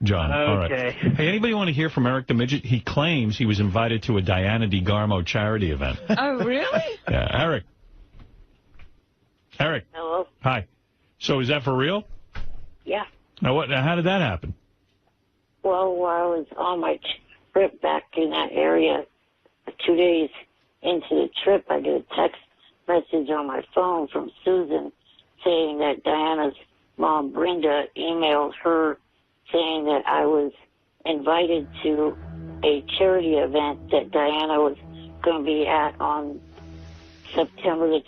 John. Okay. All right. Hey, anybody want to hear from Eric the Midget? He claims he was invited to a Diana DeGarmo charity event. Oh, really? Yeah, Eric. Eric. Hello? Hi. So is that for real? Yeah. Now, how did that happen? Well, while I was on my trip back in that area, 2 days into the trip, I get a text message on my phone from Susan saying that Diana's mom, Brenda, emailed her saying that I was invited to a charity event that Diana was going to be at on September the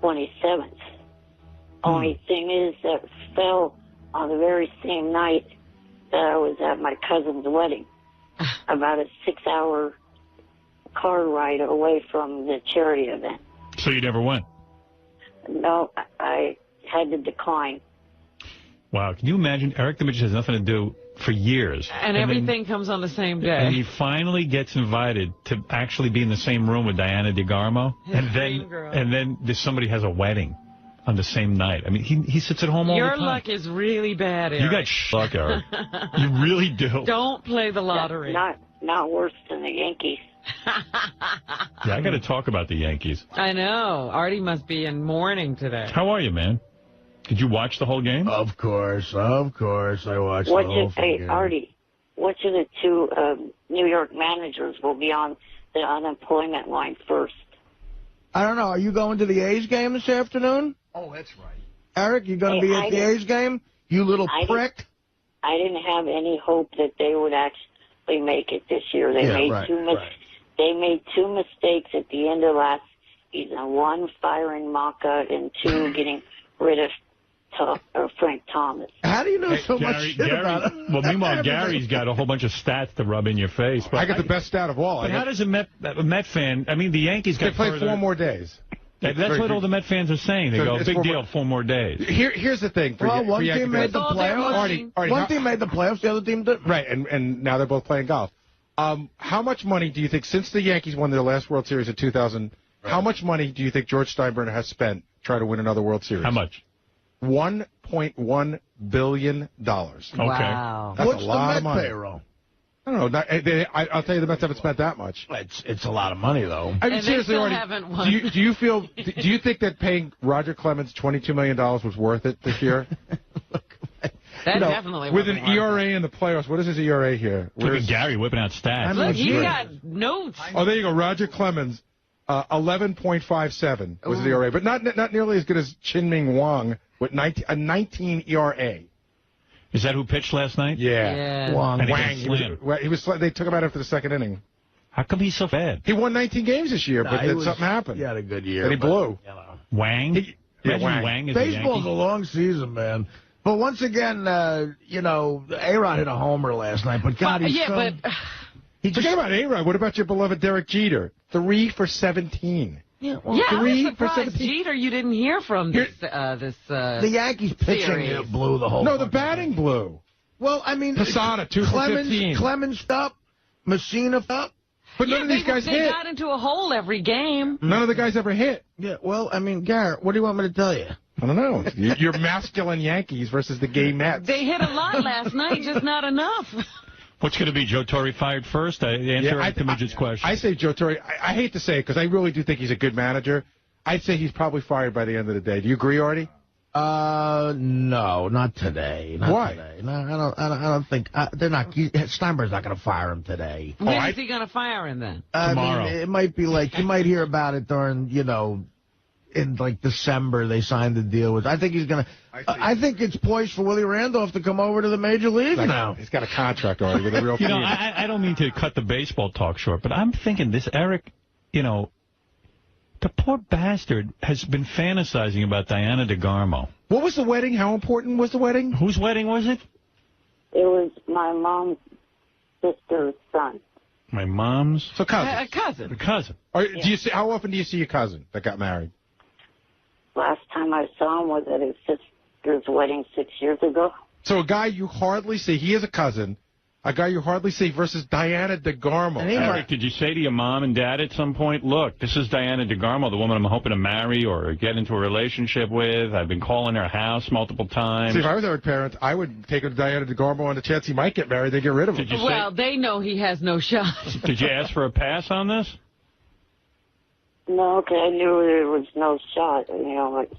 27th. Only thing is that fell on the very same night that I was at my cousin's wedding, about a 6-hour car ride away from the charity event. So you never went? No, I had to decline. Wow. Can you imagine? Eric the Midget has nothing to do for years. And everything comes on the same day. And he finally gets invited to actually be in the same room with Diana DeGarmo. And then somebody has a wedding on the same night. I mean, he sits at home all the time. Your luck is really bad, Eric. You got luck, Eric. You really do. Don't play the lottery. Not worse than the Yankees. Yeah, I got to talk about the Yankees. I know. Artie must be in mourning today. How are you, man? Did you watch the whole game? Of course. I watched the whole game. Artie, which of the two New York managers will be on the unemployment line first? I don't know. Are you going to the A's game this afternoon? Oh, that's right. Eric, you going to be at the A's game? You little prick. I didn't have any hope that they would actually make it this year. They made two mistakes at the end of last season. One, firing Maka, and two, getting rid of Frank Thomas. How do you know so much shit about it? Well, meanwhile, Gary's got a whole bunch of stats to rub in your face. But I got the best stat of all. But how does a Met fan, I mean, the Yankees got They play 4 more days. That's what all the Met fans are saying. They go, big deal, 4 more days. Here's the thing. One team made the playoffs. One team made the playoffs, the other team didn't. Right, and now they're both playing golf. How much money do you think, since the Yankees won their last World Series in 2000, how much money do you think George Steinbrenner has spent trying to win another World Series? How much? $1.1 billion. Okay. Wow. That's What's a lot of the Met money. payroll? I don't know. I'll tell you the Mets haven't spent that much. It's a lot of money, though. I mean, And seriously, they still Artie, haven't won. do you think that paying Roger Clemens $22 million was worth it this year? That definitely with wasn't an ERA in the playoffs. What is his ERA here? Look at Gary whipping out stats. Look, he got notes. Oh, there you go. Roger Clemens, 11.57 was the ERA, but not nearly as good as Chin-Ming Wang with a 19 ERA. Is that who pitched last night? Yeah. Wang. And He was. They took him out after the second inning. How come he's so bad? He won 19 games this year, but then something happened. He had a good year. And he blew. Wang? Wang is Baseball's a long season, man. But once again, A-Rod hit a homer last night. But God, he's Forget about A-Rod. What about your beloved Derek Jeter? 3 for 17. Yeah, well, I was 3 for surprised 17. Jeter you didn't hear from this. The Yankees pitching series. blew the whole. No, the batting blew. Well, I mean, Posada 2 for 15. Clemens up, Messina up. But none of these guys they hit. got into a hole every game. None of the guys ever hit. Yeah, well, I mean, Garrett, what do you want me to tell you? I don't know. Your masculine Yankees versus the gay Mets. They hit a lot last night, just not enough. What's going to be, Joe Torre fired first? Answer the Midget's question. I say Joe Torre. I hate to say it because I really do think he's a good manager. I'd say he's probably fired by the end of the day. Do you agree, Artie? No, not today. Why? Today. No, I don't think they're not. Steinberg's not going to fire him today. When is he going to fire him then? Tomorrow. I mean, it might be like you might hear about it during, in like December they signed the deal with. I think he's going to. I think it's poised for Willie Randolph to come over to the major leagues now. He's got a contract already with a real team. I don't mean to cut the baseball talk short, but I'm thinking this Eric, the poor bastard has been fantasizing about Diana DeGarmo. What was the wedding? How important was the wedding? Whose wedding was it? It was my mom's sister's son. My mom's? So cousin. A cousin. A cousin. Do you see? How often do you see your cousin that got married? Last time I saw him was at his sister's wedding 6 years ago. So a guy you hardly see. He is a cousin. A guy you hardly see versus Diana DeGarmo. Eric, did you say to your mom and dad at some point, look, this is Diana DeGarmo, the woman I'm hoping to marry or get into a relationship with. I've been calling her house multiple times. See, if I was Eric's parents, I would take him to Diana DeGarmo on the chance he might get married. They get rid of him. Well, they know he has no shot. Did you ask for a pass on this? No, because I knew there was no shot. You know, like,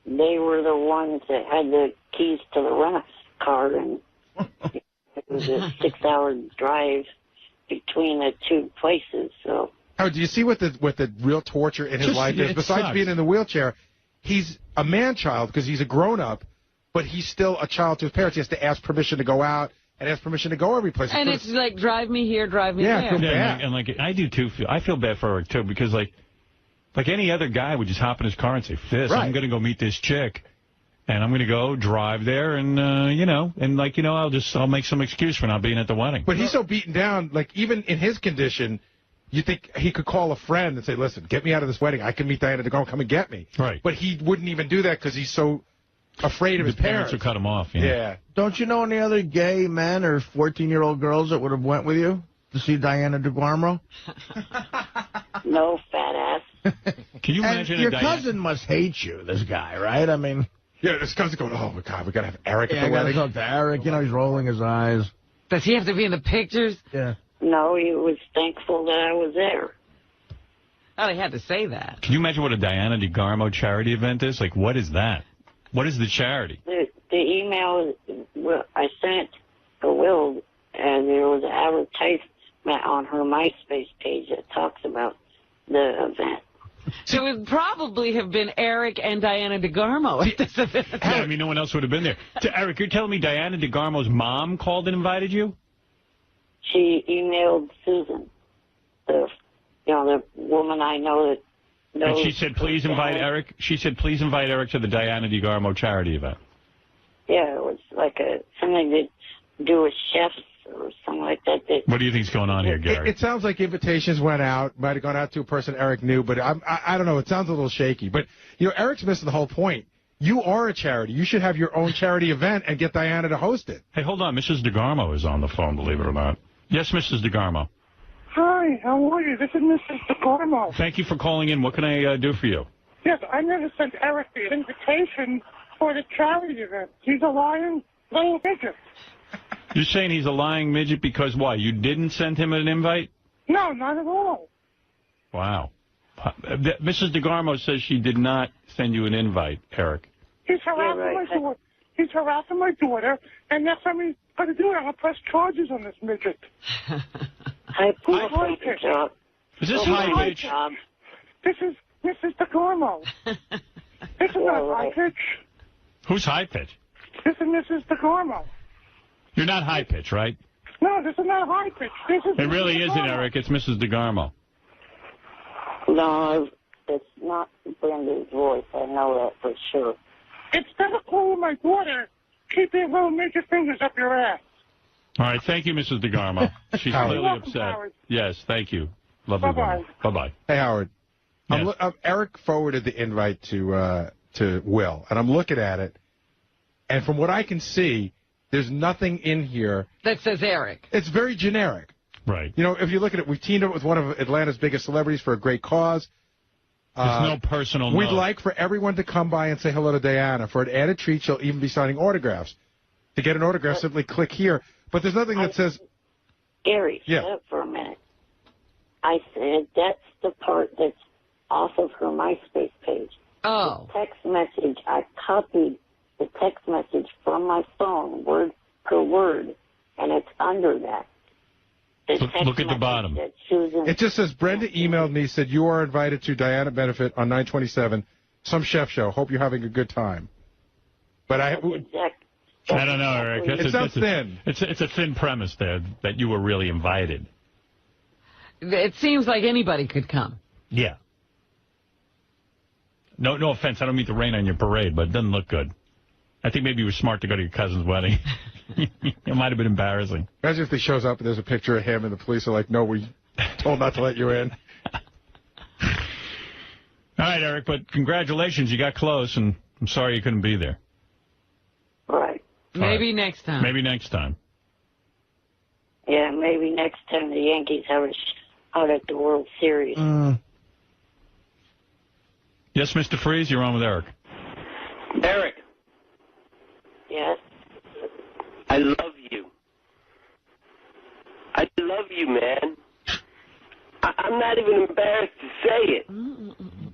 they were the ones that had the keys to the rental car, and it was a 6-hour drive between the two places. So, do you see what the real torture in his life is? Besides being in the wheelchair, he's a man-child because he's a grown-up, but he's still a child to his parents. He has to ask permission to go out and ask permission to go every place. And it's like, drive me here, drive me there. Yeah, and like I do too. I feel bad for Eric too because like any other guy would just hop in his car and say, "Fizz, I'm going to go meet this chick." And I'm going to go drive there and, I'll make some excuse for not being at the wedding. But he's so beaten down, like, even in his condition, you think he could call a friend and say, listen, get me out of this wedding. I can meet Diana DeGarmo. Come and get me. Right. But he wouldn't even do that because he's so afraid of his parents. Would cut him off. Yeah. Don't you know any other gay men or 14-year-old girls that would have went with you to see Diana DeGarmo? No, fat ass. Can you imagine your cousin must hate you, this guy, right? I mean... Yeah, this cousin going, oh, my God, we got to have Eric at the wedding. wedding. I got to talk to Eric. You know, he's rolling his eyes. Does he have to be in the pictures? Yeah. No, he was thankful that I was there. Oh, they had to say that. Can you imagine what a Diana DeGarmo charity event is? Like, what is that? What is the charity? The email I sent to Will, and there was an advertisement on her MySpace page that talks about the event. So it would probably have been Eric and Diana DeGarmo at this event. Yeah, I mean, no one else would have been there. Eric, you're telling me Diana DeGarmo's mom called and invited you? She emailed Susan, the woman I know that knows. And she said, please invite Eric. She said, please invite Eric to the Diana DeGarmo charity event. Yeah, it was like something to do with chefs or something like that. What do you think's going on here, Gary? It sounds like invitations went out, might have gone out to a person Eric knew, but I don't know. It sounds a little shaky. But, Eric's missing the whole point. You are a charity. You should have your own charity event and get Diana to host it. Hey, hold on. Mrs. DeGarmo is on the phone, believe it or not. Yes, Mrs. DeGarmo. Hi, how are you? This is Mrs. DeGarmo. Thank you for calling in. What can I do for you? Yes, I never sent Eric the invitation for the charity event. He's a lying little midget. You're saying he's a lying midget because why? You didn't send him an invite? No, not at all. Wow. Mrs. DeGarmo says she did not send you an invite, Eric. He's harassing my daughter. He's harassing my daughter, and next time he's going to do it, I'm going to press charges on this midget. High pitch job. Is this high pitch? This is Mrs. DeGarmo. This is not high pitch. Who's high pitch? This is Mrs. DeGarmo. You're not high pitch, right? No, this is not high pitch. This is. It really Mrs. isn't, DeGarmo. Eric. It's Mrs. DeGarmo. No, it's not Brenda's voice. I know that for sure. Instead of calling my daughter, keep your little midget fingers up your ass. All right. Thank you, Mrs. DeGarmo. She's clearly welcome, upset. Howard. Yes, thank you. Lovely woman. Bye-bye. Hey, Howard. Yes. Eric forwarded the invite to Will, and I'm looking at it, and from what I can see, there's nothing in here that says Eric. It's very generic. Right. If you look at it, we've teamed up with one of Atlanta's biggest celebrities for a great cause. There's no personal We'd note. like for everyone to come by and say hello to Diana. For an added treat, she'll even be signing autographs. To get an autograph, simply click here. But there's nothing that says... Gary, shut up for a minute. I said that's the part that's off of her MySpace page. Oh. The text message, I copied the text message from my phone, word per word, and it's under that. Look at the bottom. It just says, Brenda emailed me, said you are invited to Diana Benefit on 9/27, some chef show. Hope you're having a good time. But I don't know, Eric. It sounds thin. It's a thin premise there that you were really invited. It seems like anybody could come. Yeah. No offense. I don't mean to rain on your parade, but it doesn't look good. I think maybe you were smart to go to your cousin's wedding. It might have been embarrassing. Imagine if he shows up and there's a picture of him and the police are like, no, we told not to let you in. All right, Eric, but congratulations. You got close, and I'm sorry you couldn't be there. Right. Maybe next time. Maybe next time. Yeah, maybe next time the Yankees have a out at the World Series. Yes, Mr. Freeze, you're on with Eric. Eric. Yes? I love you. I love you, man. I'm not even embarrassed to say it.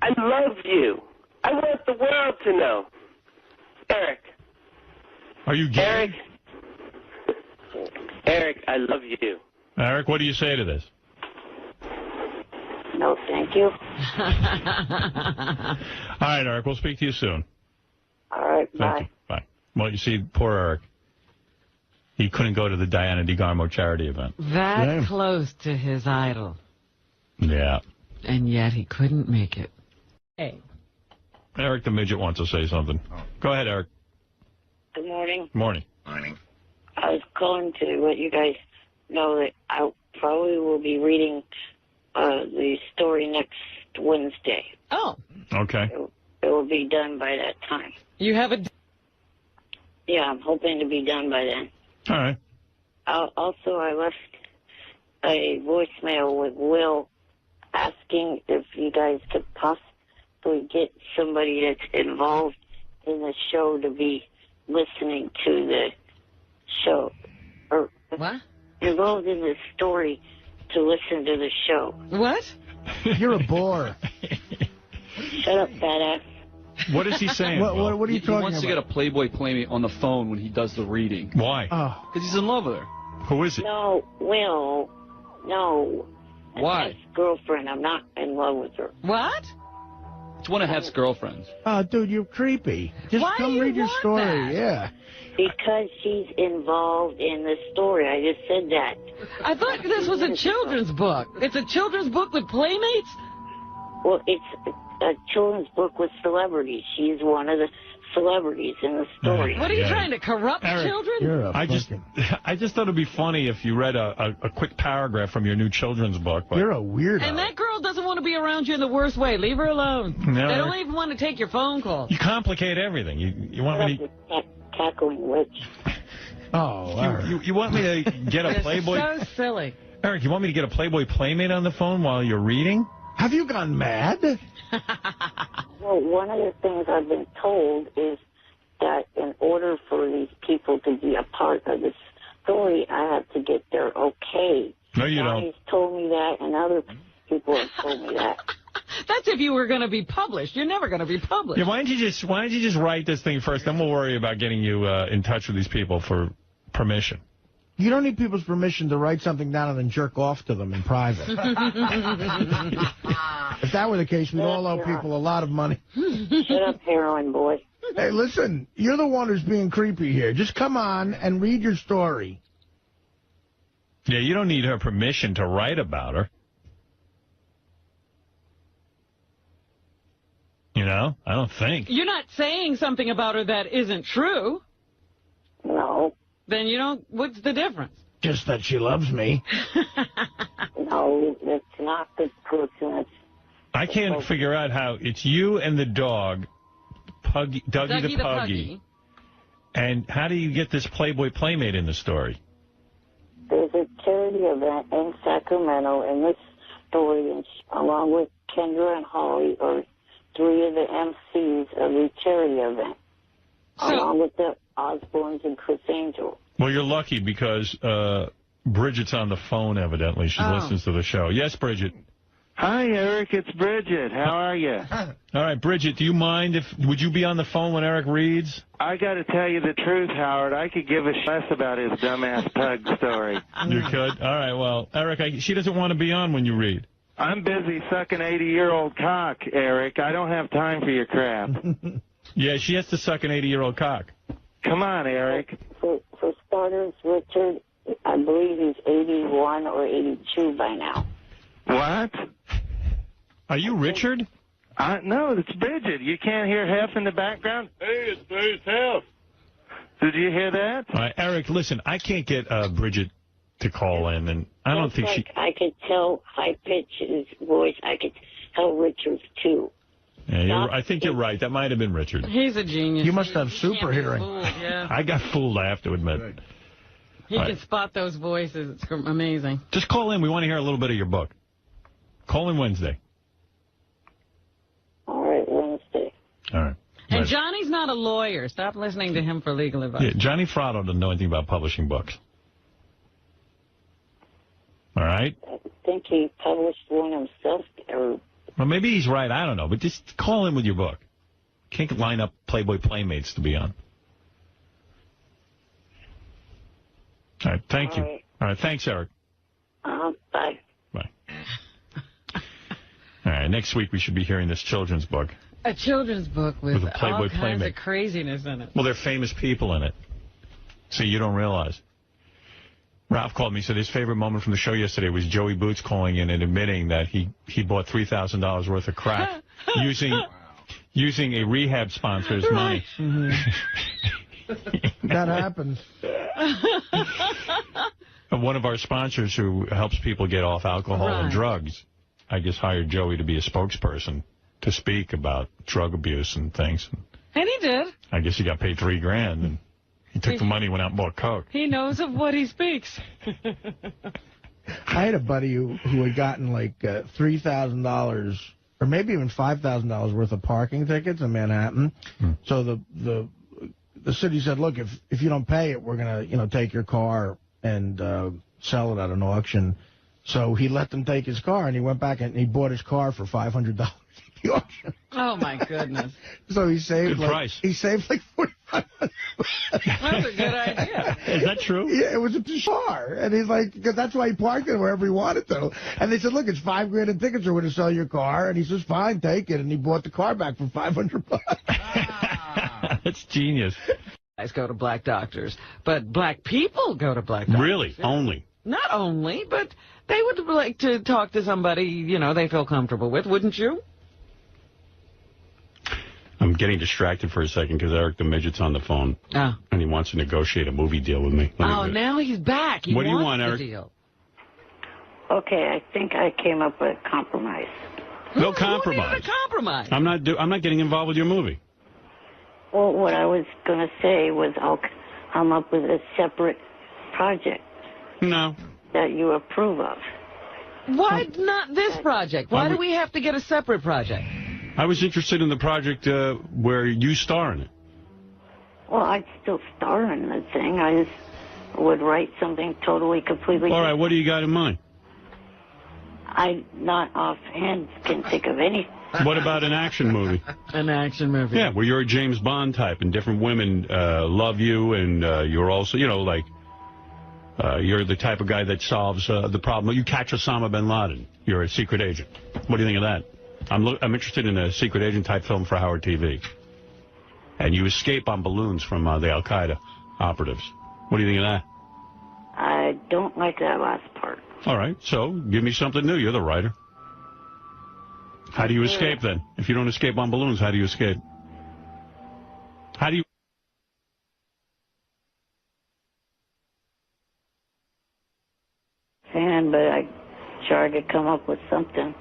I love you. I want the world to know. Eric. Are you gay? Eric. Eric, I love you. Eric, what do you say to this? No, thank you. All right, Eric, we'll speak to you soon. All right, Thank bye. you. Bye. Well, you see, poor Eric. He couldn't go to the Diana DeGarmo charity event. That close to his idol. Yeah. And yet he couldn't make it. Hey. Eric the Midget wants to say something. Go ahead, Eric. Good morning. Morning. I was calling to let you guys know that I probably will be reading the story next Wednesday. Oh. Okay. It will be done by that time. You have a... Yeah, I'm hoping to be done by then. All right. Also, I left a voicemail with Will asking if you guys could possibly get somebody that's involved in the show to be listening to the show. Or what? Involved in the story to listen to the show. What? You're a bore. Shut up, badass. What is he saying? What are you talking about? He wants to get a Playboy Playmate on the phone when he does the reading. Why? Because he's in love with her. Who is it? No, Will. No. Why? That's his girlfriend. I'm not in love with her. What? It's one of Hef's girlfriends. Oh, dude, you're creepy. Just Why come do you read your want story. that? Yeah. Because she's involved in the story. I just said that. I thought this was a children's book. It's a children's book with Playmates? Well, it's a children's book with celebrities. She's one of the celebrities in the story. What are you trying to corrupt Eric, children? You're a I just thought it'd be funny if you read a quick paragraph from your new children's book. But You're a weirdo. And that girl doesn't want to be around you in the worst way. Leave her alone. No, They don't even want to take your phone call. you complicate everything. You want me to... Cackling witch. Oh, You want me to get a Playboy... So silly. Eric, you want me to get a Playboy Playmate on the phone while you're reading? Have you gone mad? Well, one of the things I've been told is that in order for these people to be a part of this story, I have to get their okay. No, you don't. He's told me that, and other people have told me that. That's if you were going to be published. You're never going to be published. Yeah, why don't you just write this thing first, then we'll worry about getting you in touch with these people for permission. You don't need people's permission to write something down and then jerk off to them in private. If that were the case, we'd all owe people a lot of money. Shut up, heroin boy. Hey, listen, you're the one who's being creepy here. Just come on and read your story. Yeah, you don't need her permission to write about her. You know, I don't think. You're not saying something about her that isn't true. No. Then you don't... What's the difference? Just that she loves me. No, that's not the person. I can't figure out how it's you and the dog, Dougie the Puggy. And how do you get this Playboy Playmate in the story? There's a charity event in Sacramento, and this story, along with Kendra and Holly, are three of the MCs of the charity event, along with the Osbournes and Chris Angel. Well, you're lucky because Bridget's on the phone, evidently. She listens to the show. Yes, Bridget. Hi, Eric. It's Bridget. How are you? All right, Bridget, do you mind would you be on the phone when Eric reads? I got to tell you the truth, Howard. I could give a less about his dumbass pug story. You could? All right, well, Eric, she doesn't want to be on when you read. I'm busy sucking 80-year-old cock, Eric. I don't have time for your crap. Yeah, she has to suck an 80-year-old cock. Come on, Eric. For starters, Richard, I believe he's 81 or 82 by now. What? Are you Richard? No, it's Bridget. You can't hear Hef in the background? Hey, it's Hef. Did you hear that? All right, Eric, listen, I can't get Bridget to call in, and I don't think she... I could tell high-pitched his voice. I could tell Richard's, too. Yeah, I think you're right. That might have been Richard. He's a genius. You must have super hearing. Yeah. I got fooled, I have to admit. He can spot those voices. It's amazing. Just call in. We want to hear a little bit of your book. Call in Wednesday. All right, Wednesday. All right. And Right. Johnny's not a lawyer. Stop listening to him for legal advice. Yeah, Johnny Fratto doesn't know anything about publishing books. All right? I think he published one himself. Or Well, maybe he's right. I don't know. But just call in with your book. Can't line up Playboy Playmates to be on. All right. Thank you. right. All right. Thanks, Eric. Bye. Bye. All right. Next week we should be hearing this children's book. A children's book with a Playboy all kinds Playmate. of craziness in it. Well, they're famous people in it. So you don't realize. Ralph called me, said his favorite moment from the show yesterday was Joey Boots calling in and admitting that he bought $3,000 worth of crack using a rehab sponsor's money. That happens. One of our sponsors who helps people get off alcohol and drugs, I guess, hired Joey to be a spokesperson to speak about drug abuse and things. And he did. I guess he got paid $3,000 and he took the money, went out and bought coke. He knows of what he speaks. I had a buddy who had gotten like $3,000 or maybe even $5,000 worth of parking tickets in Manhattan. So the city said, look, if you don't pay it, we're going to take your car and sell it at an auction. So he let them take his car, and he went back and he bought his car for $500 at the auction. Oh, my goodness. So he saved price. He saved like $4,500. That's a good idea. Is that true? Yeah, it was a car. And he's like, because that's why he parked it wherever he wanted to. And they said, look, it's $5,000 in tickets or we're going to sell your car. And he says, fine, take it. And he bought the car back for $500. That's genius. Guys go to black doctors, but black people go to black doctors. Really? Only? Not only, but they would like to talk to somebody, they feel comfortable with, wouldn't you? I'm getting distracted for a second because Eric the Midget's on the phone. Oh. And he wants to negotiate a movie deal with me. Now he's back. What do you want, Eric? Deal. Okay, I think I came up with a compromise. No compromise. Who compromise? I'm not getting involved with your movie. Well, what I was going to say was I'll come up with a separate project. No. That you approve of. Why not this project? Why do we have to get a separate project? I was interested in the project where you star in it. Well, I'd still star in the thing. I just would write something totally, completely All right, what do you got in mind? I not offhand can think of any. What about an action movie? An action movie. Yeah, where you're a James Bond type and different women love you and you're also, you're the type of guy that solves the problem. You catch Osama bin Laden. You're a secret agent. What do you think of that? I'm interested in a secret agent type film for Howard TV. And you escape on balloons from the Al-Qaeda operatives. What do you think of that? I don't like that last part. All right, so give me something new. You're the writer. How do you escape then? If you don't escape on balloons, how do you escape? How do you... But I tried to come up with something.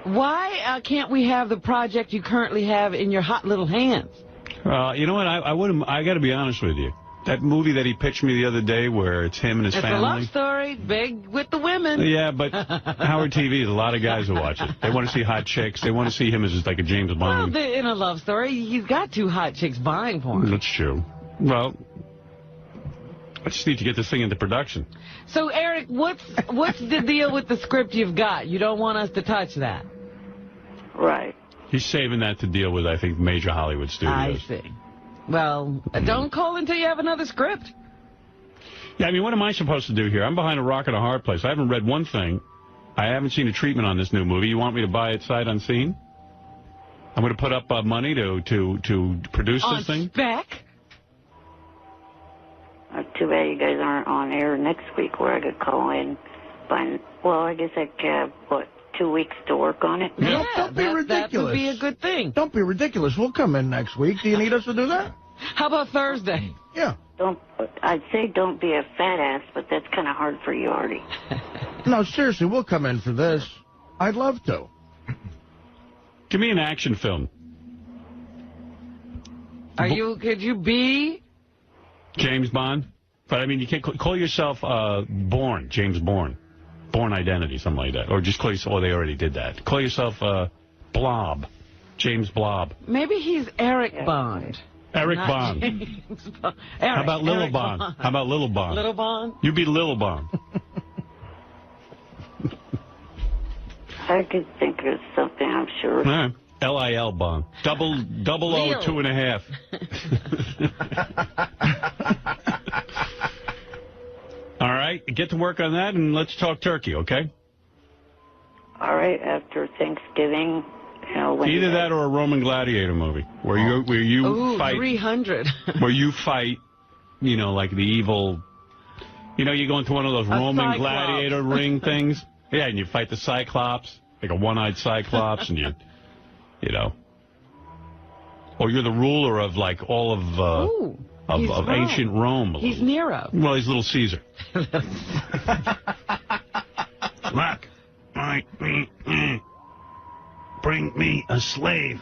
Why can't we have the project you currently have in your hot little hands? You know what? I got to be honest with you. That movie that he pitched me the other day where it's him and his family. It's a love story, big with the women. Yeah, but Howard TV, a lot of guys who watch it. They want to see hot chicks. They want to see him as just like a James Bond. Well, in a love story, he's got two hot chicks vying for him. That's true. Well, I just need to get this thing into production. So, Eric, what's the deal with the script you've got? You don't want us to touch that? Right. He's saving that to deal with, I think, major Hollywood studios. I see. Well, don't call until you have another script. Yeah, I mean, what am I supposed to do here? I'm behind a rock and a hard place. I haven't read one thing. I haven't seen a treatment on this new movie. You want me to buy it sight unseen? I'm going to put up money to produce this thing? On spec? Too bad you guys aren't on air next week where I could call in. Well, I guess I could have, 2 weeks to work on it? Yeah, don't be ridiculous. That would be a good thing. Don't be ridiculous. We'll come in next week. Do you need us to do that? How about Thursday? Yeah. I'd say don't be a fat ass, but that's kind of hard for you, Artie. No, seriously, we'll come in for this. I'd love to. Give me an action film. Could you be? James Bond? But, I mean, you can't call yourself Bourne, James Bourne. Bourne Identity, something like that. Or just call yourself, they already did that. Call yourself Blob, James Blob. Maybe he's Eric Bond. Eric Bond. Eric, How about Little Eric Bond? How about Little Bond? Little Bond? You be Little Bond. I could think of something, I'm sure. All right. L-I-L Bond. Double O 2.5. All right. Get to work on that, and let's talk turkey, okay? All right, after Thanksgiving, you know, when Either that or a Roman gladiator movie where you fight 300. where you fight, you know, like the evil, you know, you go into one of those Roman gladiator ring things. Yeah, and you fight the Cyclops, like a one-eyed Cyclops, and you know. Or you're the ruler of, like, all of ancient Rome. He's Nero. Well, he's Little Caesar. Mac, bring me a slave.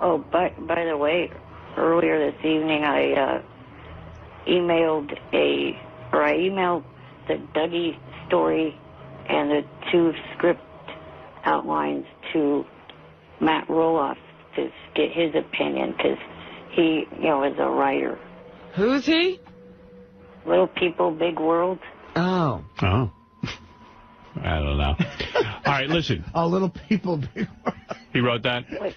Oh, by the way, earlier this evening I emailed the Dougie story and the 2 script outlines to Matt Roloff to get his opinion, because he, you know, is a writer. Who's he? Little People, Big World. Oh. Oh. I don't know. All right, listen. Oh, Little People, Big World. He wrote that? Wait.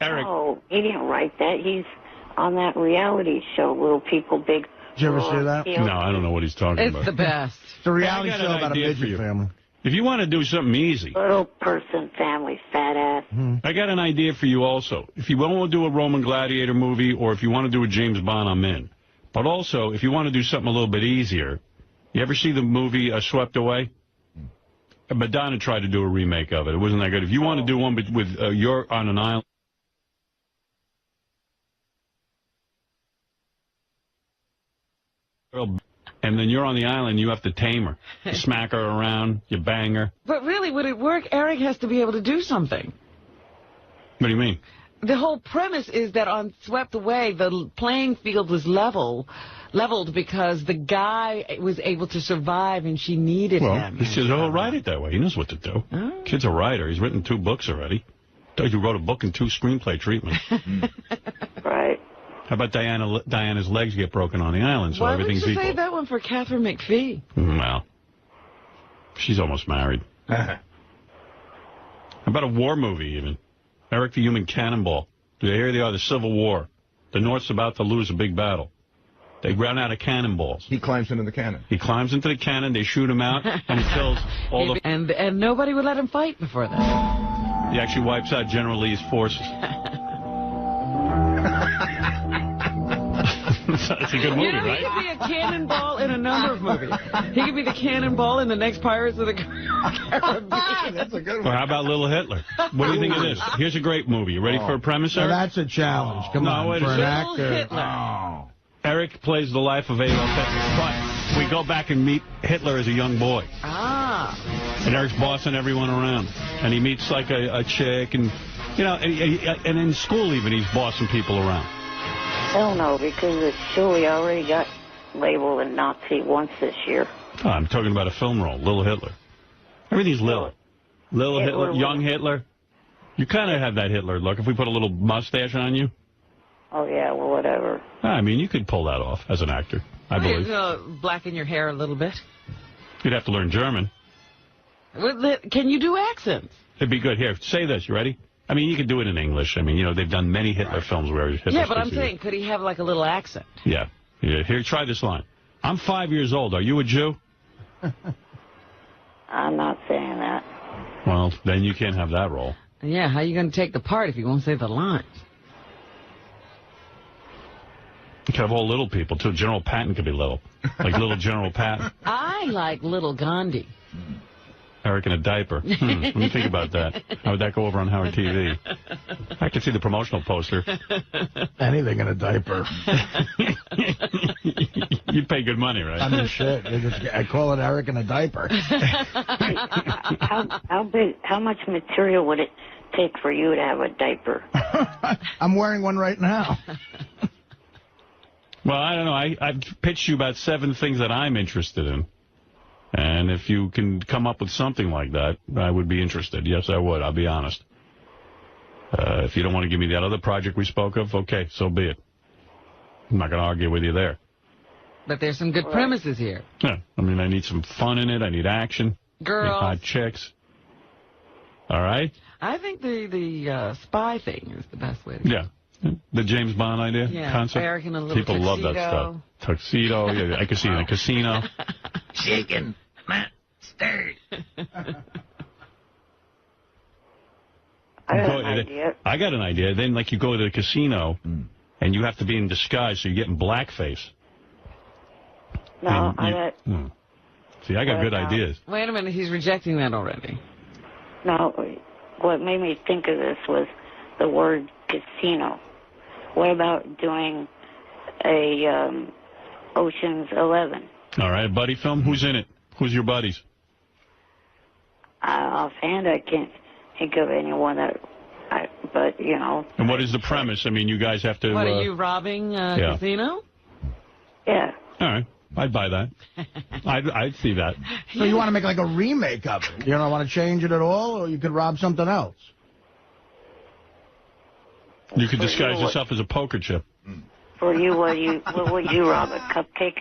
Eric. Oh, he didn't write that. He's on that reality show, Little People, Big World. Did you ever see that? No, I don't know what he's talking about. It's the best. It's a reality show about a midget family. If you want to do something easy. Little person, family, fat ass. I got an idea for you also. If you want to do a Roman gladiator movie or if you want to do a James Bond, I'm in. But also, if you want to do something a little bit easier, you ever see the movie Swept Away? Madonna tried to do a remake of it. It wasn't that good. If you want to do one with you're on an island. And then you're on the island, you have to tame her. You smack her around, you bang her. But really, would it work? Eric has to be able to do something. What do you mean? The whole premise is that on Swept Away, the playing field was leveled because the guy was able to survive and she needed him. He says, oh, write it that way. He knows what to do. Oh. Kid's a writer. He's written 2 books already. He wrote a book and 2 screenplay treatments. Right. How about Diana's legs get broken on the island, so Why everything's would you equal? say that one for Catherine McPhee? Well, she's almost married. How about a war movie, even? Eric the Human Cannonball. Here they are, the Civil War. The North's about to lose a big battle. They run out of cannonballs. He climbs into the cannon. He climbs into the cannon, they shoot him out, and he kills all the... And nobody would let him fight before that. He actually wipes out General Lee's forces. That's a good movie, right? He could be a cannonball in a number of movies. He could be the cannonball in the next Pirates of the Caribbean. That's a good one. Well, how about Little Hitler? What do you think of this? Here's a great movie. You ready for a premise, Now Eric? that's a challenge. Come on, wait for a an second. actor. Hitler. Oh. Eric plays the life of Adolf Hitler, but we go back and meet Hitler as a young boy. Ah. And Eric's bossing everyone around. And he meets, like, a chick, and, you know, and in school even he's bossing people around. Hell no, because the Chewie already got labeled a Nazi once this year. Oh, I'm talking about a film role, Little Hitler. Everything's Little. Little Hitler, young Hitler. You kind of have that Hitler look. If we put a little mustache on you. Oh, yeah, well, whatever. I mean, you could pull that off as an actor, I believe. Blacken your hair a little bit. You'd have to learn German. Can you do accents? It'd be good. Here, say this. You ready? I mean, you can do it in English. I mean, you know, they've done many Hitler films where Hitler Yeah, but I'm speaks saying, could he have like a little accent? Yeah. Here, try this line. I'm 5 years old. Are you a Jew? I'm not saying that. Well, then you can't have that role. Yeah, how are you going to take the part if you won't say the lines? You could have all little people, too. General Patton could be little. Like little General Patton. I like Little Gandhi. Eric in a diaper. Let me think about that. How would that go over on Howard TV? I could see the promotional poster. Anything in a diaper. You pay good money, right? I mean, shit. I call it Eric in a diaper. How much material would it take for you to have a diaper? I'm wearing one right now. Well, I don't know. I've pitched you about 7 things that I'm interested in. And if you can come up with something like that, I would be interested. Yes, I would. I'll be honest. If you don't want to give me that other project we spoke of, okay, so be it. I'm not going to argue with you there. But there's some good premises here. Yeah, I mean, I need some fun in it. I need action. Girls. I need hot chicks. All right? I think the spy thing is the best way to go. Yeah. The James Bond idea, concept. Eric in a little People tuxedo. love that stuff. Tuxedo. Yeah, I can see it in a casino. Shaken, not stirred. I got an idea. I got an idea. Then, like, you go to the casino, and you have to be in disguise, so you get in blackface. No, See, I got good ideas. Wait a minute, he's rejecting that already. No, what made me think of this was the word casino. What about doing a Ocean's 11? All right, buddy film. Who's in it? Who's your buddies? Offhand, I can't think of anyone but, you know. And what is the premise? I mean, you guys have to... What, are you robbing a casino? Yeah. All right. I'd buy that. I'd see that. So you want to make like a remake of it? You don't want to change it at all, or you could rob something else? You could disguise yourself as a poker chip. For you, what would you rob? A cupcake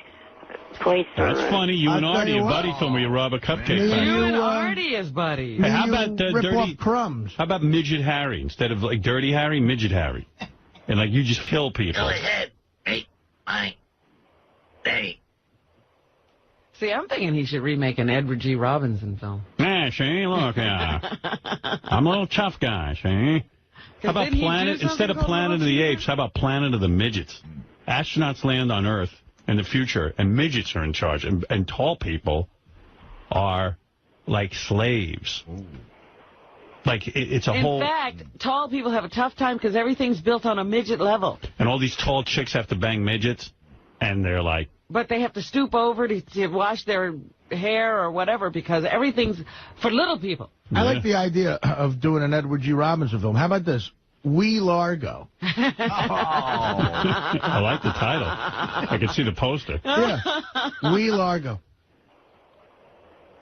place? That's funny. You and Artie, a buddy film where you rob a cupcake place. You and Artie as buddies. Hey, how about rip off crumbs? How about Midget Harry instead of like Dirty Harry, Midget Harry, and like you just kill people. Go ahead, make my day. See, I'm thinking he should remake an Edward G. Robinson film. Yeah, see, look, I'm a little tough guy, see. How about instead of Planet of the Apes, how about Planet of the Midgets? Astronauts land on Earth in the future, and midgets are in charge, and tall people are like slaves. Like, it's a whole... In fact, tall people have a tough time because everything's built on a midget level. And all these tall chicks have to bang midgets, and they're like... But they have to stoop over to wash their hair or whatever because everything's for little people. I like the idea of doing an Edward G. Robinson film. How about this? We Largo. I like the title. I can see the poster. Yeah. We Largo.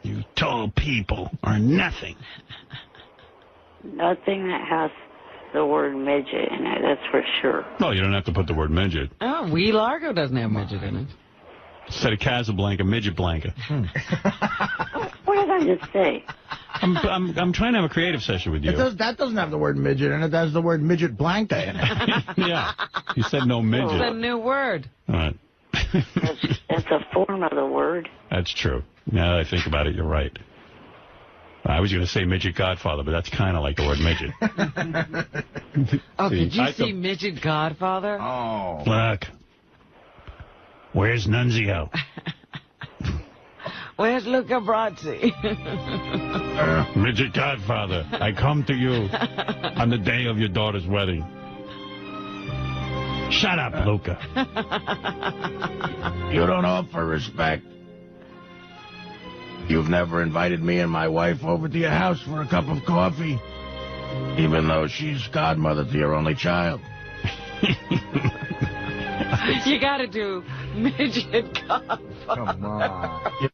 You tall people are nothing. Nothing that has the word midget in it, that's for sure. No, you don't have to put the word midget. Oh, We Largo doesn't have midget in it. Instead of Casablanca, Midget Blanca. What did I just say? I'm trying to have a creative session with you. That doesn't have the word midget in it. That has the word Midget Blanca in it. Yeah. You said no midget. It's a new word. All right. That's a form of the word. That's true. Now that I think about it, you're right. I was going to say Midget Godfather, but that's kind of like the word midget. Oh, did you see Midget Godfather? Oh. Look. Where's Nunzio? Where's Luca Brasi? Midget Godfather, I come to you on the day of your daughter's wedding. Shut up, Luca. You don't offer respect. You've never invited me and my wife over to your house for a cup of coffee, even though she's godmother to your only child. You got to do Midget Godfather. Come on.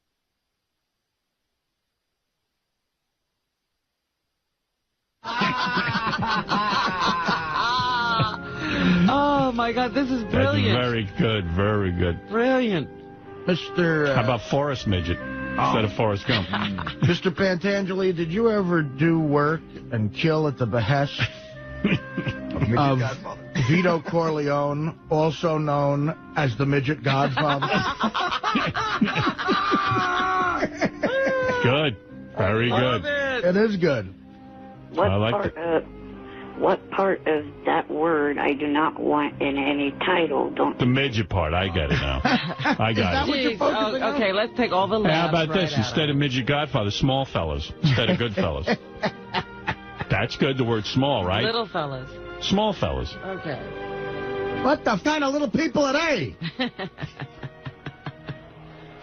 Oh, my God, this is brilliant. That's very good, very good. Brilliant. Mr. How about Forrest Midget instead of Forrest Gump? Mr. Pantangeli, did you ever do work and kill at the behest of Vito Corleone, also known as the Midget Godfather? Good. Very good. It is good. What part of that word I do not want in any title? The midget part. I get it now. I got it. Okay, let's take all the laughs. How about this? Instead of Midget Godfather, small fellas. Instead of good fellas. That's good, the word small, right? Little fellas. Small fellas. Okay. What the kind of little people are they?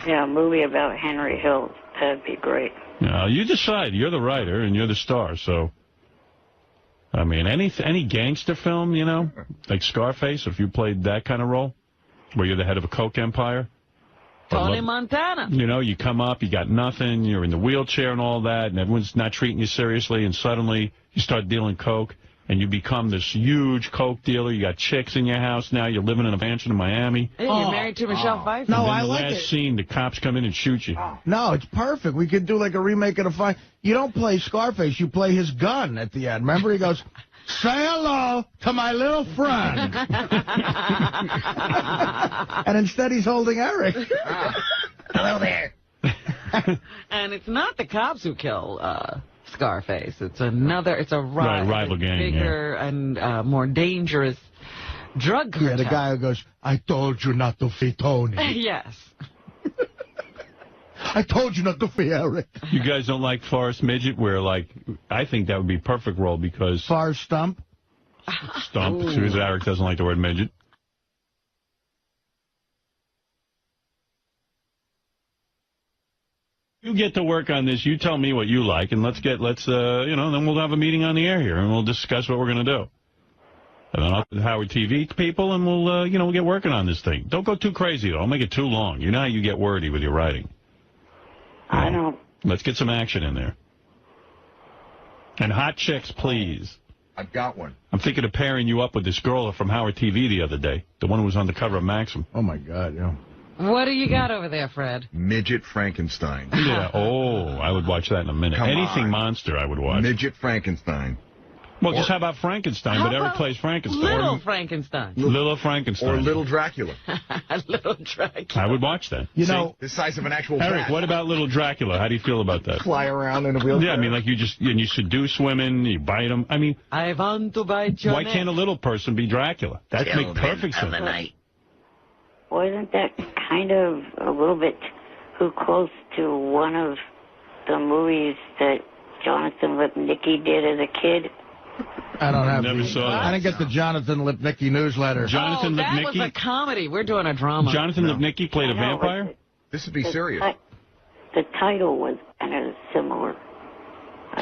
Yeah, a movie about Henry Hill. That'd be great. No, you decide. You're the writer and you're the star, so... I mean, any gangster film, you know, like Scarface, if you played that kind of role, where you're the head of a coke empire. Tony Montana. You know, you come up, you got nothing, you're in the wheelchair and all that, and everyone's not treating you seriously, and suddenly you start dealing coke, and you become this huge coke dealer. You got chicks in your house now. You're living in a mansion in Miami. Hey, you're married to Michelle Pfeiffer. No, and then I the like last it. scene, the cops come in and shoot you. No, it's perfect. We could do like a remake of the fight. You don't play Scarface. You play his gun at the end. Remember, he goes, "Say hello to my little friend." And instead, he's holding Eric. Hello there. And it's not the cops who kill Scarface. It's a rival gang, bigger and more dangerous drug cartel. Yeah, the guy who goes, "I told you not to feed Tony." Yes. I told you not to feed Eric. You guys don't like Forrest Midget, where, like, I think that would be a perfect role because... Forrest Stump? Stump, because Eric doesn't like the word midget. You get to work on this. You tell me what you like, and then we'll have a meeting on the air here, and we'll discuss what we're going to do. And then I'll the Howard TV people, and we'll get working on this thing. Don't go too crazy, though. Don't make it too long. You know how you get wordy with your writing. I know. Let's get some action in there. And hot chicks, please. I've got one. I'm thinking of pairing you up with this girl from Howard TV the other day, the one who was on the cover of Maxim. Oh, my God, yeah. What do you got over there, Fred? Midget Frankenstein. Yeah. Oh, I would watch that in a minute. Come Anything on. monster, I would watch. Midget Frankenstein. Well, just how about Frankenstein? But Eric plays Frankenstein. Little Frankenstein. Little Frankenstein. Or Little Dracula. Little Dracula. I would watch that. You know, the size of an actual Eric, cat. what about Little Dracula? How do you feel about that? Fly around in a wheelchair. Yeah, I mean, like you seduce women, you bite them. I mean, I want to bite your why neck. can't a little person be Dracula? That makes perfect sense. Wasn't that kind of a little bit too close to one of the movies that Jonathan Lipnicki did as a kid? I don't have Never saw that. I didn't get the Jonathan Lipnicki newsletter. Jonathan that Lipnicki? was a comedy. We're doing a drama. Jonathan Lipnicki played a vampire? This would be serious. The title was kind of similar.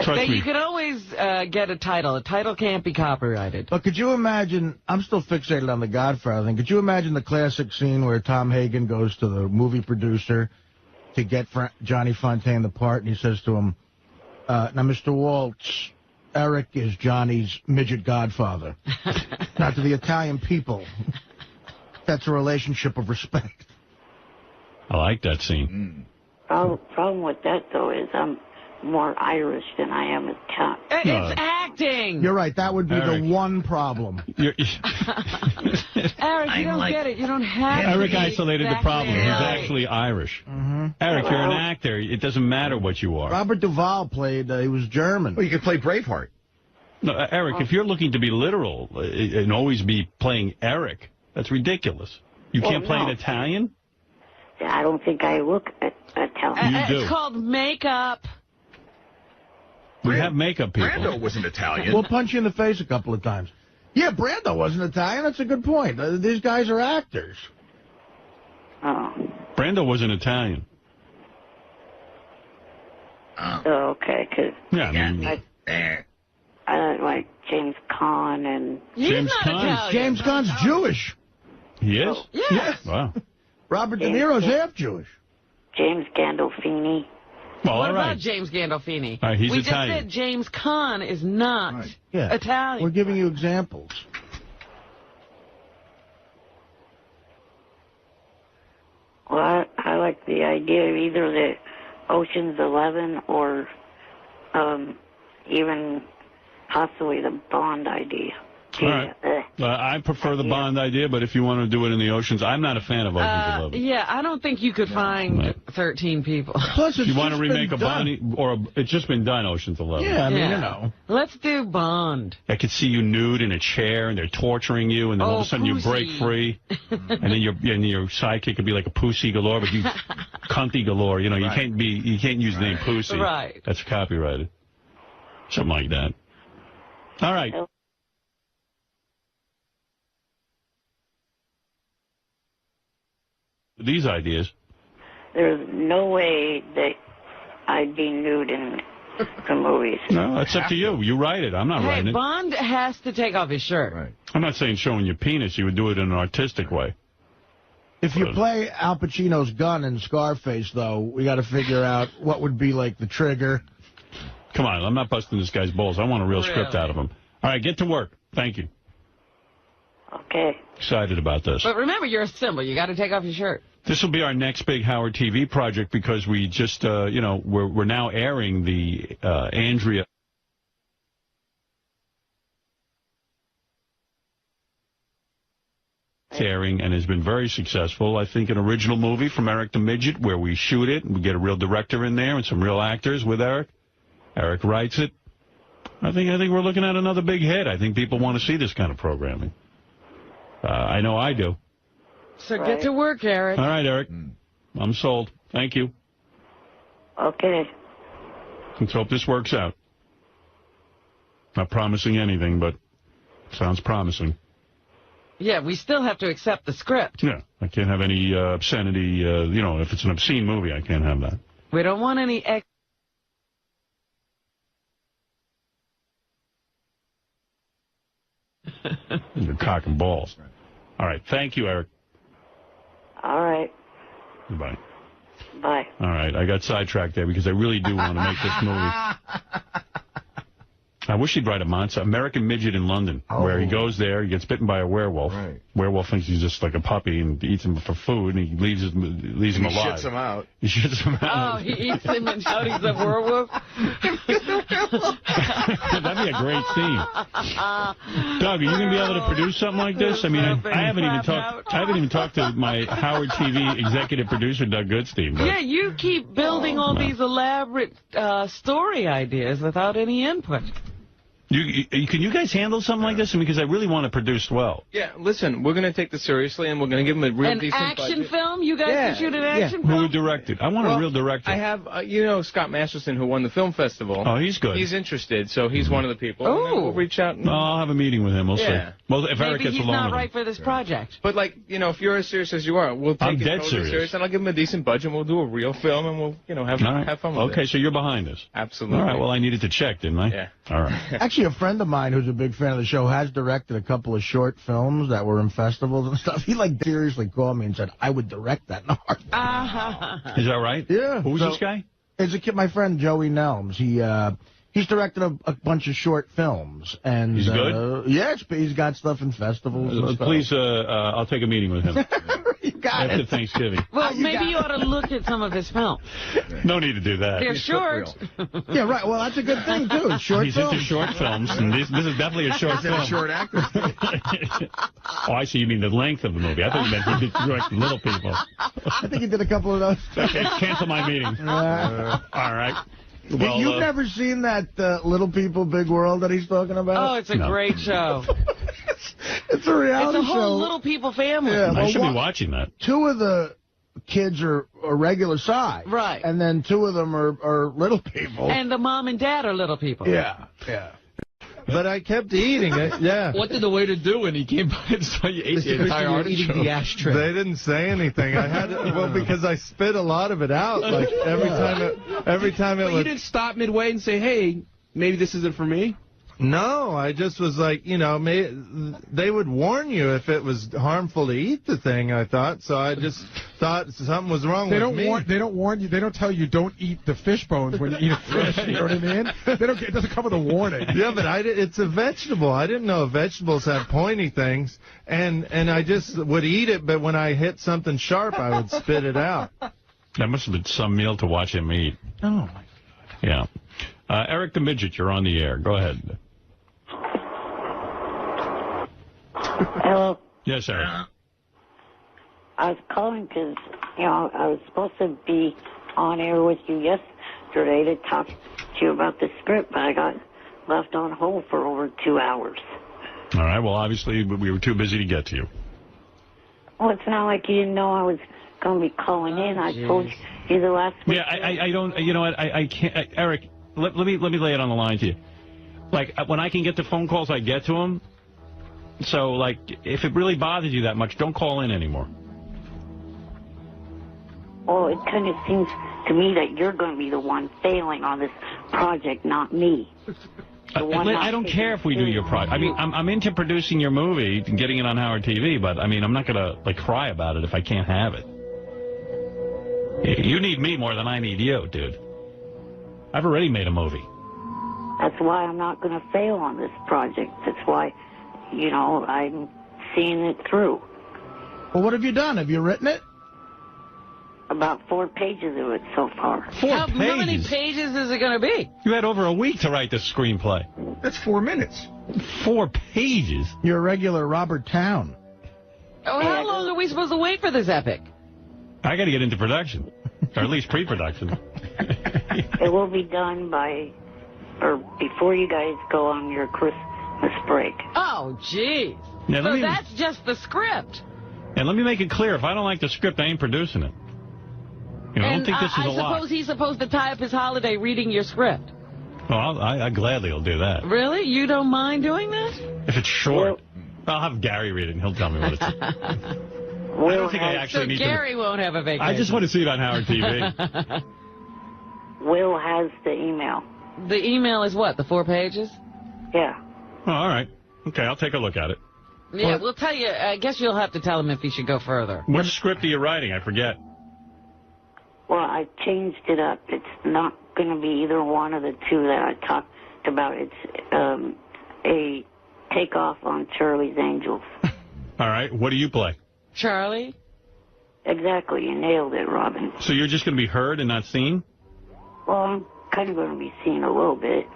Trust me. You could always get a title. A title can't be copyrighted. But could you imagine, I'm still fixated on the Godfather thing, could you imagine the classic scene where Tom Hagen goes to the movie producer to get Johnny Fontaine the part, and he says to him, now, Mr. Waltz, Eric is Johnny's midget godfather. Now, to the Italian people, that's a relationship of respect. I like that scene. Problem with that, though, is I'm more Irish than I am Italian. It's acting. You're right. That would be Eric. the one problem. Eric, you don't get it. You don't have Eric to be isolated the problem. exactly He's right. actually Irish. Eric, you're an actor. It doesn't matter what you are. Robert Duvall played, he was German. Well, you could play Braveheart. No, Eric, if you're looking to be literal and always be playing Eric, that's ridiculous. You can't play an Italian? I don't think I look Italian. You do. It's called makeup. We have makeup people. Brando wasn't Italian. We'll punch you in the face a couple of times. Yeah, Brando wasn't Italian. That's a good point. These guys are actors. Oh. Brando wasn't Italian. Oh, okay, because Yeah, I mean, I don't like James Caan and... James Caan. James Caan's Jewish. He is? Yes. Wow. Robert De Niro's half Jewish. James Gandolfini. Well, What all about right. James Gandolfini? All right, he's we Italian. just said James Caan is not Yeah. Italian. We're giving you examples. Well, I like the idea of either the Ocean's 11 or even possibly the Bond idea. All right. I prefer the Bond idea, but if you want to do it in the Oceans, I'm not a fan of Ocean's 11. Yeah, I don't think you could find 13 people. Plus, If you want to remake a Bond, it's just been done, Ocean's 11. Yeah, I mean, you know. Let's do Bond. I could see you nude in a chair, and they're torturing you, and then all of a sudden you break free, and then your sidekick could be like a Pussy galore, but you cunty galore. You know, you can't use the name Pussy. Right. That's copyrighted. Something like that. All right. These ideas. There's no way that I'd be nude in the movies. No, that's up to you. You write it. I'm not writing Hey, it. Bond has to take off his shirt. I'm not saying showing your penis. You would do it in an artistic way. If you play Al Pacino's gun in Scarface, though, we got to figure out what would be like the trigger. Come on, I'm not busting this guy's balls. I want a real script out of him. All right, get to work. Thank you. Okay. Excited about this. But remember, you're a symbol. You got to take off your shirt. This will be our next big Howard TV project because we just, we're now airing the Andrea. Airing and has been very successful. I think an original movie from Eric the Midget where we shoot it and we get a real director in there and some real actors with Eric. Eric writes it. I think we're looking at another big hit. I think people want to see this kind of programming. I know I do. So get to work, Eric. All right, Eric. I'm sold. Thank you. Okay. Let's hope this works out. Not promising anything, but sounds promising. Yeah, we still have to accept the script. Yeah, I can't have any obscenity. If it's an obscene movie, I can't have that. We don't want any Your cock and balls. All right. Thank you, Eric. All right. Goodbye. Bye. All right. I got sidetracked there because I really do want to make this movie. I wish he'd write a monster. American Midget in London, where he goes there, he gets bitten by a werewolf. Right. Werewolf thinks he's just like a puppy and eats him for food, and he leaves him alive. He shits him out. He shits him out. Oh, he eats him and shouts he's a werewolf? That'd be a great scene. Doug, are you going to be able to produce something like this? I mean, I haven't even talked to my Howard TV executive producer, Doug Goodstein. But... Yeah, you keep building all these elaborate story ideas without any input. Can you guys handle something like this? Because I really want to produce well. Yeah, listen, we're going to take this seriously, and we're going to give them a real decent action budget. film? You guys can shoot an action film? Who would direct it? I want a real director. I have, Scott Masterson, who won the film festival. Oh, he's good. He's interested, so he's one of the people. Oh. And we'll reach out. I'll have a meeting with him. We'll see. Well, if Eric gets along with him. Maybe he's not right for this project. But, if you're as serious as you are, we'll take it dead totally serious, and I'll give him a decent budget, and we'll do a real film, and we'll, have fun with it. Okay, so you're behind us. Absolutely. All right, well, I needed to check, didn't I? Yeah. All right. Actually, a friend of mine who's a big fan of the show has directed a couple of short films that were in festivals and stuff. He, seriously called me and said, I would direct that in a heartbeat. Is that right? Yeah. Who's this guy? It's a kid, my friend Joey Nelms. He's directed a bunch of short films. And he's good? Yeah, he's got stuff in festivals and stuff. Please, I'll take a meeting with him. You got After Thanksgiving. Well, maybe you ought to look at some of his films. No need to do that. They're short. Yeah, right. Well, that's a good thing, too. He's into short films, and this is definitely a short film. He's a short actor. Oh, I see. You mean the length of the movie. I thought you meant he did direct Little People. I think he did a couple of those. Okay, cancel my meeting. All right. Well, you've never seen that Little People, Big World that he's talking about? Oh, it's a great show. It's a reality show. It's a whole Little People family. Yeah, I should be watching that. Two of the kids are a regular size. Right. And then two of them are little people. And the mom and dad are little people. Yeah. But I kept eating it, yeah. What did the waiter do when he came by and saw you ate the entire artichoke? The ashtray. They didn't say anything. I had because I spit a lot of it out. Every time it was. You didn't stop midway and say, "Hey, maybe this isn't for me." No, I just was like, they would warn you if it was harmful to eat the thing, I thought. So I just thought something was wrong with me. They don't warn you. They don't tell you don't eat the fish bones when you eat a fish. You know what I mean? It doesn't come with a warning. Yeah, but it's a vegetable. I didn't know vegetables have pointy things. And I just would eat it, but when I hit something sharp, I would spit it out. That must have been some meal to watch him eat. Oh, my God. Yeah. Eric the Midget, you're on the air. Go ahead. Hello. Yes, Eric. I was calling because, I was supposed to be on air with you yesterday to talk to you about the script, but I got left on hold for over 2 hours. All right. Well, obviously, we were too busy to get to you. Well, it's not like you didn't know I was going to be calling in. I told you the last week. Yeah, I don't, you know what, I can't, Eric, let me lay it on the line to you. When I can get the phone calls, I get to them. So, if it really bothers you that much, don't call in anymore. Well, it kind of seems to me that you're going to be the one failing on this project, not me. I don't care if we do your project. I mean, I'm into producing your movie and getting it on Howard TV, but I mean, I'm not gonna like cry about it if I can't have it. You need me more than I need you, dude. I've already made a movie. That's why I'm not going to fail on this project. That's why, you know, I'm seeing it through. Well, what have you done? Have you written it? About 4 pages of it so far. How many pages is it going to be? You had over a week to write this screenplay. That's 4 minutes. 4 pages? You're a regular Robert Town. Oh, how long are we supposed to wait for this epic? I got to get into production, or at least pre-production. It will be done before you guys go on your Christmas break. Oh, jeez. Yeah, so that's just the script. And let me make it clear, if I don't like the script, I ain't producing it. You know, I don't think this is a lot. I suppose he's supposed to tie up his holiday reading your script. Well, I gladly will do that. Really? You don't mind doing that? If it's short. I'll have Gary read it, and he'll tell me what it's... I don't think I actually need Gary won't have a vacation. I just want to see it on Howard TV. Will has the email. The email is what, the 4 pages? Yeah. Oh, all right. Okay, I'll take a look at it. Yeah, we'll tell you. I guess you'll have to tell him if he should go further. What script are you writing? I forget. Well, I changed it up. It's not going to be either one of the two that I talked about. It's a takeoff on Charlie's Angels. All right. What do you play? Charlie? Exactly. You nailed it, Robin. So you're just going to be heard and not seen? Well, I'm kind of going to be seen a little bit.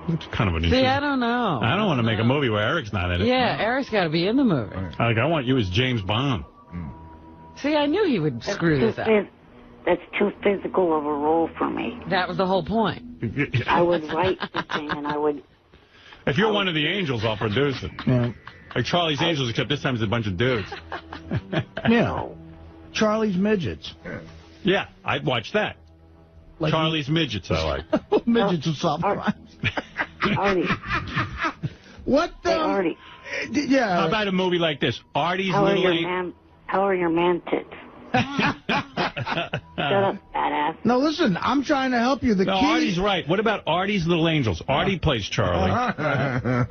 It's kind of an See, I don't know. I don't want to make a movie where Eric's not in it. Yeah, Eric's got to be in the movie. Like, I want you as James Bond. See, I knew he would screw this up. That's too physical of a role for me. That was the whole point. I would write the thing and I would... If you're one of the angels, I'll produce it. Yeah. Like Charlie's Angels, except this time it's a bunch of dudes. Yeah. Charlie's Midgets. Yeah, I'd watch that. Like Charlie's Midgets, I like. Midgets and soft crimes. Artie. What the? Hey, Artie. Yeah. How about a movie like this? Artie's How are your man tits? Shut up, badass. No, listen, I'm trying to help you. The key... Artie's right. What about Artie's Little Angels? Artie plays Charlie.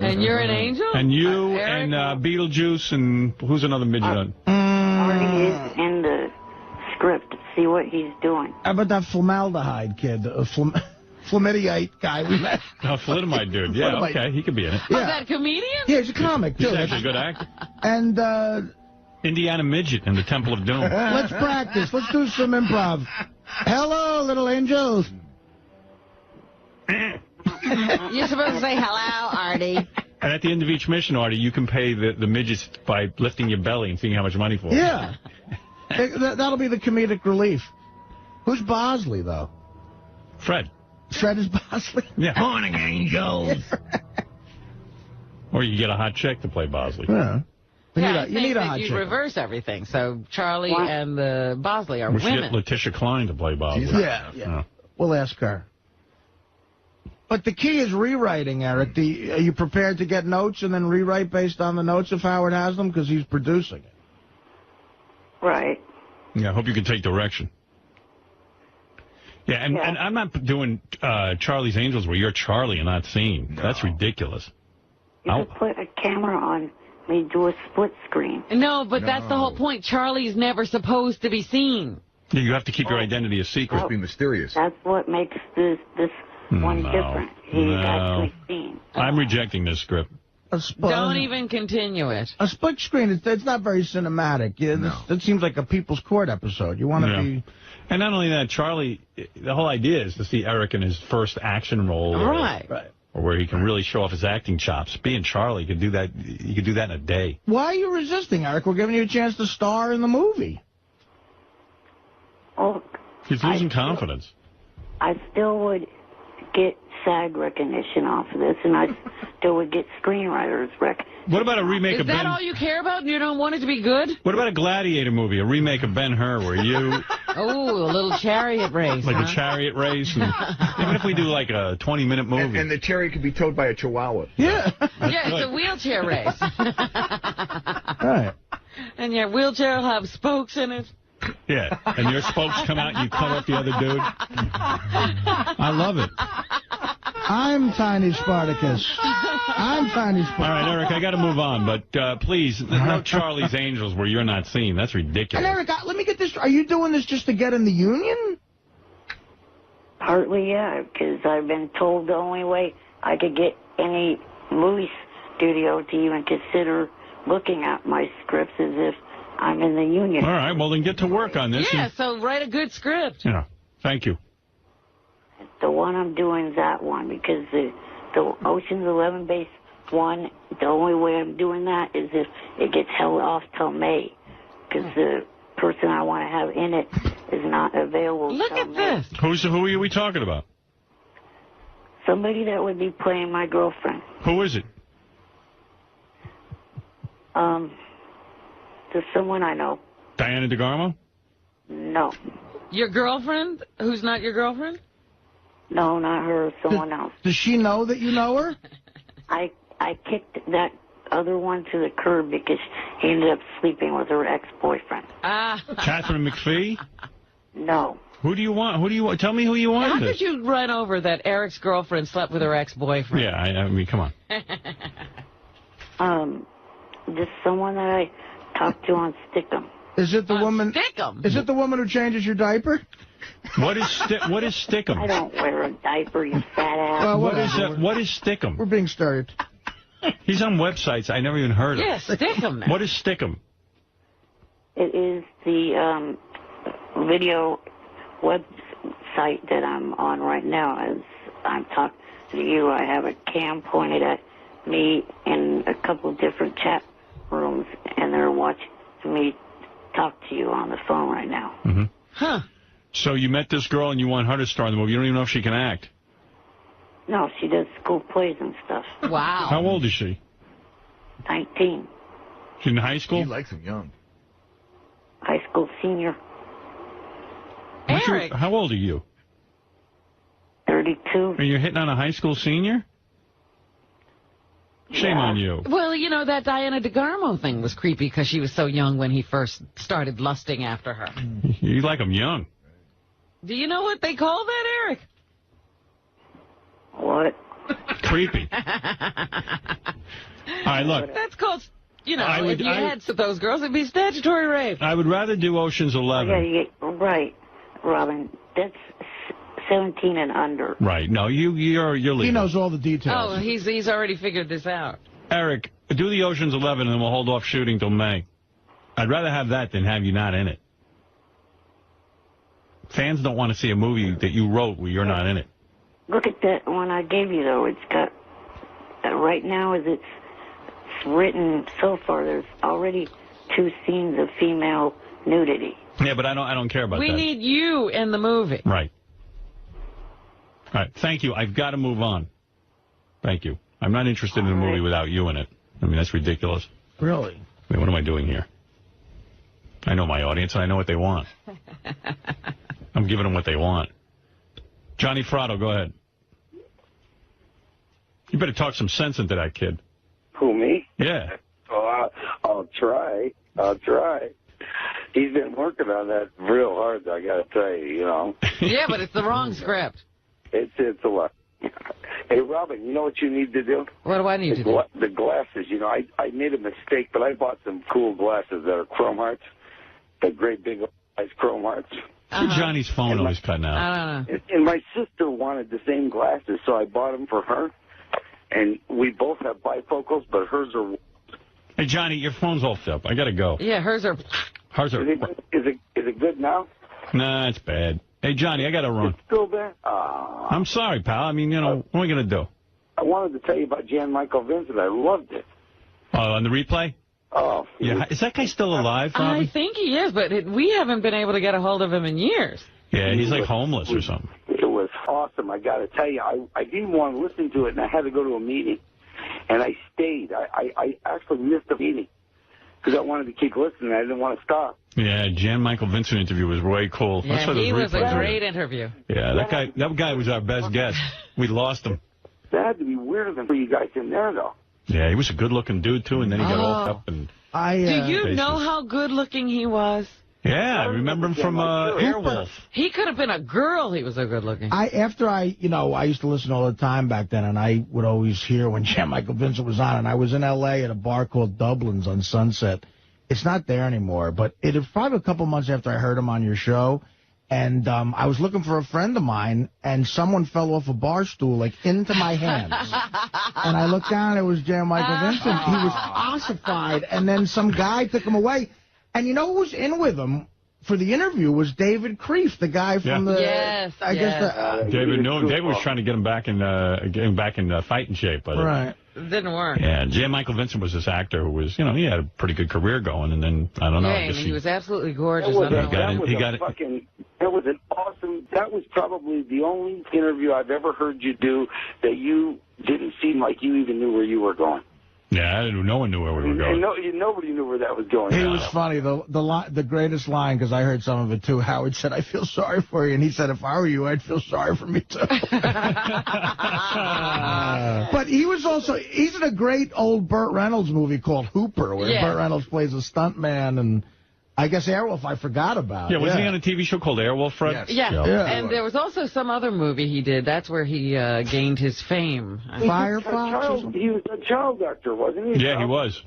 And you're an angel? And you and Beetlejuice and who's another midget on? Artie is in the script. See what he's doing. How about that formaldehyde kid? Flamidiite guy we met. Oh, Thalidomide dude. Yeah, okay. He could be in it. Yeah. Oh, that comedian? Yeah, he's a comic, too. He's actually a good actor. And, Indiana Midget in the Temple of Doom. Let's practice. Let's do some improv. Hello, little angels. You're supposed to say hello, Artie. And at the end of each mission, Artie, you can pay the midgets by lifting your belly and seeing how much money for it. Yeah. That'll be the comedic relief. Who's Bosley, though? Fred. Fred is Bosley? Yeah. Morning, angels. Or you get a hot chick to play Bosley. Yeah. You need a hot you chick. reverse everything. So Charlie and the Bosley are We should women. get Letitia Klein to play Bosley. Yeah. We'll ask her. But the key is rewriting, Eric. Are you prepared to get notes and then rewrite based on the notes if Howard has them? Because he's producing it. Right. Yeah, I hope you can take direction. Yeah, and I'm not doing Charlie's Angels where you're Charlie and not seen. No. That's ridiculous. You could put a camera on me, do a split screen. No, but that's the whole point. Charlie's never supposed to be seen. Yeah, you have to keep your identity a secret. Be mysterious. That's what makes this one different. He's actually seen. I'm rejecting this script. Don't even continue it. A split screen, it's not very cinematic. Yeah, it seems like a People's Court episode. You want to be... And not only that, Charlie, the whole idea is to see Eric in his first action role. Right. Or where he can really show off his acting chops. Being Charlie, you could do that in a day. Why are you resisting, Eric? We're giving you a chance to star in the movie. Oh, he's losing confidence. I still would get SAG recognition off of this, and I still would get screenwriters recognition. What about a remake of Ben? Is that all you care about? You don't want it to be good? What about a Gladiator movie, a remake of Ben-Hur, where you... Oh, a little chariot race, Like a chariot race. And even if we do like a 20-minute movie. And the chariot could be towed by a chihuahua. Yeah. It's a wheelchair race. Right. And your wheelchair will have spokes in it. Yeah, and your spokes come out and you cut off the other dude. I love it. I'm Tiny Spartacus. I'm Tiny Spartacus. All right, Eric, I got to move on, but please, no Charlie's Angels where you're not seen. That's ridiculous. And Eric, let me get this. Are you doing this just to get in the union? Partly, yeah, because I've been told the only way I could get any movie studio to even consider looking at my scripts is if I'm in the union. All right, well, then get to work on this. Yeah, so write a good script. Yeah, thank you. The one I'm doing is that one because the Ocean's 11 base one, the only way I'm doing that is if it gets held off till May because the person I want to have in it is not available. Look at this. Who are we talking about? Somebody that would be playing my girlfriend. Who is it? Just someone I know. Diana DeGarmo? No. Your girlfriend? Who's not your girlfriend? No, not her. Someone else. Does she know that you know her? I kicked that other one to the curb because he ended up sleeping with her ex-boyfriend. Catherine McPhee? No. Who do you want? Tell me who you want. How could you run over that Eric's girlfriend slept with her ex-boyfriend? Yeah, I mean, come on. Just someone that I talked to on Stickum. Is it the woman? Stickum. Is it the woman who changes your diaper? What is Stickum? I don't wear a diaper, you fat ass. What is Stickum? We're being started. He's on websites I never even heard of. Yeah, Stickum. What is Stickum? It is the video website that I'm on right now. As I'm talking to you, I have a cam pointed at me in a couple different chat rooms, and they're watching me talk to you on the phone right now. Mm-hmm. Huh. So you met this girl and you want her to star in the movie. You don't even know if she can act. No, she does school plays and stuff. Wow. How old is she? 19. She's in high school? He likes him young. High school senior. Eric. How old are you? 32. And you're hitting on a high school senior? Shame on you. Well, you know, that Diana DeGarmo thing was creepy because she was so young when he first started lusting after her. You like them young. Do you know what they call that, Eric? What? Creepy. All right, look. That's called, you know, if you had those girls, it'd be statutory rape. I would rather do Ocean's 11. Right, Robin. That's 17 and under. Right. No, you're legal. He knows all the details. Oh, he's already figured this out. Eric, do the Ocean's 11 and then we'll hold off shooting till May. I'd rather have that than have you not in it. Fans don't want to see a movie that you wrote where you're not in it. Look at that one I gave you, though. It's got, right now as it's written so far, there's already 2 scenes of female nudity. Yeah, but I don't care about that. We need you in the movie. Right. All right. Thank you. I've got to move on. Thank you. I'm not interested in a movie without you in it. I mean, that's ridiculous. Really? I mean, what am I doing here? I know my audience, and I know what they want. I'm giving them what they want. Johnny Fratto, go ahead. You better talk some sense into that kid. Who, me? Yeah. Oh, I'll try. He's been working on that real hard, I got to tell you, you know. Yeah, but it's the wrong script. It's a lot. Hey, Robin, you know what you need to do? What do I need to do? The glasses, you know, I made a mistake, but I bought some cool glasses that are chrome hearts, the great big chrome hearts. Johnny's phone always cutting out. I don't know. And my sister wanted the same glasses, so I bought them for her. And we both have bifocals, but hers are... Hey, Johnny, your phone's all up. I got to go. Yeah, hers are... Is it good now? Nah, it's bad. Hey, Johnny, I got to run. It's still there? I'm sorry, pal. I mean, you know, what am I going to do? I wanted to tell you about Jan Michael Vincent. I loved it. Oh, on the replay? Oh. Yeah. Is that guy still alive, Robin? I think he is, but we haven't been able to get a hold of him in years. Yeah, he's like homeless or something. It was awesome. I got to tell you, I didn't want to listen to it, and I had to go to a meeting. And I stayed. I actually missed the meeting because I wanted to keep listening. I didn't want to stop. Yeah, Jan Michael Vincent interview was way cool. Yeah, he was a great interview. Yeah, that guy was our best guest. We lost him. That had to be weirder than for you guys in there, though. Yeah, he was a good-looking dude, too, and then he got all up and... Do you know how good-looking he was? Yeah, I remember him from Airwolf. He could have been a girl. He was so good looking. I used to listen all the time back then, and I would always hear when Jan Michael Vincent was on, and I was in L.A. at a bar called Dublin's on Sunset. It's not there anymore, but it was probably a couple months after I heard him on your show, and I was looking for a friend of mine, and someone fell off a bar stool, like, into my hands. And I looked down, and it was Jan Michael Vincent. He was ossified, and then some guy took him away. And you know who was in with him for the interview was David Kreef, the guy from the... Yes, David knew him. David was trying to get him back in fighting shape. But it didn't work. Yeah, Jan Michael Vincent was this actor who was, he had a pretty good career going, and then, I don't know. Yeah, he was absolutely gorgeous. That was an awesome... That was probably the only interview I've ever heard you do that you didn't seem like you even knew where you were going. Yeah, no one knew where we were going. Nobody knew where that was going. He was funny. The greatest line, because I heard some of it too, Howard said, "I feel sorry for you." And he said, "If I were you, I'd feel sorry for me too." But he's in a great old Burt Reynolds movie called Hooper, where Burt Reynolds plays a stuntman, and I guess Airwolf I forgot about. Yeah, wasn't he on a TV show called Airwolf, Fred? Yes. Yeah. And there was also some other movie he did. That's where he gained his fame. Firefox? He was a child actor, wasn't he? Yeah, he was.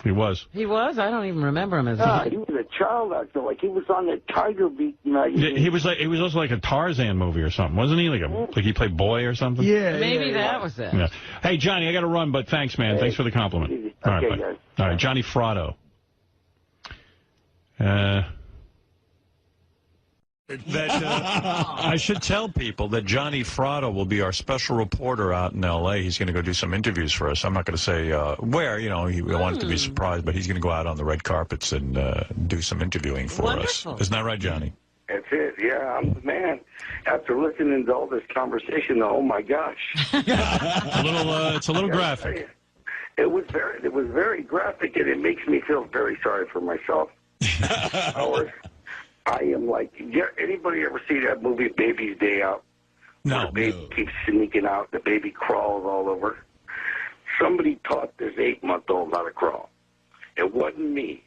He was? I don't even remember him as he was a child actor. Like, he was on the Tiger Beat magazine. Yeah, he was also like a Tarzan movie or something, wasn't he? Like he played boy or something? Yeah. Maybe that was it. Yeah. Hey, Johnny, I got to run, but thanks, man. Thanks for the compliment. All right, bye. All right, Johnny Fratto. I should tell people that Johnny Fratto will be our special reporter out in L.A. He's going to go do some interviews for us. I'm not going to say where, we want it to be surprised, but he's going to go out on the red carpets and do some interviewing for us. Isn't that right, Johnny? That's it. Yeah, I'm the man. After listening to all this conversation, oh my gosh, it's a little graphic. It was very graphic, and it makes me feel very sorry for myself. Howard. I am like, anybody ever see that movie Baby's Day Out? No. The baby keeps sneaking out. The baby crawls all over. Somebody taught this 8-month-old how to crawl. It wasn't me.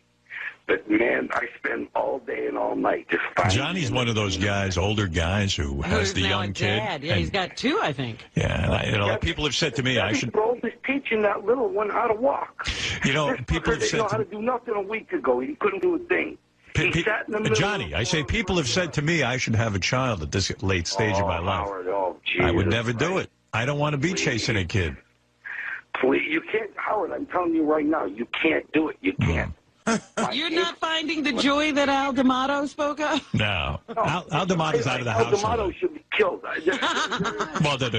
But, man, I spend all day and all night just finding... Johnny's one of those guys, older guys, who has the young kid. Yeah, he's got 2, I think. Yeah, and people have said to me, I should... Bro is teaching that little one how to walk. People have said... They know how to do nothing a week ago. He couldn't do a thing. Johnny, I say people have said to me I should have a child at this late stage of my life. Howard, I would never do it. I don't want to be chasing a kid. Please, you can't, Howard, I'm telling you right now, you can't do it. You can't. You're not finding the joy that Al D'Amato spoke of? No. Al D'Amato's out of the house. Al D'Amato should be killed. Well,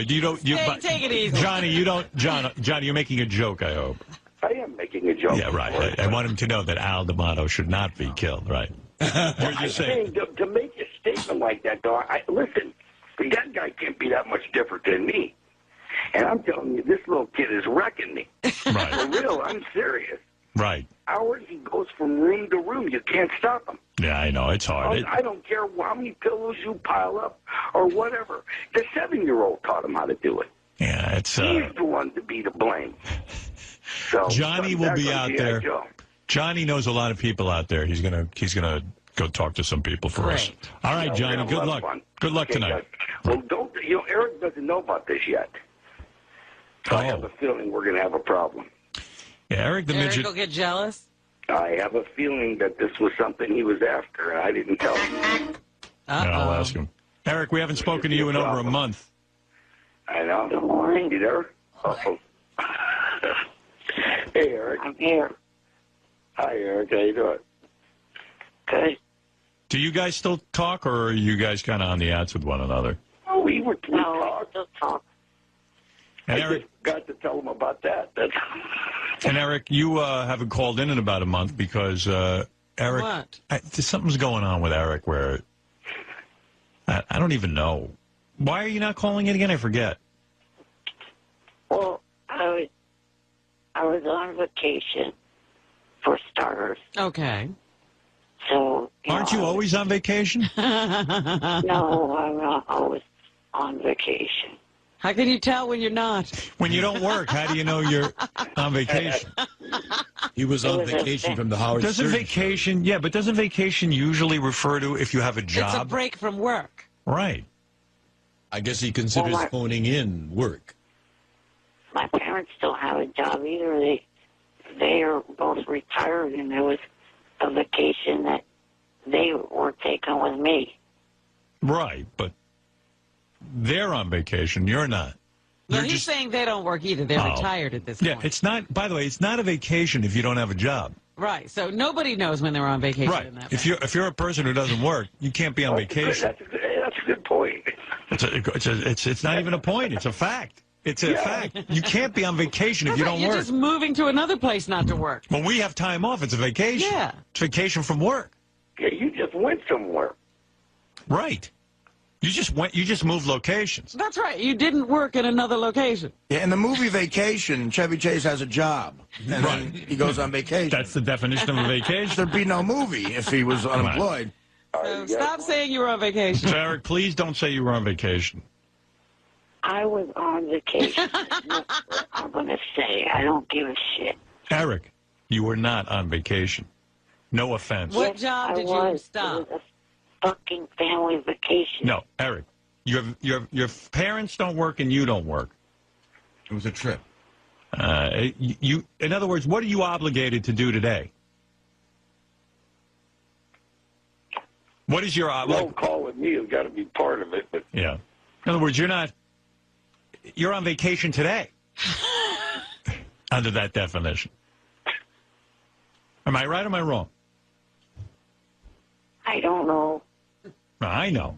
you don't... take it easy. Johnny, you don't... Johnny, you're making a joke, I hope. I am making a joke. Yeah, right. I want him to know that Al D'Amato should not be killed, right? I'm saying to make a statement like that, though, listen, that guy can't be that much different than me. And I'm telling you, this little kid is wrecking me. Right. For real, I'm serious. Right. Howard, he goes from room to room. You can't stop him. Yeah, I know. It's hard. I don't care how many pillows you pile up or whatever. The 7-year-old taught him how to do it. Yeah, it's... He's the one to be to blame. So Johnny will be out there. Johnny knows a lot of people out there. He's gonna go talk to some people for us. All right, Johnny. Good luck. Good luck tonight. Well, Eric doesn't know about this yet. So I have a feeling we're gonna have a problem. Yeah, Eric the midget will get jealous. I have a feeling that this was something he was after, and I didn't tell him. I'll ask him. Eric, we haven't spoken to you in over a month. I know. Good morning. You there? Uh-oh. Hey, Eric. I'm here. Hi, Eric. How you doing? Good. Do you guys still talk, or are you guys kind of on the outs with one another? Oh, we still talk. And I Eric, just got to tell him about that. And Eric, you haven't called in about a month because Eric, something's going on with Eric where I don't even know. Why are you not calling in again? I forget. Well, I was on vacation, for starters. Okay. So, aren't you always on vacation? No, I'm not always on vacation. How can you tell when you're not? When you don't work, how do you know you're on vacation? He was on vacation from the Howard Doesn't Stern vacation, yeah, but doesn't vacation usually refer to if you have a job? It's a break from work. Right. I guess he considers phoning in work. My parents don't have a job either. They are both retired, and there was a vacation that they were taking with me. Right, but they're on vacation. You're not. No, he's saying they don't work either. They're retired at this point. Yeah, it's not, by the way, it's not a vacation if you don't have a job. Right, so nobody knows when they're on vacation. Right. In that If you're a person who doesn't work, you can't be on vacation. That's a good point. It's not even a point. It's a fact. It's a fact. You can't be on vacation if you don't You're work. just moving to another place not to work. When we have time off, it's a vacation. Yeah. It's vacation from work. Yeah, you just went somewhere. Right. You just moved locations. That's right. You didn't work in another location. Yeah, in the movie Vacation, Chevy Chase has a job. And then he goes on vacation. That's the definition of a vacation. There'd be no movie if he was unemployed. So stop saying you were on vacation. So, Eric, please don't say you were on vacation. I was on vacation. That's what I'm going to say. I don't give a shit. Eric, you were not on vacation. No offense. What job did you stop? It was a fucking family vacation. No, Eric, your parents don't work and you don't work. It was a trip. In other words, what are you obligated to do today? What is your Don't call with me. You've got to be part of it. But yeah. In other words, you're on vacation today. Under that definition. Am I right or am I wrong? I don't know. I know.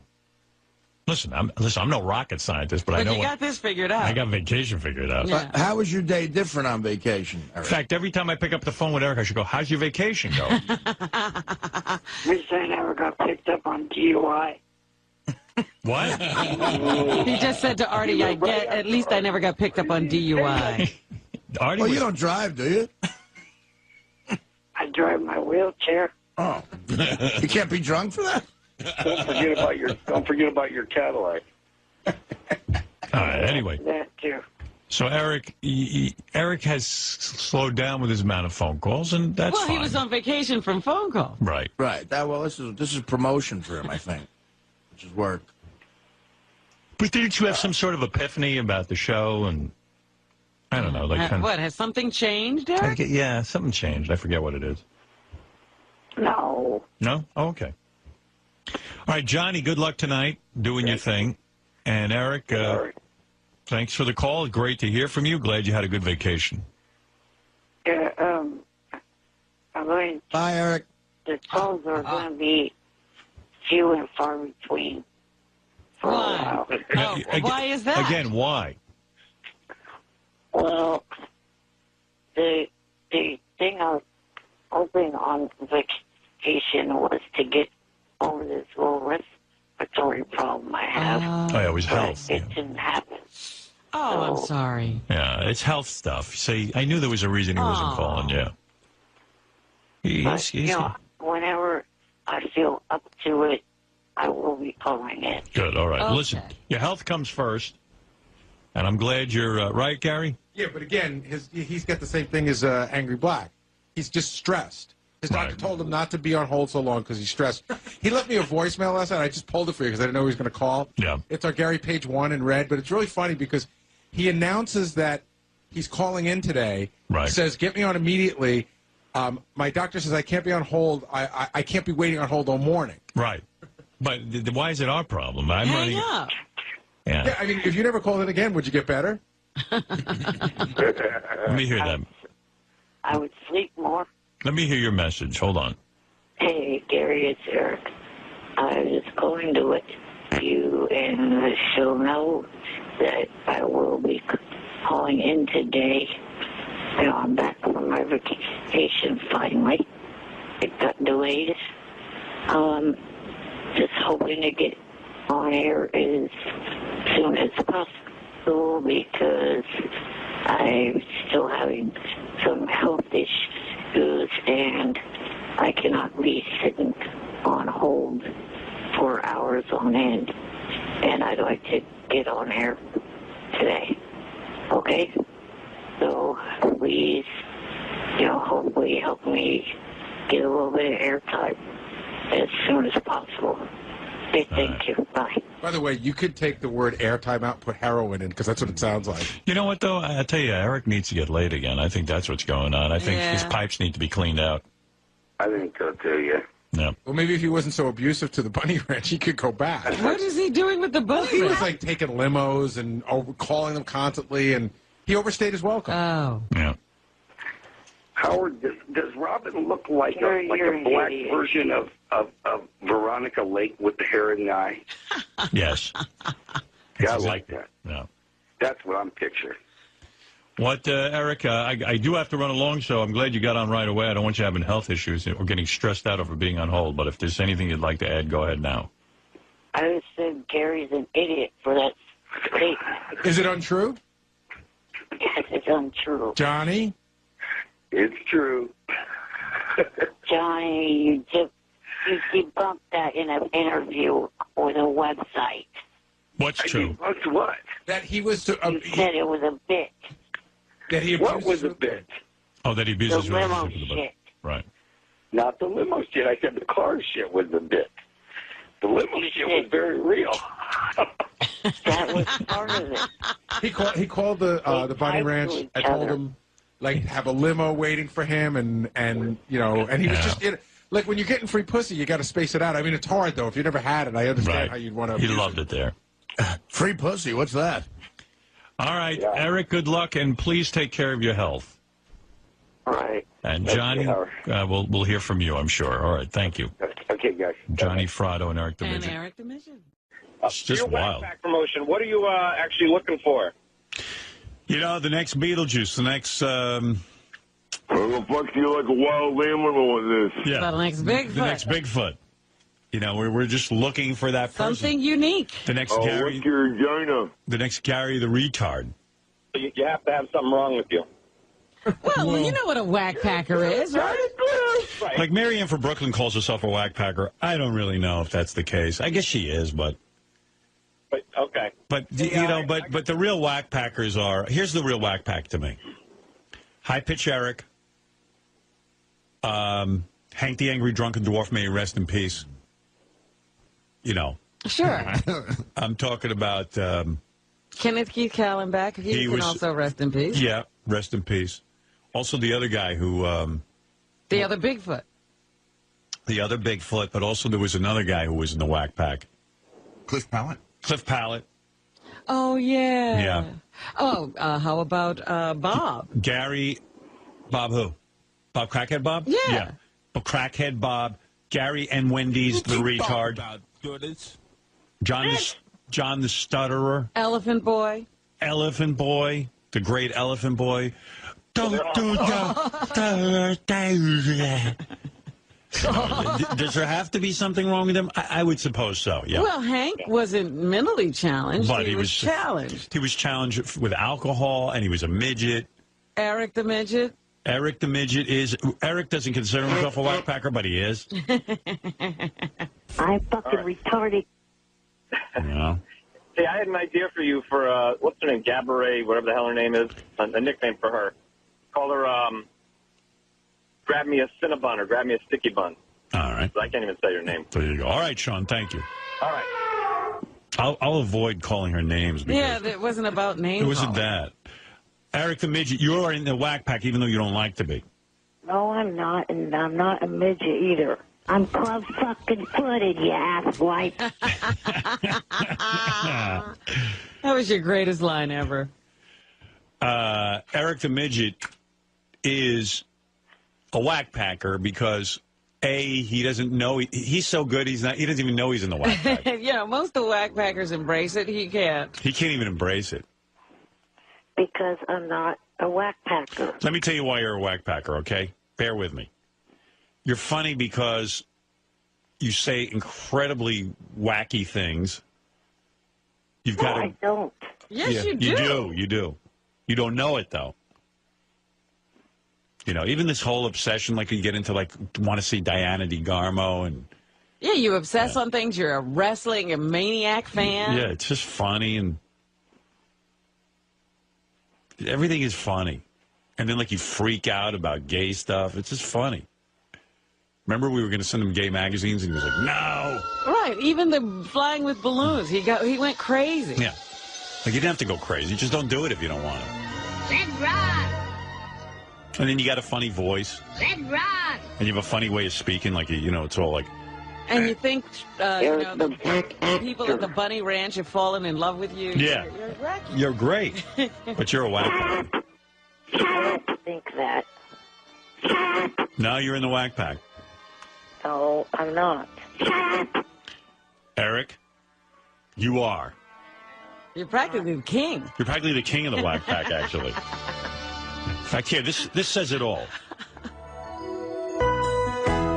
Listen, I'm no rocket scientist, but I know you got this figured out. I got vacation figured out. Yeah. How was your day different on vacation, Eric? In fact, every time I pick up the phone with Eric, I should go, how's your vacation go? Wish I never got picked up on DUI. What? He just said to Artie, at least I never got picked up on DUI. Artie well, you don't drive, do you? I drive my wheelchair. Oh. You can't be drunk for that? Don't forget about your Cadillac. All right, anyway. That too. So Eric has slowed down with his amount of phone calls, and that's fine. Well, he was on vacation from phone calls. Right. Right. This is promotion for him, I think, which is work. But didn't you have some sort of epiphany about the show? And I don't know. What, has something changed, Eric? Yeah, something changed. I forget what it is. No. No? Oh, okay. All right, Johnny, good luck tonight doing your thing. And Eric, thanks for the call. Great to hear from you. Glad you had a good vacation. Yeah, I'm going. Bye, Eric. The calls are going to be few and far between. For a while. Why is that? Again, why? Well, the thing I was hoping on vacation was to get over this little respiratory problem I have. It was health. It didn't happen. Oh, I'm sorry. Yeah, it's health stuff. See, I knew there was a reason he wasn't calling you. Whenever I feel up to it, I will be calling it. Good, all right. Okay. Listen, your health comes first, and I'm glad you're right, Gary? Yeah, but again, he's got the same thing as Angry Black. He's just stressed. His doctor told him not to be on hold so long because he's stressed. He left me a voicemail last night. I just pulled it for you because I didn't know he was going to call. Yeah. It's our Gary page 1 in red, but it's really funny because he announces that he's calling in today. Right. Says, get me on immediately. My doctor says I can't be on hold. I can't be waiting on hold all morning. Right. But why is it our problem? I'm Hang up. Yeah, I mean, if you never called in again, would you get better? Let me hear that. I would sleep more. Let me hear your message. Hold on. Hey, Gary, it's Eric. I was going to let you and the show know that I will be calling in today. You know, I'm back from my vacation finally. It got delayed. Just hoping to get on air as soon as possible because I'm still having some health issues and I cannot be sitting on hold for hours on end. And I'd like to get on air today. Okay? So please, hopefully help me get a little bit of airtime as soon as possible. Okay, thank you. Bye. By the way, you could take the word airtime out and put heroin in, because that's what it sounds like. You know what, though? I tell you, Eric needs to get laid again. I think that's what's going on. I think his pipes need to be cleaned out. I think so, too, yeah. Yeah. Well, maybe if he wasn't so abusive to the bunny ranch, he could go back. What is he doing with the bunny He was ranch? like taking limos and calling them constantly, and he overstayed his welcome. Oh. Yeah. Howard, does Robin look like a black version of Veronica Lake with the hair and the eye? Yes. Yeah, I like that. Yeah. That's what I'm picturing. What, Eric, I do have to run along, so I'm glad you got on right away. I don't want you having health issues or getting stressed out over being on hold, but if there's anything you'd like to add, go ahead now. I just said Gary's an idiot for that statement. Is it untrue? Yes, it's untrue. Johnny? It's true. Johnny, you debunked that in an interview with a website. What's true? What's what? That he was... You said it was a bit. That he what was a bit? Oh, that he abuses the limo relationship with the shit. Right. Not the limo shit. I said the car shit was a bit. The limo shit was very real. That was part of it. He called the bunny ranch. I told him, have a limo waiting for him, and he was just like, when you're getting free pussy, you got to space it out. I mean, it's hard though. If you never had it, I understand how you'd want to. He loved it there. Free pussy. What's that? All right, Eric. Good luck, and please take care of your health. All right. And Johnny, we'll hear from you, I'm sure. All right, thank you. Okay, guys. Johnny Fratto and Eric the And Midget. Eric the Midget. It's just wild. Back promotion. What are you actually looking for? The next Beetlejuice, the next... Well, the fuck you like a wild animal on this? Yeah. The next Bigfoot. The next Bigfoot. We're just looking for that person. Something unique. The next Gary... what's your vagina? The next Gary the retard. You have to have something wrong with you. Well, you know what a whack packer is, right? Like Marianne from Brooklyn calls herself a whack packer. I don't really know if that's the case. I guess she is, but... Okay. But, but the real whack packers are... Here's the real whack pack to me. High Pitch Eric. Hank the Angry Drunken Dwarf, may he rest in peace. Sure. I'm talking about... Kenneth Keith Kallenbach. He can also rest in peace. Yeah, rest in peace. Also the other guy who... the other Bigfoot. The other Bigfoot, but also there was another guy who was in the whack pack. Cliff Pallet? Cliff Pallet. Oh, yeah. Yeah. Oh, how about Bob? Gary... Bob who? Bob Crackhead Bob? Yeah. Crackhead Bob. Gary and Wendy's the retard. John the Stutterer. Elephant Boy. Elephant Boy. The great Elephant Boy. Don't do that. Does there have to be something wrong with him? I would suppose so, yeah. Well, Hank wasn't mentally challenged. But he was challenged. He was challenged with alcohol, and he was a midget. Eric the Midget. Eric the Midget is... Eric doesn't consider himself a whack packer, but he is. I'm fucking retarded. Yeah. Hey, I had an idea for you for, what's her name, Gabourey, whatever the hell her name is, a nickname for her. Call her, grab me a Cinnabon or grab me a sticky bun. All right. I can't even say your name. There you go. All right, Sean, thank you. All right. I'll avoid calling her names. Yeah, it wasn't about names. It wasn't that. Eric the Midget, you're in the whack pack even though you don't like to be. No, I'm not, and I'm not a midget either. I'm club fucking footed, you asswipe. That was your greatest line ever. Eric the Midget is a whack packer because he doesn't know he's so good he doesn't even know he's in the whack pack. Most of the whack packers embrace it. He can't. He can't even embrace it. Because I'm not a whack packer. Let me tell you why you're a whack packer, okay? Bear with me. You're funny because you say incredibly wacky things. You've got I don't. Yes, you do. You do. You don't know it, though. Even this whole obsession, like you get into, want to see Diana DeGarmo and... Yeah, you obsess on things. You're a maniac fan. Yeah, it's just funny and... everything is funny. And then, like, you freak out about gay stuff. It's just funny. Remember we were going to send him gay magazines, and he was like, no. Right. Even the flying with balloons. He went crazy. Yeah. Like, you didn't have to go crazy. Just don't do it if you don't want to. Red Rod. And then you got a funny voice. Red Rod. And you have a funny way of speaking. Like, you know, it's all like... And you think, the people at the Bunny Ranch have fallen in love with you? Yeah. You're great. But you're a whack. I don't think that. No, you're in the whack pack. No, I'm not. Eric, you are. You're practically the king. You're practically the king of the whack pack, actually. In fact, here, this says it all.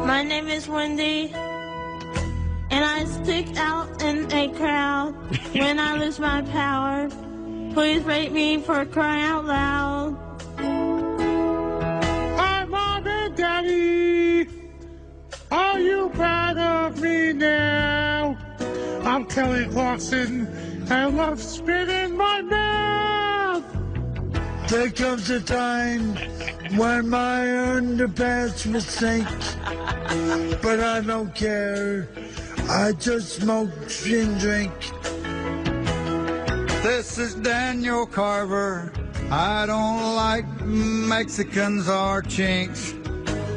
My name is Wendy, and I stick out in a crowd when I lose my power. Please rate me for crying out loud. Hi, Mom and Daddy. Are you proud of me now? I'm Kelly Clarkson. I love spitting my mouth. There comes a time when my underpants will sink, but I don't care. I just smoke and drink. This is Daniel Carver. I don't like Mexicans or chinks.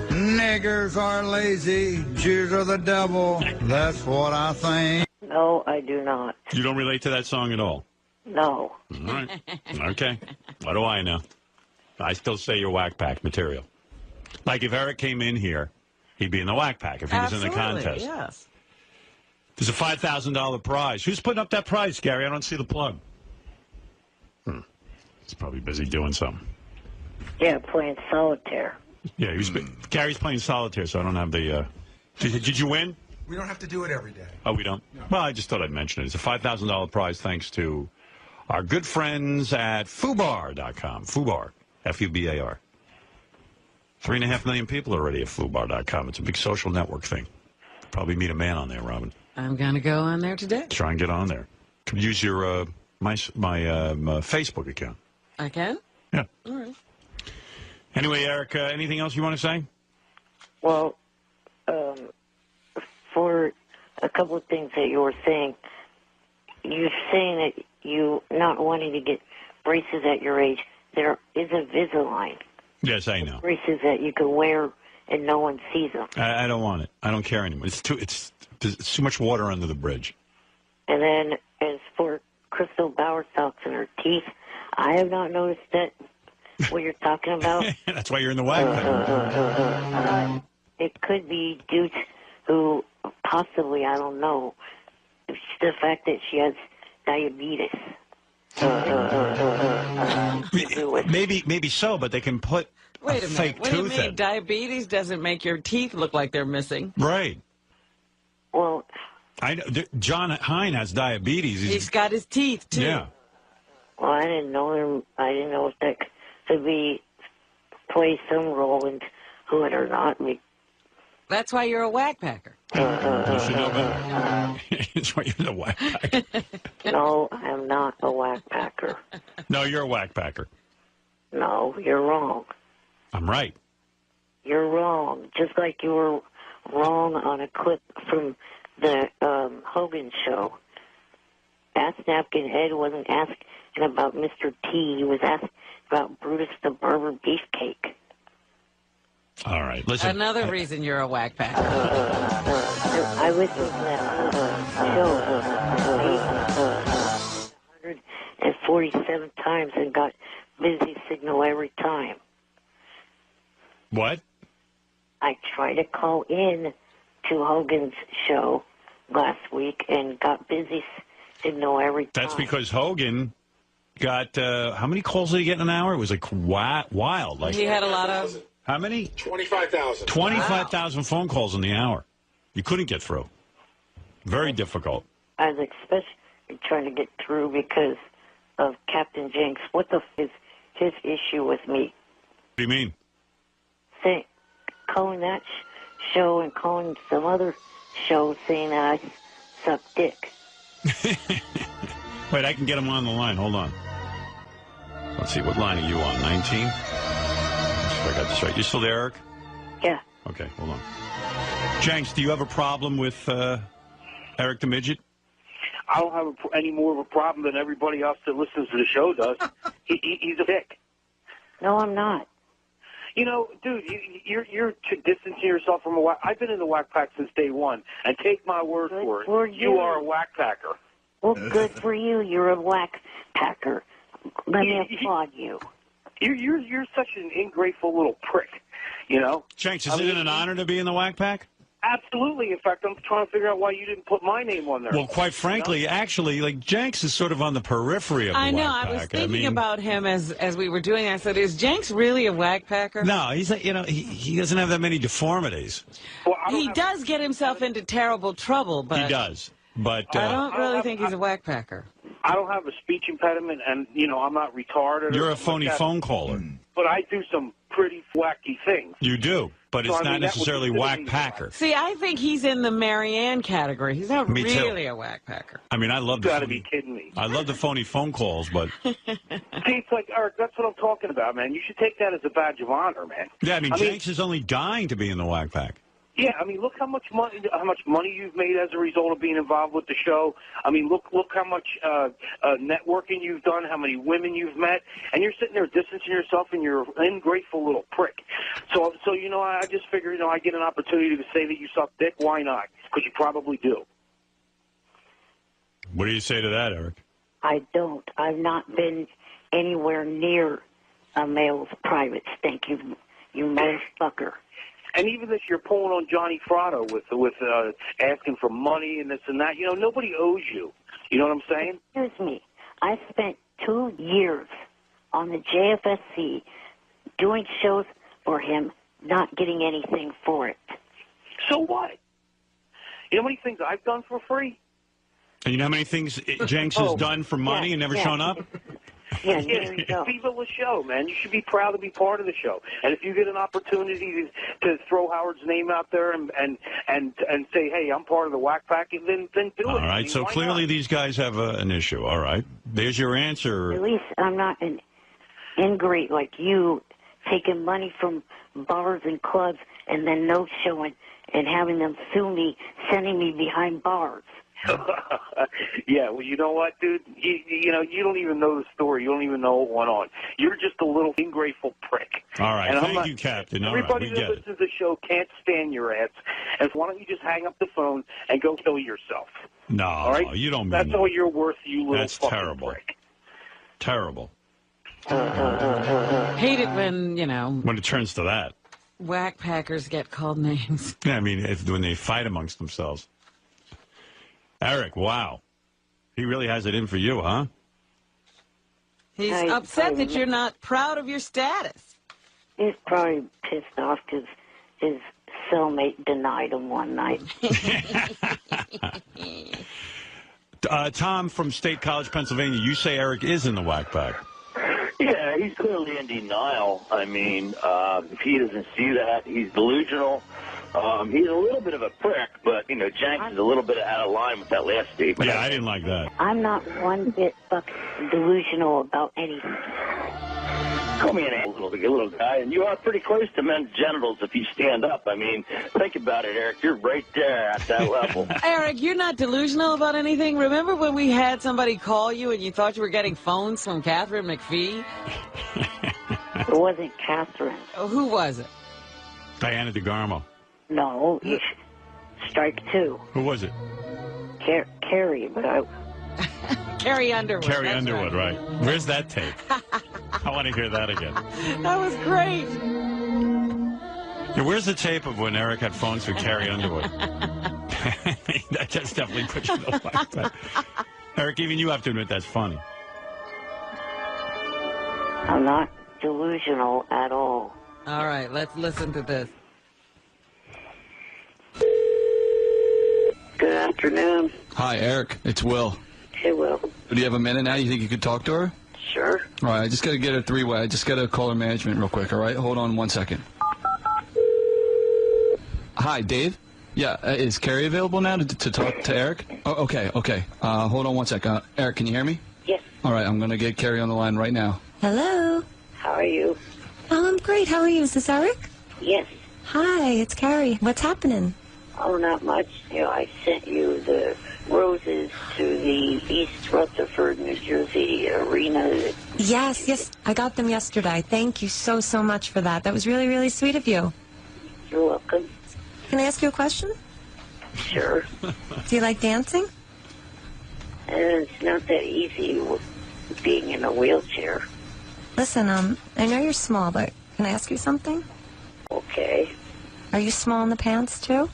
Niggers are lazy. Jews are the devil. That's what I think. No, I do not. You don't relate to that song at all? No. All right. Okay. What do I know? I still say you're whack pack material. Like if Eric came in here, he'd be in the whack pack if he was in the contest. Yes. There's a $5,000 prize. Who's putting up that prize, Gary? I don't see the plug. He's probably busy doing something. Yeah, playing solitaire. Yeah, Gary's playing solitaire, so I don't have the... Did you win? We don't have to do it every day. Oh, we don't? No. Well, I just thought I'd mention it. It's a $5,000 prize thanks to our good friends at FUBAR.com. FUBAR. F-U-B-A-R. 3.5 million people already at FUBAR.com. It's a big social network thing. Probably meet a man on there, Robin. I'm going to go on there today. Try and get on there. Could use your my Facebook account. I can? Yeah. All right. Anyway, Eric, anything else you want to say? Well, for a couple of things that you were saying, you're saying that you not wanting to get braces at your age. There is a Invisalign. Yes, I know. Braces that you can wear and no one sees them. I don't want it. I don't care anymore. It's too much water under the bridge. And then as for Crystal Bauer socks in her teeth, I have not noticed that. What you're talking about? That's why you're in the wagon. It could be due to possibly, I don't know, the fact that she has diabetes. Maybe so, but they can put Wait a fake minute. What do you tooth mean? in. Diabetes doesn't make your teeth look like they're missing. Right. Well, I know. John Hine has diabetes. He's got his teeth too. Yeah. Well, I didn't know if that could play some role into it or not. That's why you're a whack packer. You should know better. That's why you're a whack packer. No, I'm not a whack packer. No, you're a whack packer. No, you're wrong. I'm right. You're wrong. Just like you were wrong on a clip from the Hogan show. Ass Napkin Ed wasn't asking about Mr. T. He was asking about Brutus the Barber Beefcake. All right, listen. Another reason you're a whack packer. I listened to that show 147 times and got busy signal every time. What? I tried to call in to Hogan's show last week and got busy signal every time. That's because Hogan got, how many calls did he get in an hour? It was like wild. Like He had a lot of... How many? 25,000. 25,000 phone calls in the hour. You couldn't get through. Very difficult. I was especially trying to get through because of Captain Jenks. What the f is his issue with me? What do you mean? Calling that show and calling some other show saying that I suck dick. Wait, I can get him on the line. Hold on. Let's see, what line are you on? 19? Let's see if I got this right. You still there, Eric? Yeah. Okay, hold on. Jenks, do you have a problem with Eric the Midget? I don't have any more of a problem than everybody else that listens to the show does. He's a dick. No, I'm not. You know, dude, you're distancing yourself from a whack. I've been in the whack pack since day one, and take my word for it, you are a whack packer. Well, good for you. You're a whack packer. Let me applaud you. You're such an ingrateful little prick, you know? Jenks, is it an honor to be in the whack pack? Absolutely. In fact, I'm trying to figure out why you didn't put my name on there. Well, quite frankly, actually, like, Jenks is sort of on the periphery of the I know. whack pack. I was thinking about him as we were doing that. I said, is Jenks really a whack packer? No, he's like, you know, he doesn't have that many deformities. Well, he does get himself into terrible trouble, but he does. But I don't really think he's a whack packer. I don't have a speech impediment, and, you know, I'm not retarded. You're a phony phone caller. But I do some pretty wacky things. You do, but it's not necessarily whack packer. See, I think he's in the Marianne category. He's not Me too. really a whack packer. I mean, I love You got to be kidding me. I love the phony phone calls, but See, it's like, Eric, that's what I'm talking about, man. You should take that as a badge of honor, man. yeah, I mean, Jenks is only dying to be in the whack pack. Yeah, I mean, look how much money you've made as a result of being involved with the show. I mean, look how much networking you've done, how many women you've met, and you're sitting there distancing yourself, and you're an ungrateful little prick. So you know, I just figure, you know, I get an opportunity to say that you suck dick. Why not? Because you probably do. What do you say to that, Eric? I don't. I've not been anywhere near a male's private stink, you motherfucker. And even if you're pulling on Johnny Fratto with asking for money and this and that, you know, nobody owes you. You know what I'm saying? Excuse me. I spent 2 years on the JFSC doing shows for him, not getting anything for it. So what? You know how many things I've done for free? And you know how many things Jenks has done for money and never shown up? Yeah, there you go. Viva the show, man. You should be proud to be part of the show. And if you get an opportunity to throw Howard's name out there and say, hey, I'm part of the whack pack, then do it. All right, so clearly these guys have an issue. All right. There's your answer. At least I'm not an ingrate like you, taking money from bars and clubs and then no-showing and having them sue me, sending me behind bars. Yeah, well, you know what, dude? You know, you don't even know the story. You don't even know what went on. You're just a little ungrateful prick. All right, and thank you, Captain. All right, everybody we that get it. listens to the show can't stand your ass. And why don't you just hang up the phone and go kill yourself? No, all right? You don't mean That's that. all you're worth, you little That's fucking terrible. prick. Terrible. Hate it when, you know, When it turns to that. whack packers get called names. Yeah, I mean, when they fight amongst themselves. Eric, wow. He really has it in for you, huh? He's upset that you're not proud of your status. He's probably pissed off because his cellmate denied him one night. Tom from State College, Pennsylvania, you say Eric is in the whack pack. Yeah, he's clearly in denial. I mean, if he doesn't see that, he's delusional. He's a little bit of a prick, but, you know, Jenks is a little bit out of line with that last statement. Yeah, I didn't like that. I'm not one bit delusional about anything. Call me an little guy, and you are pretty close to men's genitals if you stand up. I mean, think about it, Eric. You're right there at that level. Eric, you're not delusional about anything? Remember when we had somebody call you and you thought you were getting phones from Catherine McPhee? It wasn't Catherine. Oh, who was it? Diana DeGarmo. No, strike two. Who was it? Carrie, but I... Carrie Underwood. Carrie Underwood, right. Where's that tape? I want to hear that again. That was great. Yeah, where's the tape of when Eric had phones with Carrie Underwood? That just definitely puts you in the whack pack. Eric, even you have to admit that's funny. I'm not delusional at all. All right, let's listen to this. Good afternoon. Hi, Eric. It's Will. Hey, Will. Do you have a minute now? You think you could talk to her? Sure. All right, I just got to get her three-way. I just got to call her management real quick, all right? Hold on 1 second. Hi, Dave? Yeah, is Carrie available now to talk to Eric? Oh, okay. Hold on 1 second. Eric, can you hear me? Yes. All right, I'm going to get Carrie on the line right now. Hello. How are you? Oh, I'm great. How are you? Is this Eric? Yes. Hi, it's Carrie. What's happening? Oh, not much. I sent you the roses to the East Rutherford, New Jersey arena. Yes. I got them yesterday. Thank you so much for that. That was really, really sweet of you. You're welcome. Can I ask you a question? Sure. Do you like dancing? And it's not that easy being in a wheelchair. Listen, I know you're small, but can I ask you something? Okay. Are you small in the pants, too?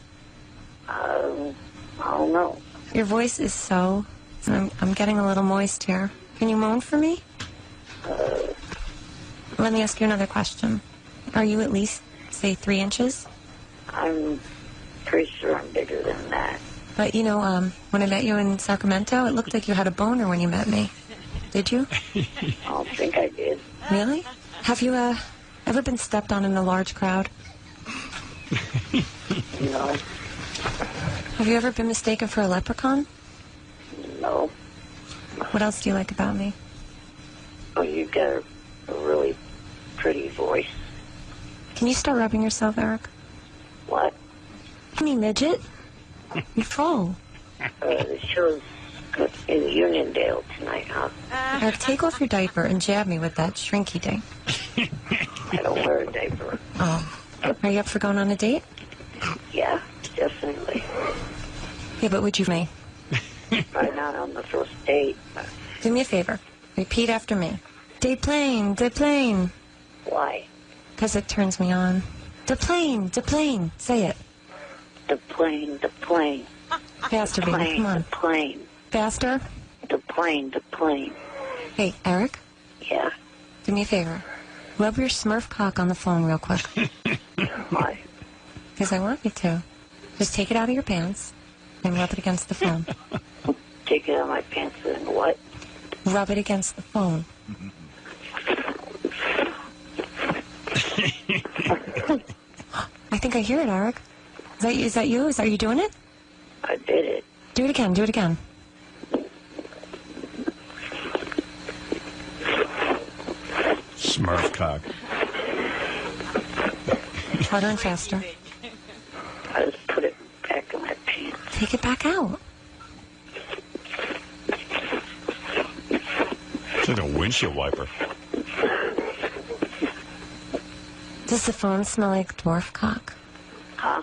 I don't know. Your voice is so... I'm getting a little moist here. Can you moan for me? Let me ask you another question. Are you at least, say, 3 inches? I'm pretty sure I'm bigger than that. But, when I met you in Sacramento, it looked like you had a boner when you met me. Did you? I don't think I did. Really? Have you, ever been stepped on in a large crowd? No. Have you ever been mistaken for a leprechaun? No. What else do you like about me? Oh, you've got a really pretty voice. Can you start rubbing yourself, Eric? What? Me, midget. You troll. The show's in Uniondale tonight, huh? Eric, take off your diaper and jab me with that shrinky thing. I don't wear a diaper. Oh. Are you up for going on a date? Yeah, definitely. Yeah, but would you me? Probably not on the first date. Do me a favor. Repeat after me. Date plane, date plane. Why? Because it turns me on. The plane, the plane. Say it. The plane, the plane. Faster, baby. Come on. The plane. Faster. The plane, the plane. Hey, Eric? Yeah? Do me a favor. Rub your Smurf cock on the phone real quick. Why? Because I want you to. Just take it out of your pants and rub it against the phone. Take it out of my pants and what? Rub it against the phone. I think I hear it, Eric. Is that you? Is that you doing it? I did it. Do it again. Do it again. Smurf cock. Harder and faster. I just put it back in my pants. Take it back out. It's like a windshield wiper. Does the phone smell like dwarf cock? Huh?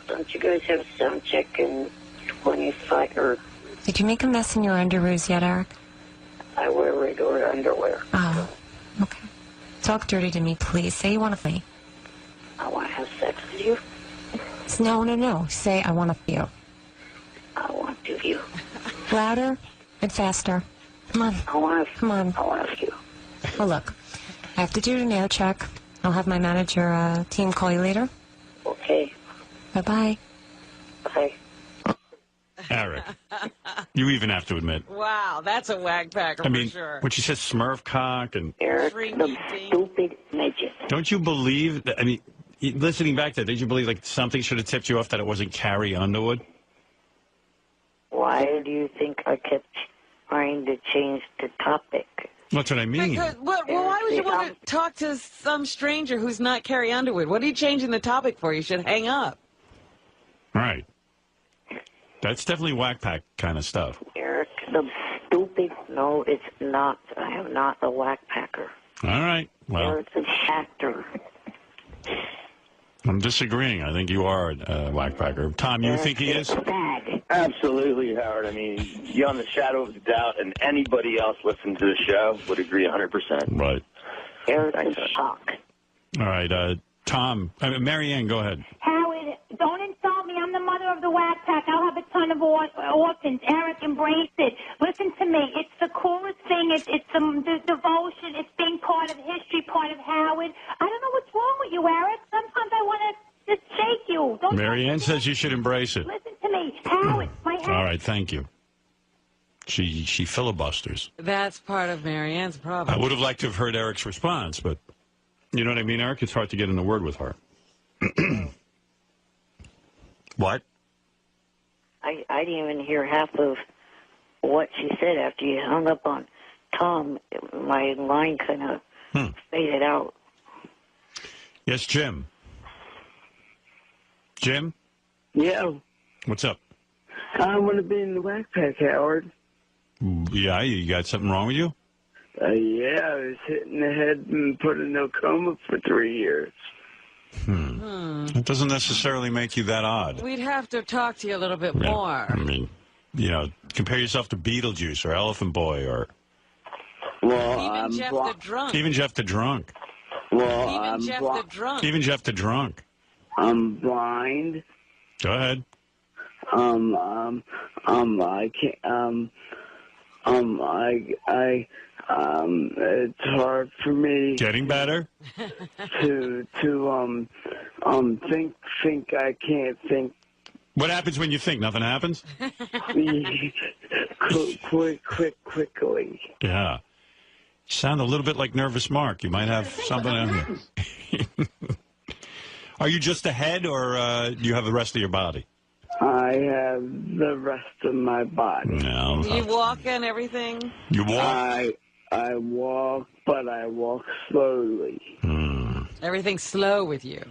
Don't you guys have sound check in 25 or... Did you make a mess in your underoos yet, Eric? I wear regular underwear. Oh, okay. Talk dirty to me, please. Say you want to me. I want to have sex with you. No. Say I want to feel. I want to you. Louder and faster. Come on. Come on. I want you. Well, look. I have to do an air check. I'll have my manager team call you later. Okay. Bye-bye. Bye. Eric, you even have to admit. Wow, that's a wag packer I mean, for sure. when she says Smurf cock and... Eric, the stupid midget. Don't you believe that, I mean, listening back to that, did you believe like something should have tipped you off that it wasn't Carrie Underwood? Why do you think I kept trying to change the topic? That's what I mean. Because, well, why would you want to talk to some stranger who's not Carrie Underwood? What are you changing the topic for? You should hang up. Right. That's definitely whack pack kind of stuff. Eric, the stupid... No, it's not. I am not a whack packer. All right. Well, Eric's an actor. I'm disagreeing. I think you are a whack packer. Tom, you think he is? Absolutely, Howard. I mean, beyond the shadow of a doubt, and anybody else listening to the show would agree 100%. Right. Eric's a shock. All right. Tom, Mary Ann, go ahead. Howard, don't insult me. I'm the mother of the whack pack. I'll have a ton of orphans. Eric, embrace it. Listen to me. It's the coolest thing. It's the devotion. It's being part of history, part of Howard. I don't know what's wrong with you, Eric. Sometimes I want to just shake you. Don't Mary Ann says you should embrace it. listen to me. Howard, All right. Thank you. She filibusters. That's part of Marianne's problem. I would have liked to have heard Eric's response, but you know what I mean, Eric? It's hard to get in a word with her. What? I didn't even hear half of what she said after you hung up on Tom, my line kind of faded out. Yes, Jim. Jim? Yeah. What's up? I want to be in the backpack, Howard. Yeah, you got something wrong with you? Yeah, I was hit in the head and put in a coma for 3 years. It doesn't necessarily make you that odd. We'd have to talk to you a little bit more. I mean, compare yourself to Beetlejuice or Elephant Boy or... Well, Even Jeff the Drunk. Even Jeff the Drunk. Well, Even Jeff the Drunk. Even Jeff the Drunk. I'm blind. Go ahead. I can't, it's hard for me. Getting better? To think I can't think. What happens when you think? Nothing happens? Quickly. Yeah. You sound a little bit like Nervous Mark. You might have something on you. Are you just a head, or do you have the rest of your body? I have the rest of my body. No. You walk and everything? You walk? I walk, but I walk slowly. Everything's slow with you.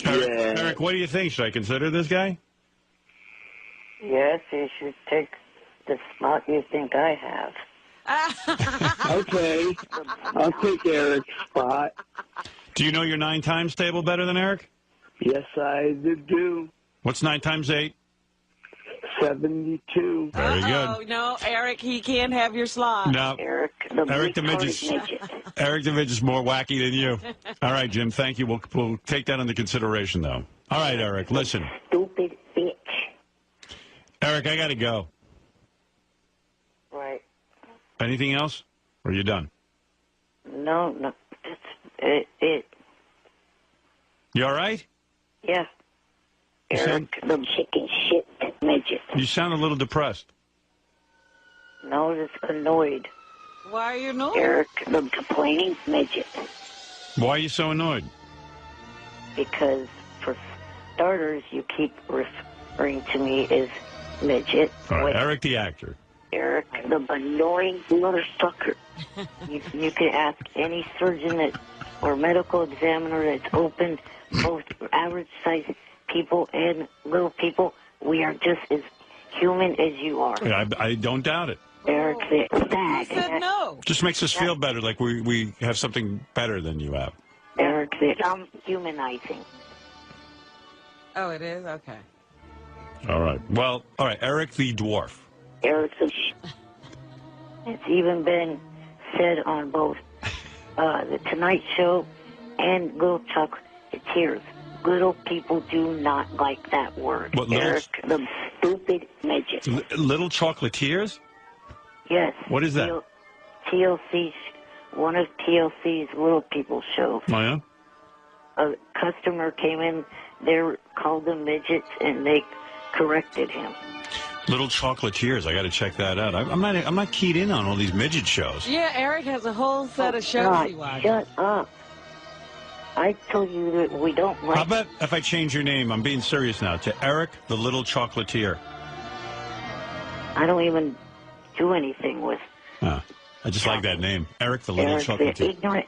Eric, what do you think? Should I consider this guy? Yes, you should take the spot you think I have. Okay, I'll take Eric's spot. Do you know your 9 times table better than Eric? Yes, I do. What's 9 times 8? 72. Very good. Oh, no, Eric, he can't have your slot. No. Eric the Midget's more wacky than you. All right, Jim, thank you. We'll take that into consideration, though. All right, Eric, listen. Stupid bitch. Eric, I got to go. Right. Anything else? Or are you done? No, that's it. You all right? Yeah. Eric, the chicken shit midget. You sound a little depressed. No, just annoyed. Why are you annoyed? Eric, the complaining midget. Why are you so annoyed? Because, for starters, you keep referring to me as midget. All right, Eric the actor. Eric, the annoying motherfucker. you can ask any surgeon or medical examiner that's opened both average-sized people and little people. We are just as human as you are. Yeah, I don't doubt it. Eric, the fag. He said no. Just makes us feel better, like we have something better than you have. Eric, the humanizing. Oh, it is? Okay. All right. Well, all right, Eric the dwarf. Eric the It's even been said on both the Tonight Show and Little Chocolatiers. Little people do not like that word. What, Eric, the stupid midget. Little Chocolatiers? Yes. What is that? TLC, one of TLC's Little People shows. Oh, yeah? A customer came in, they called them midgets, and they corrected him. Little Chocolatiers. I got to check that out. I'm not keyed in on all these midget shows. Yeah, Eric has a whole set of shows God, he watches. Shut up. I told you that we don't like... How about if I change your name, I'm being serious now, to Eric the Little Chocolatier? I don't even do anything with... I just like that name. Eric the Little Chocolatier. The ignorant...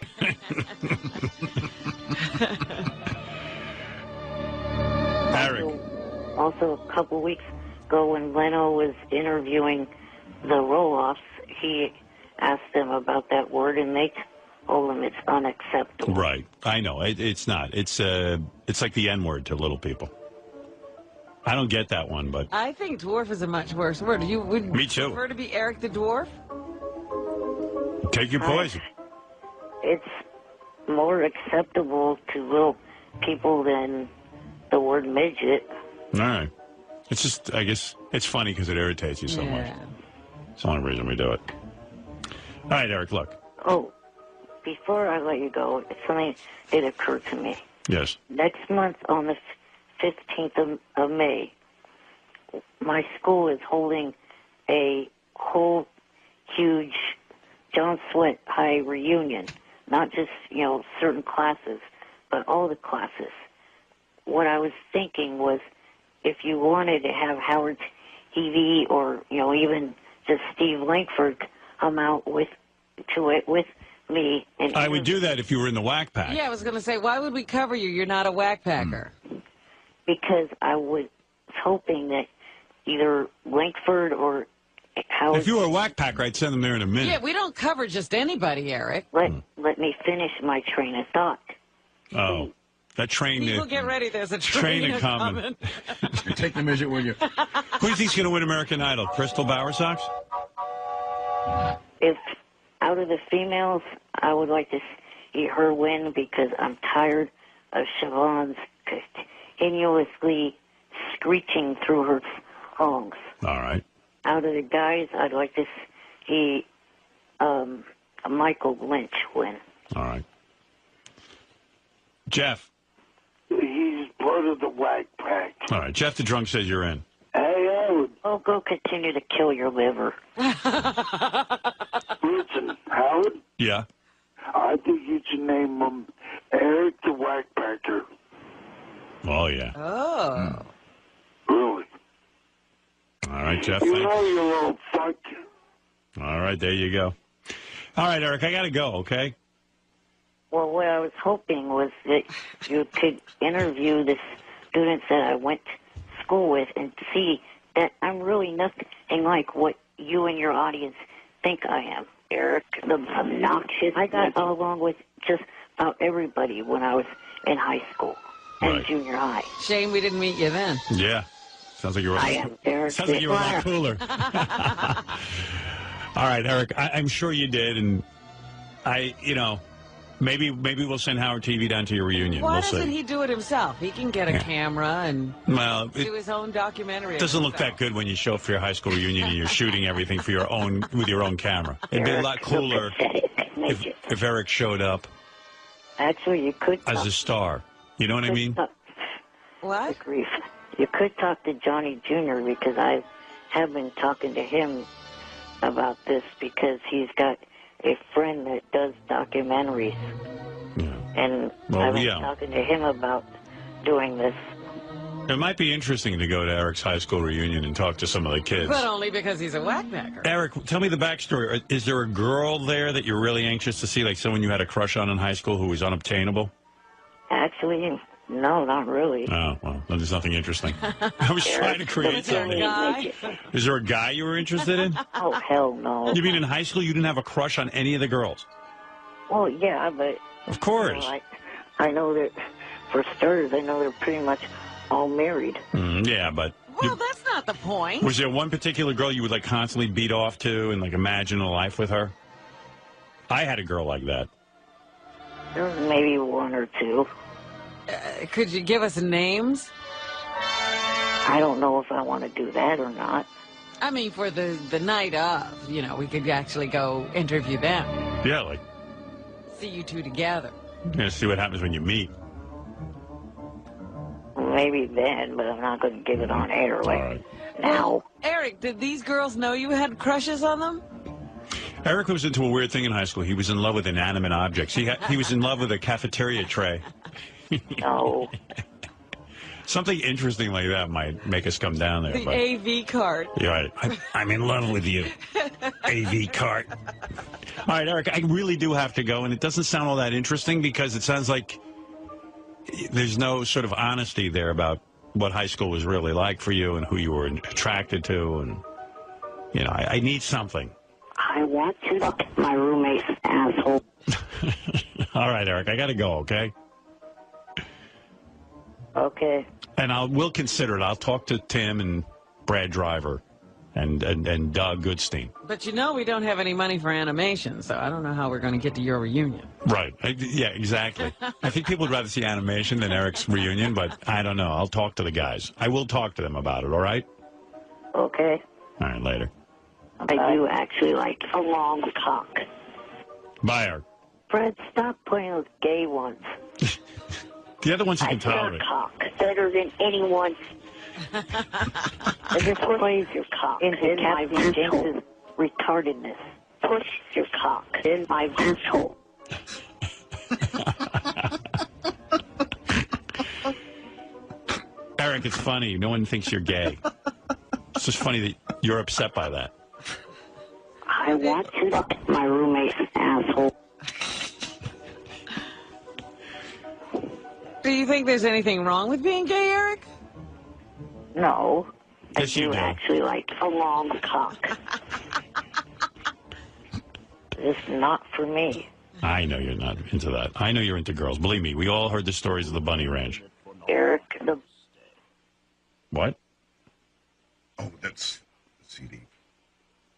Eric. Also, a couple weeks ago when Leno was interviewing the roll-offs, he asked them about that word, and they told him it's unacceptable. Right. I know. It's not. It's like the N-word to little people. I don't get that one, but... I think dwarf is a much worse word. You would Me too. prefer to be Eric the dwarf? Take your poison. It's more acceptable to little people than the word midget. All right. It's just, I guess, it's funny because it irritates you so much. It's the only reason we do it. All right, Eric, look. Oh, before I let you go, something did occur to me. Yes. Next month on the 15th of May, my school is holding a whole huge John Sweat High reunion. Not just, certain classes, but all the classes. What I was thinking was if you wanted to have Howard TV or, even just Steve Langford come out with to it with me. And I would do that if you were in the whack pack. Yeah, I was going to say, why would we cover you? You're not a whack packer. Because I was hoping that either Lankford or Howard... If you were a whack packer, I'd send them there in a minute. Yeah, we don't cover just anybody, Eric. Let me finish my train of thought. Oh, that train... People get ready. There's a train coming. Take the midget with you. Who do you think's going to win American Idol? Crystal Bowersox? If out of the females, I would like to see her win because I'm tired of Siobhan's continuously screeching through her songs. All right. Out of the guys, I'd like to see Michael Lynch win. All right. Jeff. He's part of the whack pack. All right. Jeff the drunk says you're in. Hey, Howard. Oh, go continue to kill your liver. Listen, Howard. Yeah. I think you should name him Eric the Whack Packer. Oh, yeah. Oh. Really? All right, Jeff. You know, you little fuck. All right, there you go. All right, Eric, I got to go, okay? Well, what I was hoping was that you could interview the students that I went to school with and see that I'm really nothing like what you and your audience think I am. Eric, the obnoxious. I got along with just about everybody when I was in high school and junior high. Shame we didn't meet you then. Yeah. Sounds like you were. I am Eric. Sounds like you were a lot cooler. All right, Eric. I'm sure you did, and maybe we'll send Howard TV down to your reunion. Why we'll doesn't see. he do it himself? He can get a camera and do his own documentary. It doesn't look that good when you show up for your high school reunion and you're shooting everything for with your own camera. It'd be a lot cooler if Eric showed up. Actually, you could as a star. You know what I mean? What? Grief. You could talk to Johnny Jr. because I have been talking to him about this because he's got a friend that does documentaries. Yeah. And I've been talking to him about doing this. It might be interesting to go to Eric's high school reunion and talk to some of the kids. But only because he's a whackpacker. Eric, tell me the backstory. Is there a girl there that you're really anxious to see, like someone you had a crush on in high school who was unobtainable? Actually, no, not really. Oh, well, there's nothing interesting. I was trying to create something. Is there a guy you were interested in? Oh, hell no. You mean in high school you didn't have a crush on any of the girls? Well, yeah, but... Of course. I know that, for starters, I know they're pretty much all married. Yeah, but... Well, that's not the point. Was there one particular girl you would, like, constantly beat off to and, like, imagine a life with her? I had a girl like that. There was maybe one or two. Could you give us names? I don't know if I want to do that or not. I mean, for the night of, we could actually go interview them. Yeah, like... See you two together. Yeah, see what happens when you meet. Maybe then, but I'm not going to give it on air now. Eric, did these girls know you had crushes on them? Eric was into a weird thing in high school. He was in love with inanimate objects. He was in love with a cafeteria tray. No. Something interesting like that might make us come down there. The AV cart. You're right. I'm in love with you. AV cart. All right, Eric, I really do have to go, and it doesn't sound all that interesting because it sounds like there's no sort of honesty there about what high school was really like for you and who you were attracted to, and, I need something. I want to fuck my roommate's asshole. All right, Eric, I got to go, okay? Okay. And we'll consider it. I'll talk to Tim and Brad Driver and Doug Goodstein. But we don't have any money for animation, so I don't know how we're going to get to your reunion. Right. Yeah, exactly. I think people would rather see animation than Eric's reunion, but I don't know. I'll talk to the guys. I will talk to them about it, all right? Okay. All right, later. I do actually like a long cock. Bye, Eric. Fred, stop putting those gay ones. The other ones you can tolerate. Cock better than anyone. And just plays your cock into Captain James's retardedness. Push your cock in my asshole. Eric, it's funny. No one thinks you're gay. It's just funny that you're upset by that. I want to fuck my roommate's think there's anything wrong with being gay, Eric? No. Yes, I you do do. actually like a long cock. This is not for me. I know you're not into that. I know you're into girls. Believe me, we all heard the stories of the Bunny Ranch. Eric, What? Oh, that's the CD.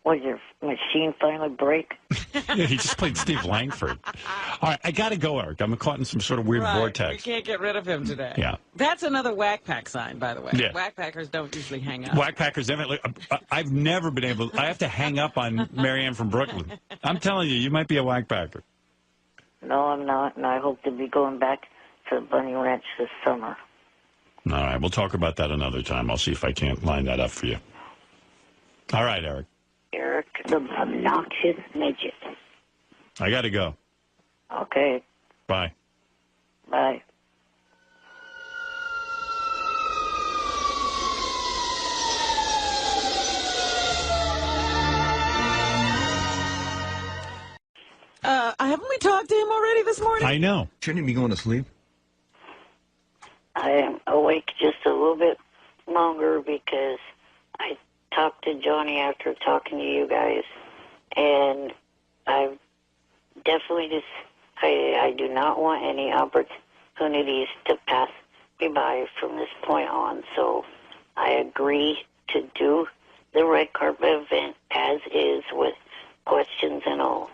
Was your machine finally break? Yeah, he just played Steve Langford. All right, I got to go, Eric. I'm caught in some sort of weird Right. vortex. We can't get rid of him today. Yeah. That's another whack pack sign, by the way. Yeah. Whack packers don't usually hang up. Whack Packers, I've never been able. I have to hang up on Marianne from Brooklyn. I'm telling you, you might be a Whack Packer. No, I'm not, and I hope to be going back to the Bunny Ranch this summer. All right, we'll talk about that another time. I'll see if I can't line that up for you. All right, Eric. Eric, the obnoxious midget. I got to go. Okay, Bye. bye. Haven't we talked to him already this morning? I know. Shouldn't he be going to sleep? I am awake just a little bit longer because I talked to Johnny after talking to you guys, and I definitely just, I do not want any opportunities to pass me by from this point on, so I agree to do the red carpet event as is with questions and all.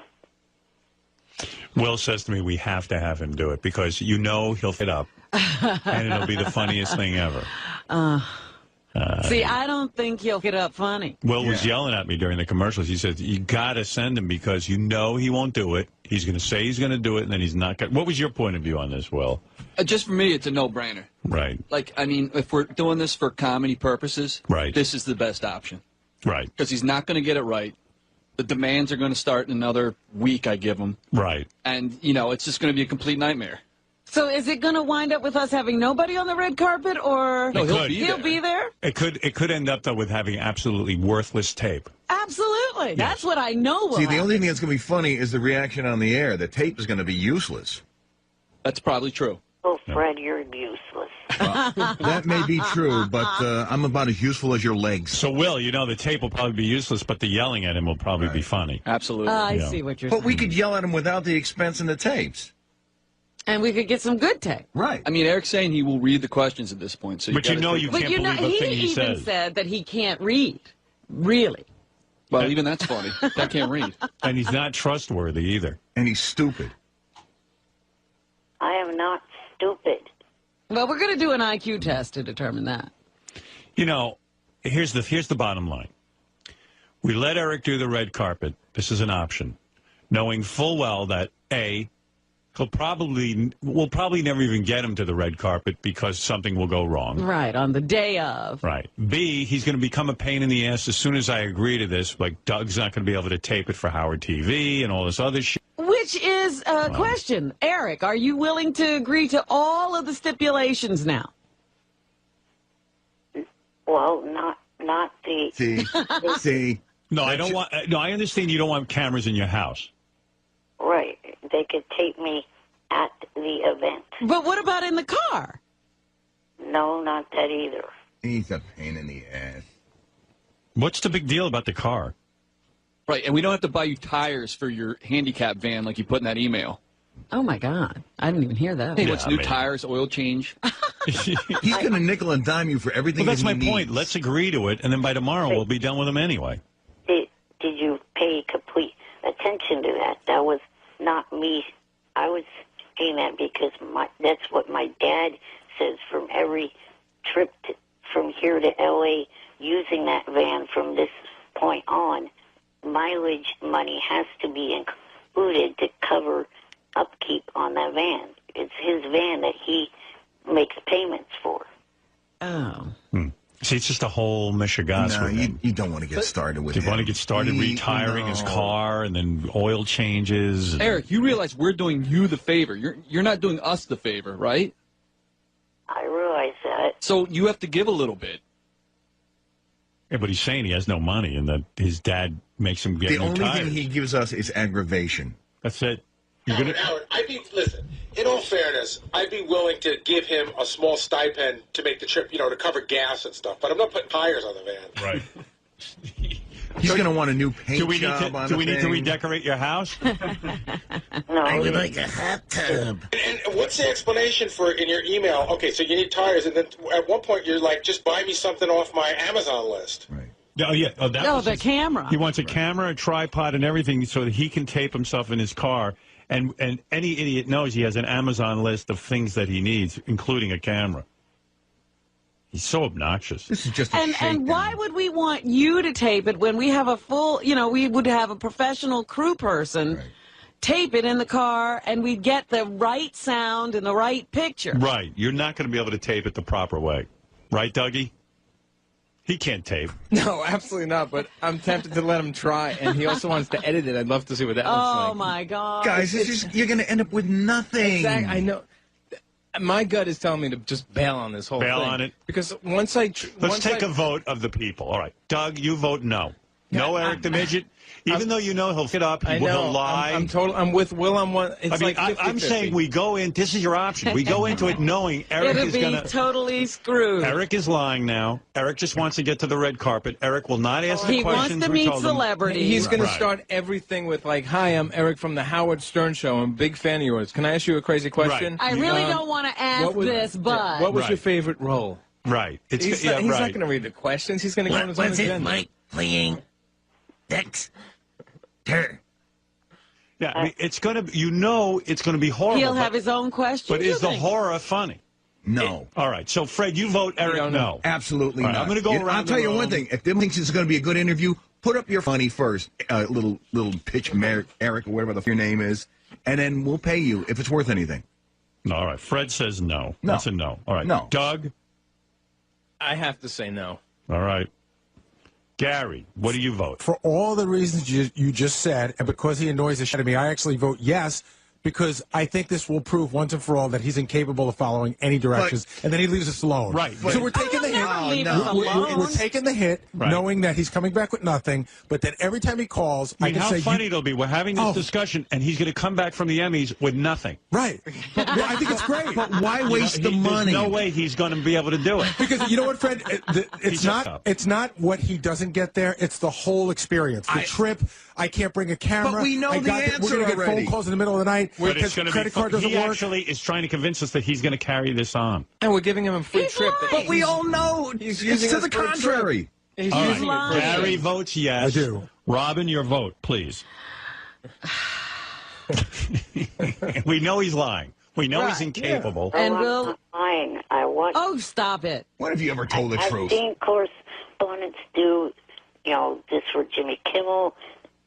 Will says to me, we have to have him do it because you know he'll fit up, and it'll be the funniest thing ever. See, I don't think he'll get up funny. Will was yelling at me during the commercials. He said, you got to send him because you know he won't do it. He's going to say he's going to do it, and then he's not going to. What was your point of view on this, Will? Just for me, it's a no-brainer. Right. Like, I mean, if we're doing this for comedy purposes, right, this is the best option. Right. Because he's not going to get it right. The demands are going to start in another week, I give him. Right. And, you know, it's just going to be a complete nightmare. So is it going to wind up with us having nobody on the red carpet, or No, he'll be there? It could end up, though, with having absolutely worthless tape. Absolutely. That's what I know will See, the happen. only thing that's going to be funny is the reaction on the air. The tape is going to be useless. That's probably true. Oh, Fred, you're useless. That may be true, but I'm about as useful as your legs. So, Will, you know, the tape will probably be useless, but the yelling at him will probably be funny. Absolutely. I see what you're But saying. we could yell at him without the expense in the tapes. And we could get some good tape. Right. I mean, Eric's saying he will read the questions at this point. So But you know you But can't you know, believe a thing he he even says. said that he can't read. Really. Well, even that's funny. That can't read. And he's not trustworthy either. And he's stupid. I am not stupid. Well, we're going to do an IQ test to determine that. You know, here's the bottom line. We let Eric do the red carpet. This is an option, knowing full well that A, we'll probably never even get him to the red carpet because something will go wrong. Right, on the day of. Right. B, he's going to become a pain in the ass as soon as I agree to this. Like, Doug's not going to be able to tape it for Howard TV and all this other shit. Which is a question. Eric, are you willing to agree to all of the stipulations now? Well, not the... See? No, I don't want. No, I understand you don't want cameras in your house. Right. They could tape me at the event. But what about in the car? No, not that either. He's a pain in the ass. What's the big deal about the car? Right, and we don't have to buy you tires for your handicap van like you put in that email. Oh, my God. I didn't even hear that. Hey, what's new tires, oil change? He's going to nickel and dime you for everything Well, that's that my he point. needs. Let's agree to it, and then by tomorrow we'll be done with him anyway. Did you pay complete attention to that? That was not me. I was saying that because that's what my dad says from every trip from here to L.A. using that van from this point on. Mileage money has to be included to cover upkeep on that van. It's his van that he makes payments for. Oh. See, it's just a whole mishigas No, with him. you don't want to get started with You him. want to get started retiring his car and then oil changes. And... Eric, you realize we're doing you the favor. You're not doing us the favor, right? I realize that. So you have to give a little bit. Yeah, but he's saying he has no money and that his dad makes him get The new only tires. thing he gives us is aggravation. That's it. Howard, I think, listen, in all fairness, I'd be willing to give him a small stipend to make the trip, to cover gas and stuff. But I'm not putting tires on the van. Right. He's going to want a new paint job on Do we the need to redecorate your house? No, I would like a hot tub. And what's the explanation for in your email? Okay, so you need tires, and then at one point you're like, just buy me something off my Amazon list. Right. Oh, yeah. Oh, that was the his- camera. He wants a camera, a tripod, and everything so that he can tape himself in his car. And any idiot knows he has an Amazon list of things that he needs, including a camera. He's so obnoxious. This is just a And why would we want you to tape it when we have a full, we would have a professional crew person tape it in the car and we'd get the right sound and the right picture. Right. You're not going to be able to tape it the proper way. Right, Dougie? He can't tape. No, absolutely not, but I'm tempted to let him try, and he also wants to edit it. I'd love to see what that looks like. Oh, my God. Guys, you're going to end up with nothing. Exactly. I know. My gut is telling me to just bail on this whole thing. Bail on it? Because once I... Let's take a vote of the people. All right. Doug, you vote no. No, Eric the Midget? Even though you know he'll get up, he'll lie. I'm with Will on one. It's I'm saying we go in. This is your option. We go into it knowing Eric is going to. It'll be totally screwed. Eric is lying now. Eric just wants to get to the red carpet. Eric will not ask the questions. He wants to meet celebrities. He's going to start everything with like, "Hi, I'm Eric from the Howard Stern Show. I'm a big fan of yours. Can I ask you a crazy question?" I really don't want to ask this, but what was your favorite role? Right. He's not going to read the questions. He's going to go on his own agenda. Was it Mike playing Dexter? Yeah, I mean, it's going to. It's going to be horrible. He'll have his own questions. But is the horror funny? No. All right. So, Fred, you vote Eric no. Absolutely All right, not. I'm going to go around. I'll tell you one thing. If Tim thinks it's going to be a good interview, put up your funny first, little pitch, Eric, or whatever your name is, and then we'll pay you if it's worth anything. All right. Fred says no. No. That's a no. All right. No. Doug? I have to say no. All right. Gary, what do you vote? For all the reasons you just said, and because he annoys the shit out of me, I actually vote yes, because I think this will prove once and for all that he's incapable of following any directions, and then he leaves us alone. Right. So we're taking the hit. We're taking the hit, Right. knowing that he's coming back with nothing, but that every time he calls, I mean, can how say, funny it'll be. We're having this discussion, and he's going to come back from the Emmys with nothing. Right. I think it's great. But why waste the money? There's no way he's going to be able to do it. Because you know what, Fred? It's not what he doesn't get there. It's the whole experience. The trip. I can't bring a camera. But we know the answer We're going to get already. phone calls in the middle of the night because credit card doesn't he work. actually is trying to convince us that he's going to carry this on. And we're giving him a free trip. But we all know He's it's using to us the for a trip. contrary. He's All using right. it. Gary votes yes. I do. Robin, your vote, please. We know he's lying. We know he's incapable. And I'm we'll... not lying. I watch. Oh, stop it. When have you ever told the I've truth? seen correspondents do, this for Jimmy Kimmel,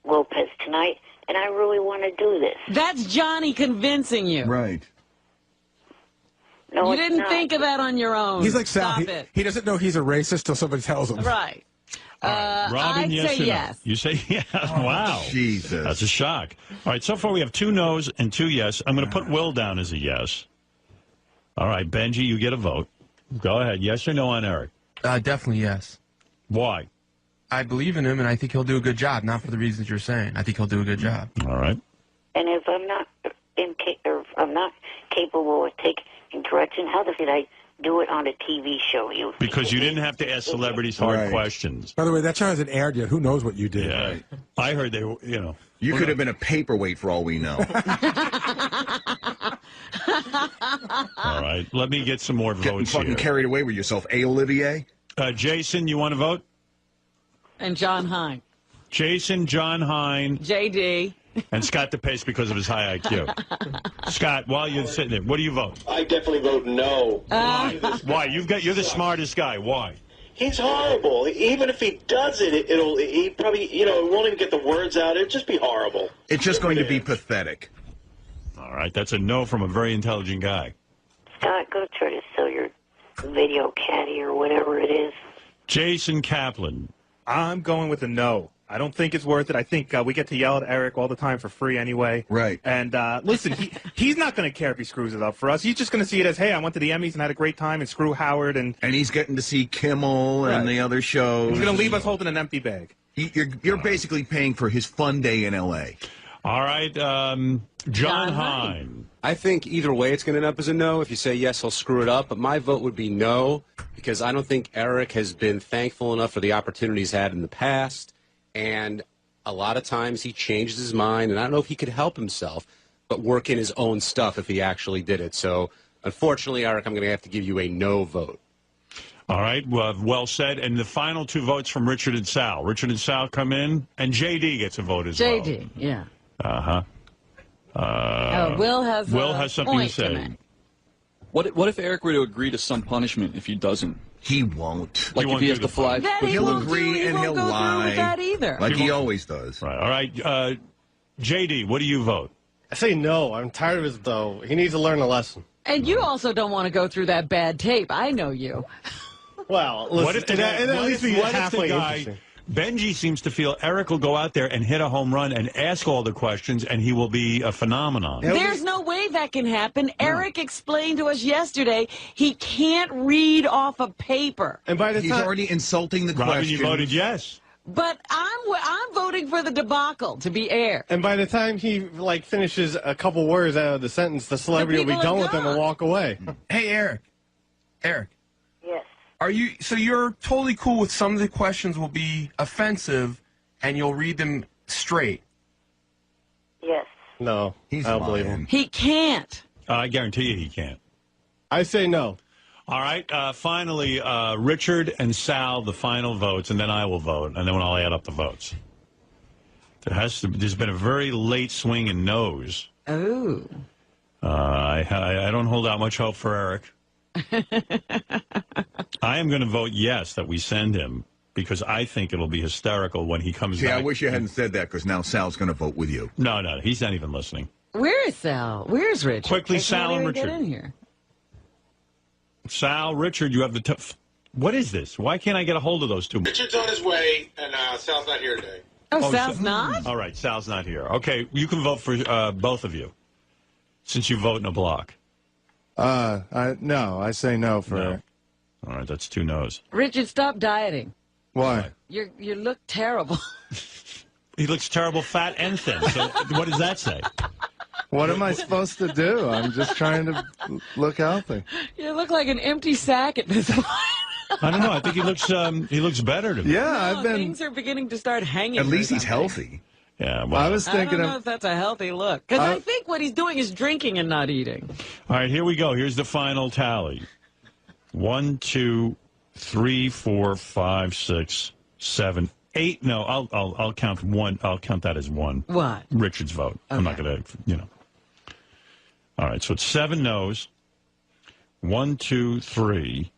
Lopez Tonight, and I really want to do this. That's Johnny convincing you. Right. No, You it's didn't not. think of that on your own. He's like Sal. Stop it. He doesn't know he's a racist till somebody tells him. Right. Robin, I'd yes say or no? yes. You say yes. Wow. Jesus. That's a shock. All right, so far we have 2 no's and 2 yes. I'm going to put Will down as a yes. All right, Benji, you get a vote. Go ahead. Yes or no on Eric? Definitely yes. Why? I believe in him, and I think he'll do a good job. Not for the reasons you're saying. I think he'll do a good job. All right. And if I'm not capable of taking direction, how the did I do it on a TV show? Because you didn't have to ask celebrities hard questions. By the way, that show hasn't aired yet. Who knows what you did? Yeah. Right. I heard they were, You could have been a paperweight for all we know. All right. Let me get some more Getting votes fucking here. carried away with yourself, Olivier? Jason, you want to vote? And John Hine. Jason, John Hine. JD. And Scott DePace because of his high IQ. Scott, while you're sitting there, what do you vote? I definitely vote no. Why? You're the smartest guy. Why? He's horrible. Even if he does it, he probably, won't even get the words out. It'd just be horrible. It's just going to be pathetic. All right, that's a no from a very intelligent guy. Scott, go try to sell your video caddy or whatever it is. Jason Kaplan. I'm going with a no. I don't think it's worth it. I think we get to yell at Eric all the time for free anyway. Right. And listen, he's not going to care if he screws it up for us. He's just going to see it as, hey, I went to the Emmys and had a great time, and screw Howard. And he's getting to see Kimmel and the other shows. He's going to leave us holding an empty bag. You're basically paying for his fun day in L.A. All right, John Hine. I think either way it's going to end up as a no. If you say yes, he'll screw it up. But my vote would be no, because I don't think Eric has been thankful enough for the opportunities he's had in the past. And a lot of times he changes his mind, and I don't know if he could help himself, but work in his own stuff if he actually did it. So, unfortunately, Eric, I'm going to have to give you a no vote. All right, well said. And the final 2 votes from Richard and Sal. Richard and Sal come in, and J.D. gets a vote as well. J.D., yeah. Uh-huh. Will has something to point say. make. What if Eric were to agree to some punishment if he doesn't? He won't. Like if he has to fly. That he He'll won't agree do, he and won't he'll go lie. through with that either. Like he always does. Right. All right, J.D., what do you vote? I say no. I'm tired of his though. He needs to learn a lesson. And you also don't want to go through that bad tape. I know you. Well, listen, What if the guy, Benji seems to feel Eric will go out there and hit a home run and ask all the questions, and he will be a phenomenon. There's no way that can happen. Eric explained to us yesterday he can't read off a paper. And by the He's already insulting the Robin, question. you voted yes. But I'm voting for the debacle to be aired. And by the time he finishes a couple words out of the sentence, the celebrity will be people done are with him and gone. walk away. Hey, Eric. Yes. So you're totally cool with some of the questions will be offensive, and you'll read them straight? Yes. No, I don't believe him. He can't. I guarantee you he can't. I say no. All right, finally, Richard and Sal, the final votes, and then I will vote, and then I'll add up the votes. There's been a very late swing in no's. Oh. I don't hold out much hope for Eric. I am going to vote yes that we send him, because I think it'll be hysterical when he comes back. I wish you hadn't said that, because now Sal's going to vote with you. No, he's not even listening. Where is Sal? Where's Richard? Quickly, They Sal can't and even Richard. Get in here. Sal, Richard, you have the What is this? Why can't I get a hold of those two? Richard's on his way, and Sal's not here today. Sal's not? All right, Sal's not here. Okay, you can vote for both of you, since you vote in a block. No, I say no for No. All right, that's 2 no's. Richard, stop dieting. Why? You look terrible. He looks terrible, fat and thin. So what does that say? What am I supposed to do? I'm just trying to look healthy. You look like an empty sack at this point. I don't know. I think he looks better to me. Yeah, Things are beginning to start hanging. At least or he's something. healthy. Yeah, I was I thinking don't know if that's a healthy look. Because I think what he's doing is drinking and not eating. All right, here we go. Here's the final tally. 1, 2, 3, 4, 5, 6, 7, 8. No, I'll count 1. I'll count that as 1. What? Richard's vote. Okay. I'm not going to, All right, so it's 7 no's. 1, 2, 3,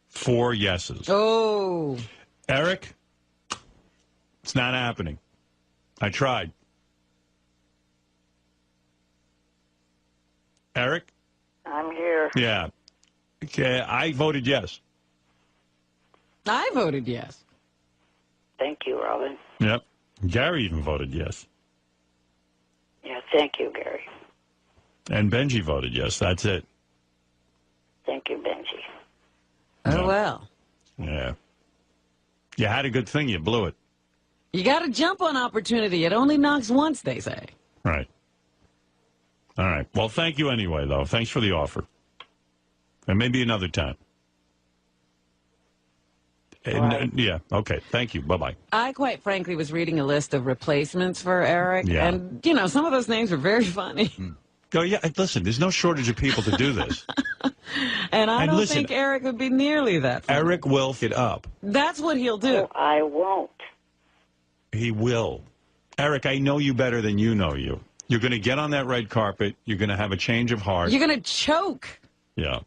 4 yeses. Oh. Eric, it's not happening. I tried. Eric? I'm here. Yeah. Okay, I voted yes. I voted yes. Thank you, Robin. Yep. Gary even voted yes. Yeah, thank you, Gary. And Benji voted yes. That's it. Thank you, Benji. Oh, well. Yeah. You had a good thing. You blew it. You got to jump on opportunity. It only knocks once, they say. Right. All right. Well, thank you anyway, though. Thanks for the offer. And maybe another time. And, yeah. Okay. Thank you. Bye-bye. I quite frankly was reading a list of replacements for Eric. Yeah. And, some of those names are very funny. Go, yeah. Listen, there's no shortage of people to do this. And I don't listen, think Eric would be nearly that funny. Eric will fit up. That's what he'll do. Oh, I won't. He will. Eric, I know you better than you know you. You're going to get on that red carpet. You're going to have a change of heart. You're going to choke. Yeah.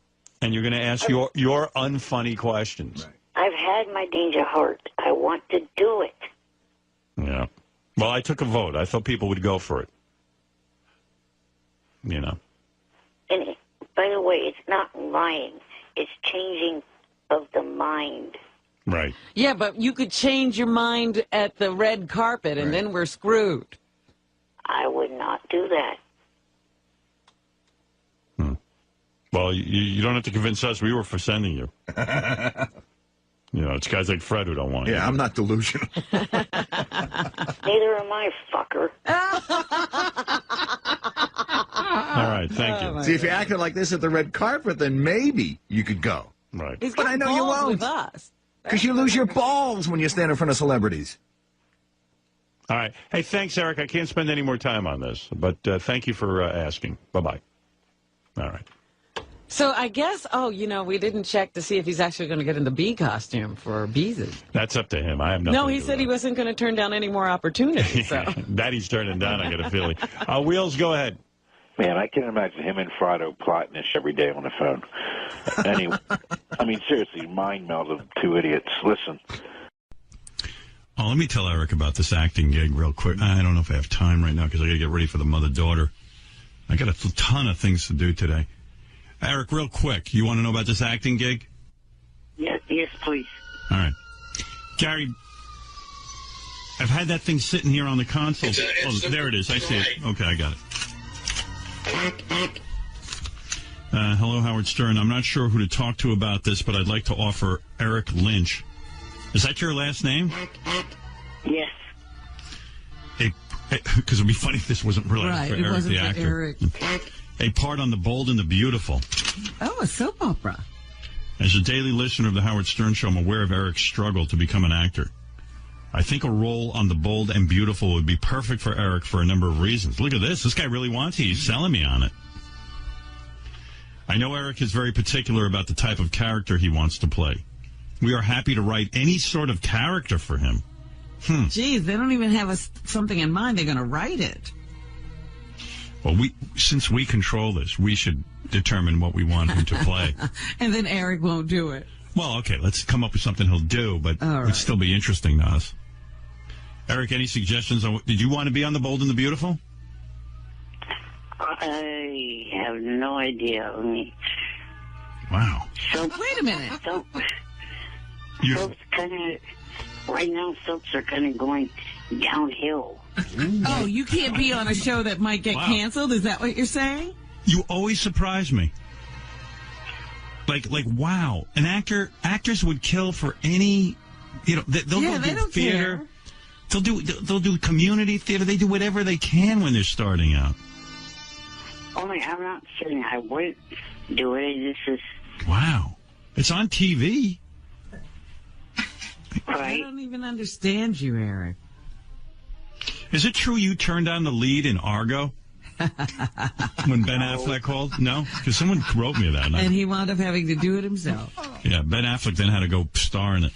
And you're going to ask your unfunny questions. Right. I've had my danger heart. I want to do it. Yeah. Well, I took a vote. I thought people would go for it. And by the way, it's not lying. It's changing of the mind. Right. Yeah, but you could change your mind at the red carpet, and then we're screwed. I would not do that. Well, you don't have to convince us. We were for sending you. You know, it's guys like Fred who don't want you. Yeah, I'm not delusional. Neither am I, fucker. All right, thank you. See, if you acted like this at the red carpet, then maybe you could go. Right. He's But got I know you balls won't. with us. Because you lose your balls when you stand in front of celebrities. All right. Hey, thanks, Eric. I can't spend any more time on this, but thank you for asking. Bye-bye. All right. So I guess, we didn't check to see if he's actually going to get in the bee costume for Beezus. That's up to him. I have nothing No, to he do said he wasn't going to turn down any more opportunities. So. That he's turning down, I got a feeling. Wheels, go ahead. Man, I can imagine him and Frado plotting this every day on the phone. Anyway, I mean, seriously, mind meld of two idiots. Listen. Oh, let me tell Eric about this acting gig real quick. I don't know if I have time right now because I got to get ready for the mother-daughter. I got a ton of things to do today. Eric, real quick, you want to know about this acting gig? Yes, please. All right. Gary, I've had that thing sitting here on the console. There it is. I see it. Okay, I got it. Hello, Howard Stern. I'm not sure who to talk to about this, but I'd like to offer Eric Lynch. Is that your last name? Yes. Because it would be funny if this wasn't really for Eric the actor. Eric. A part on The Bold and the Beautiful. Oh, a soap opera. As a daily listener of the Howard Stern Show, I'm aware of Eric's struggle to become an actor. I think a role on The Bold and Beautiful would be perfect for Eric for a number of reasons. Look at this. This guy really wants it. He's selling me on it. I know Eric is very particular about the type of character he wants to play. We are happy to write any sort of character for him. Geez, they don't even have something in mind. They're going to write it. Well, since we control this, we should determine what we want him to play. And then Eric won't do it. Well, okay, let's come up with something he'll do, but it would still be interesting to us. Eric, any suggestions? Did you want to be on The Bold and the Beautiful? I have no idea. Wow. Wait a minute. Soaps right now, soaps are kind of going downhill. Oh, you can't be on a show that might get canceled? Is that what you're saying? You always surprise me. Like, wow. Actors would kill for any, they'll go do theater. Care. They'll do community theater. They do whatever they can when they're starting out. Only I'm not saying I wouldn't do it. This is wow. It's on TV. Right. I don't even understand you, Eric. Is it true you turned down the lead in Argo when Ben Affleck called? No? Because someone wrote me that. And he wound up having to do it himself. Yeah, Ben Affleck then had to go star in it.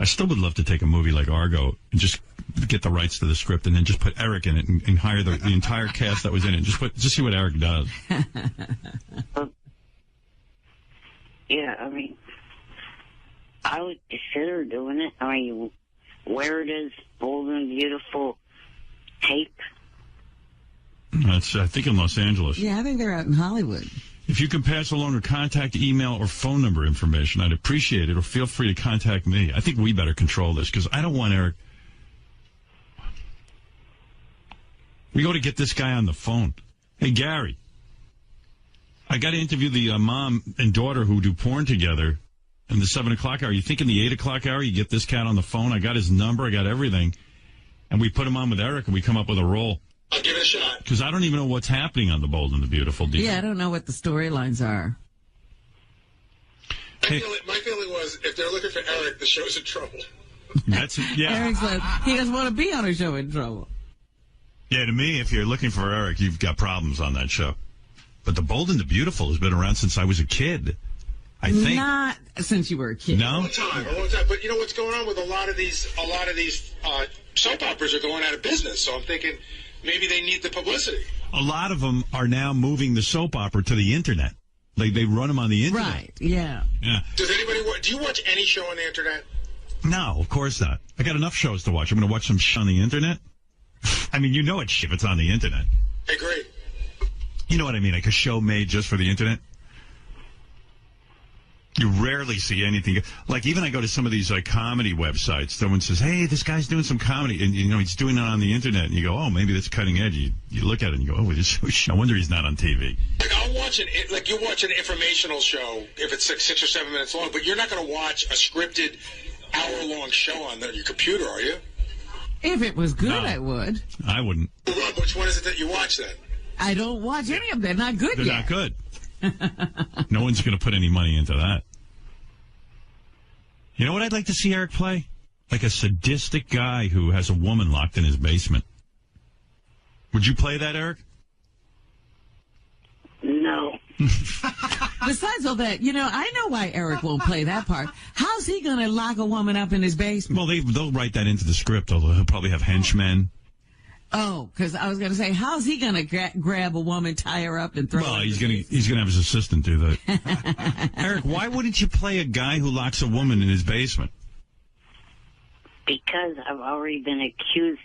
I still would love to take a movie like Argo and just get the rights to the script and then just put Eric in it and hire the entire cast that was in it. Just see what Eric does. Yeah, I mean, I would consider doing it. I mean, where does Bold and Beautiful tape? That's, I think, in Los Angeles. Yeah, I think they're out in Hollywood. If you can pass along your contact, email, or phone number information, I'd appreciate it, or feel free to contact me. I think we better control this, because I don't want Eric... We go to get this guy on the phone. Hey, Gary, I got to interview the mom and daughter who do porn together in the 7 o'clock hour. You think in the 8 o'clock hour you get this cat on the phone? I got his number, I got everything, and we put him on with Eric, and we come up with a role. I'll give it a shot. Because I don't even know what's happening on The Bold and the Beautiful. Yeah, I don't know what the storylines are. My feeling was, if they're looking for Eric, the show's in trouble. That's yeah. Eric said he doesn't want to be on a show in trouble. Yeah, to me, if you're looking for Eric, you've got problems on that show. But The Bold and the Beautiful has been around since I was a kid. I think not since you were a kid. No, a long time. But you know what's going on with a lot of these soap operas are going out of business. So I'm thinking maybe they need the publicity. A lot of them are now moving the soap opera to the internet. They run them on the internet. Right. Yeah. Yeah. Do you watch any show on the internet? No, of course not. I got enough shows to watch. I'm going to watch some on the internet. I mean, you know it's shit if it's on the internet. I agree. You know what I mean? Like a show made just for the internet. You rarely see anything. Like, even I go to some of these comedy websites. Someone says, hey, this guy's doing some comedy. And, he's doing it on the Internet. And you go, oh, maybe that's cutting edge. You look at it and you go, oh, no wonder he's not on TV. Like, I'll watch it. Like, you watch an informational show if it's like 6 or 7 minutes long, but you're not going to watch a scripted hour-long show on your computer, are you? If it was good, No. I would. I wouldn't. Rob, which one is it that you watch then? I don't watch any of them. They're not good They're yet. not good. No one's going to put any money into that. You know what I'd like to see Eric play? Like a sadistic guy who has a woman locked in his basement. Would you play that, Eric? No. Besides all that, I know why Eric won't play that part. How's he going to lock a woman up in his basement? Well, they'll write that into the script. He'll probably have henchmen. Oh, because I was going to say, how's he going to grab a woman, tie her up, and throw her? Well, he's gonna have his assistant do that. Eric, why wouldn't you play a guy who locks a woman in his basement? Because I've already been accused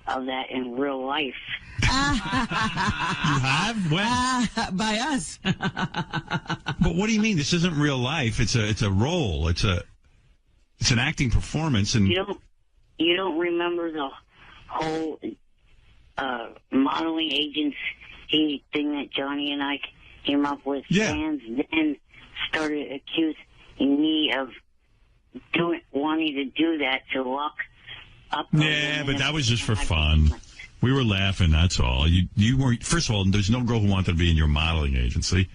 of that in real life. You have? When? By us. But what do you mean? This isn't real life. It's a role. It's an acting performance. And You don't remember the whole modeling agency thing that Johnny and I came up with? Yeah. Fans then started accusing me of wanting to do that to lock up. Yeah, but that was just for fun. We were laughing, that's all. You weren't. First of all, there's no girl who wanted to be in your modeling agency.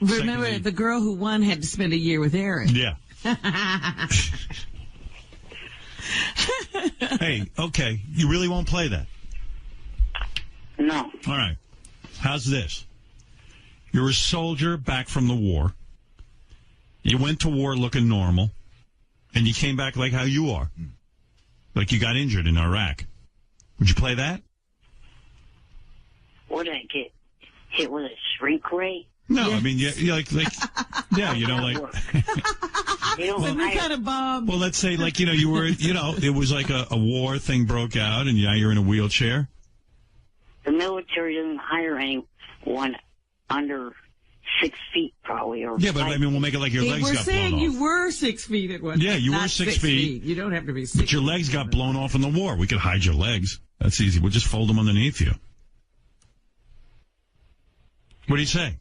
Remember, Secondly, the girl who won had to spend a year with Eric. Yeah. Hey, okay. You really won't play that? No. All right. How's this? You're a soldier back from the war. You went to war looking normal, and you came back like how you are. Like you got injured in Iraq. Would you play that? Would I get hit with a shrink ray? No, I mean, yeah, like, yeah, like. What kind of bomb? Well, let's say, like, you were, it was like a war thing broke out, and now you're in a wheelchair. The military doesn't hire anyone under 6 feet, probably. Or Yeah, but I mean, we'll make it like your legs We're got saying blown off. you were 6 feet at one Yeah, time. you were Not 6 feet. You don't have to be 6 But your legs got blown off in the war. We could hide your legs. That's easy. We'll just fold them underneath you. What do you say?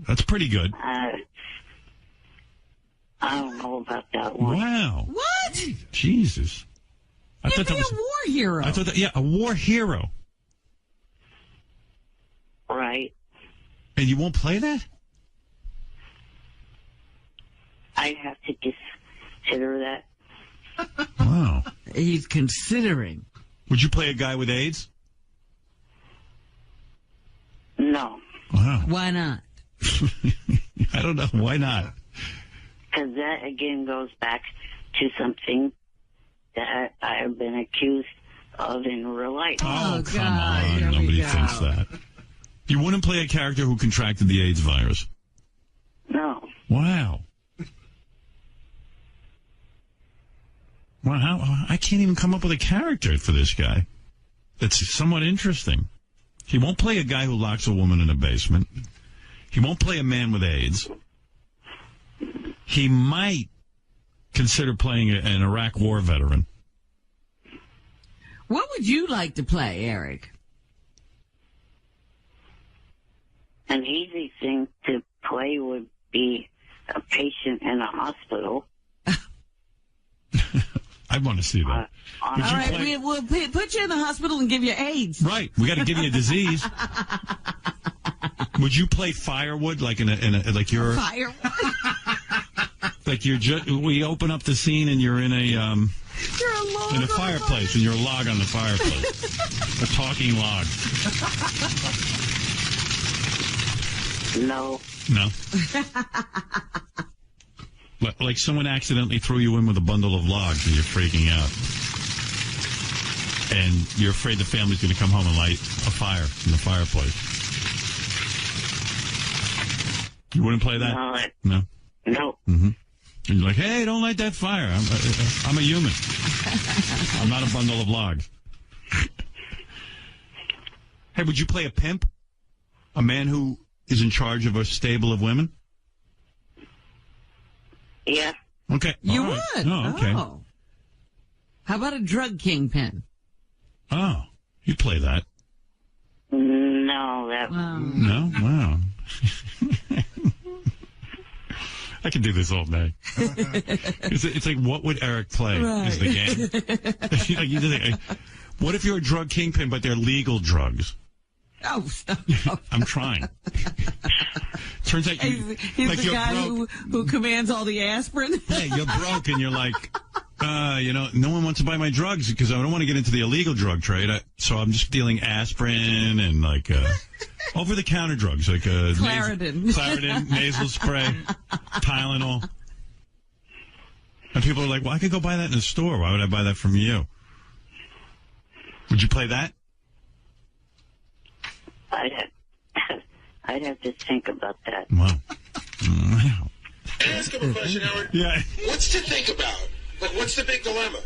That's pretty good. I don't know about that one. Wow. What? Jesus. I thought that was a war hero. I thought that, yeah, a war hero. Right. And you won't play that? I have to consider that. Wow. He's considering. Would you play a guy with AIDS? No. Wow. Why not? I don't know. Why not? Because that, again, goes back to something that I have been accused of in real life. Oh, come on. Nobody thinks that. You wouldn't play a character who contracted the AIDS virus? No. Wow. Wow, I can't even come up with a character for this guy that's somewhat interesting. He won't play a guy who locks a woman in a basement. He won't play a man with AIDS. He might consider playing an Iraq war veteran. What would you like to play, Eric? An easy thing to play would be a patient in a hospital. I want to see that. All right, we'll put you in the hospital and give you AIDS. Right, we got to give you a disease. Would you play firewood like in a like you're Firewood? like you're we open up the scene and you're in a in a fireplace and you're a log on the fireplace, a talking log. No. No. Like someone accidentally threw you in with a bundle of logs and you're freaking out. And you're afraid the family's going to come home and light a fire in the fireplace. You wouldn't play that? No? No. Mm-hmm. And you're like, hey, don't light that fire. I'm a human. I'm not a bundle of logs. Hey, would you play a pimp? A man who is in charge of a stable of women? Yeah. Okay. You All right. would? Oh, okay. Oh. How about a drug kingpin? Oh, you play that. No, that. No? Wow. I can do this all day. It's like, what would Eric play is the game. Like, you just think, what if you're a drug kingpin, but they're legal drugs? Oh, stop. I'm trying. Turns out he's like the you're guy broke. who commands all the aspirin. Hey, you're broke, and you're like, no one wants to buy my drugs because I don't want to get into the illegal drug trade. So I'm just dealing aspirin and like over-the-counter drugs, like Claritin, nasal spray, Tylenol. And people are like, well, I could go buy that in the store. Why would I buy that from you? Would you play that? I'd have to think about that. Wow. Ask him a question, Howard. Yeah. What's to think about? Like, what's the big dilemma?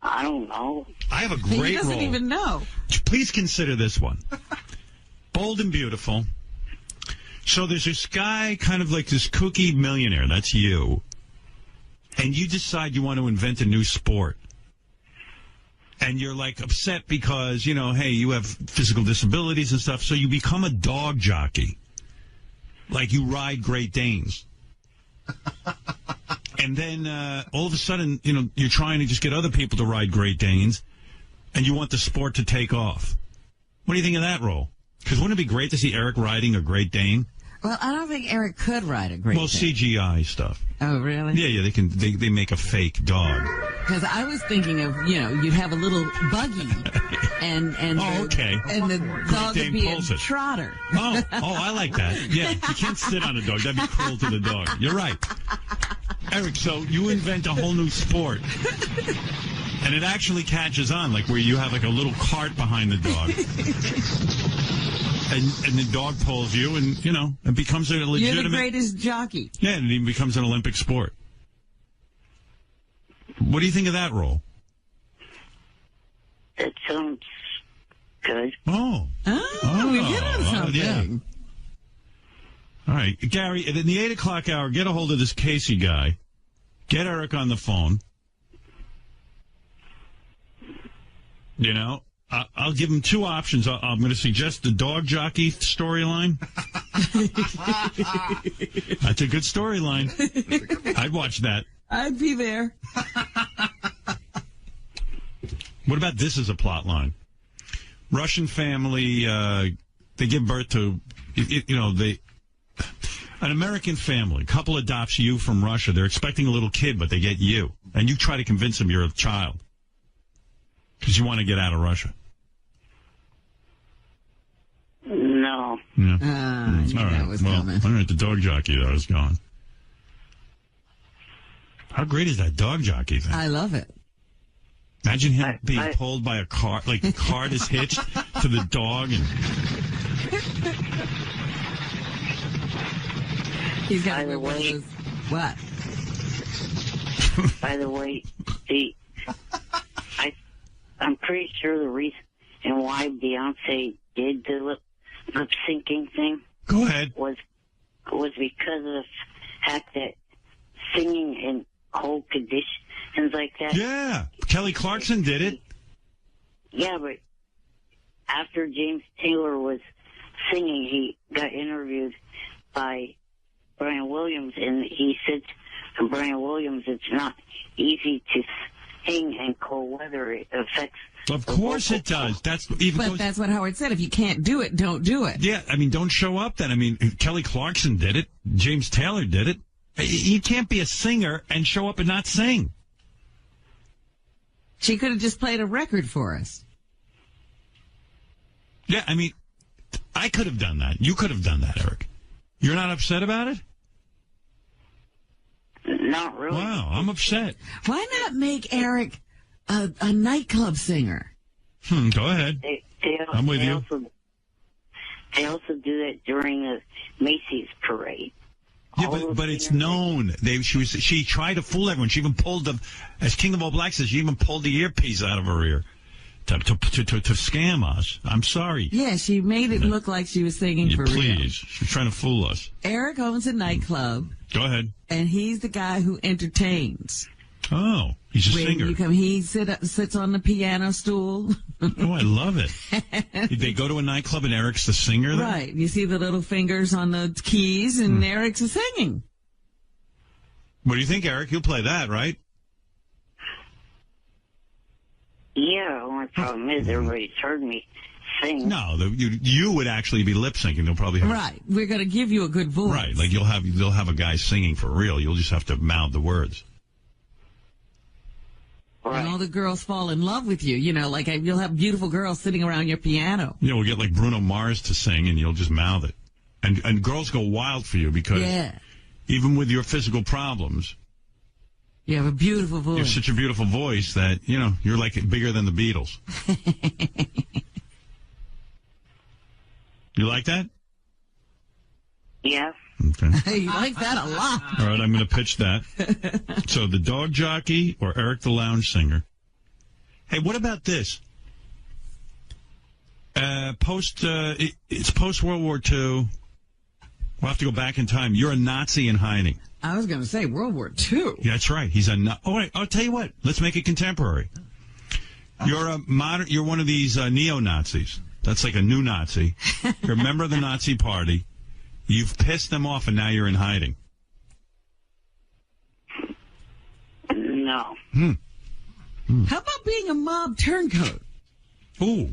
I don't know. I have a He great doesn't role. even know. Please consider this one. Bold and beautiful. So there's this guy, kind of like this kooky millionaire. That's you. And you decide you want to invent a new sport. And you're like upset because, hey, you have physical disabilities and stuff. So you become a dog jockey. Like you ride Great Danes. And then all of a sudden, you're trying to just get other people to ride Great Danes. And you want the sport to take off. What do you think of that role? Because wouldn't it be great to see Eric riding a Great Dane? Well, I don't think Eric could ride a Great Dane. CGI stuff. Oh, really? Yeah, they make a fake dog. Because I was thinking of, you'd have a little buggy, and okay. And the dog would be a pulls it. trotter. Oh, I like that. Yeah, you can't sit on a dog. That'd be cruel to the dog. You're right. Eric, so you invent a whole new sport. And it actually catches on, like where you have like a little cart behind the dog. And the dog pulls you, and, it becomes a legitimate... You're the greatest jockey. Yeah, and it even becomes an Olympic sport. What do you think of that role? That sounds good. Oh, we hit on something. Yeah. All right, Gary, in the 8 o'clock hour, get a hold of this Casey guy. Get Eric on the phone. I'll give him two options. I'm going to suggest the dog jockey storyline. That's a good storyline. I'd watch that. I'd be there. What about this as a plot line? Russian family, they give birth to, an American family. Couple adopts you from Russia. They're expecting a little kid, but they get you. And you try to convince them you're a child. Because you want to get out of Russia. No. Yeah. All right. All right, the dog jockey, though, is gone. How great is that dog jockey thing? I love it. Imagine him being pulled by a car, like the cart is hitched to the dog. And he's got to wear those. What? By the way, I'm pretty sure the reason why Beyonce did the lip syncing thing. Go ahead. Was because of the fact that singing in cold conditions like that. Yeah, Kelly Clarkson did it. Yeah, but after James Taylor was singing, he got interviewed by Brian Williams, and he said to Brian Williams, it's not easy to sing in cold weather. It affects. Of course it does. That's what Howard said. If you can't do it, don't do it. Yeah, don't show up then. Kelly Clarkson did it. James Taylor did it. You can't be a singer and show up and not sing. She could have just played a record for us. Yeah, I could have done that. You could have done that, Eric. You're not upset about it? Not really. Wow, I'm upset. Why not make Eric a nightclub singer? Go ahead. I'm with you. They also do that during the Macy's parade. Yeah, but it's known. She tried to fool everyone. She even pulled as King of All Blacks says, she even pulled the earpiece out of her ear. to scam us. I'm sorry. Yeah, she made it look like she was singing for real. Please. She's trying to fool us. Eric owns a nightclub. Go ahead. And he's the guy who entertains. Oh, he's a when singer. You come, he sits on the piano stool. Oh, I love it. They go to a nightclub and Eric's the singer there? Right. You see the little fingers on the keys, and Eric's singing. What do you think, Eric? You'll play that, right? Yeah, the only problem is everybody's heard me sing. No, you would actually be lip syncing. They'll probably have Right. We're going to give you a good voice. Right. Like they'll have a guy singing for real. You'll just have to mouth the words. Right. And all the girls fall in love with you. You know, like you'll have beautiful girls sitting around your piano. Yeah, we'll get like Bruno Mars to sing, and you'll just mouth it. And girls go wild for you because even with your physical problems, you have a beautiful voice. You have such a beautiful voice that, you know, you're like bigger than the Beatles. You like that? Yeah. Okay. You like that a lot. All right, I'm going to pitch that. So the dog jockey or Eric the lounge singer. Hey, what about this? It's post World War II. We'll have to go back in time. You're a Nazi in hiding. I was going to say World War II. Yeah, that's right. He's oh, wait, I'll tell you what. Let's make it contemporary. You're a modern. You're one of these neo-Nazis. That's like a new Nazi. You're a member of the Nazi Party. You've pissed them off, and now you're in hiding. No. How about being a mob turncoat? Ooh.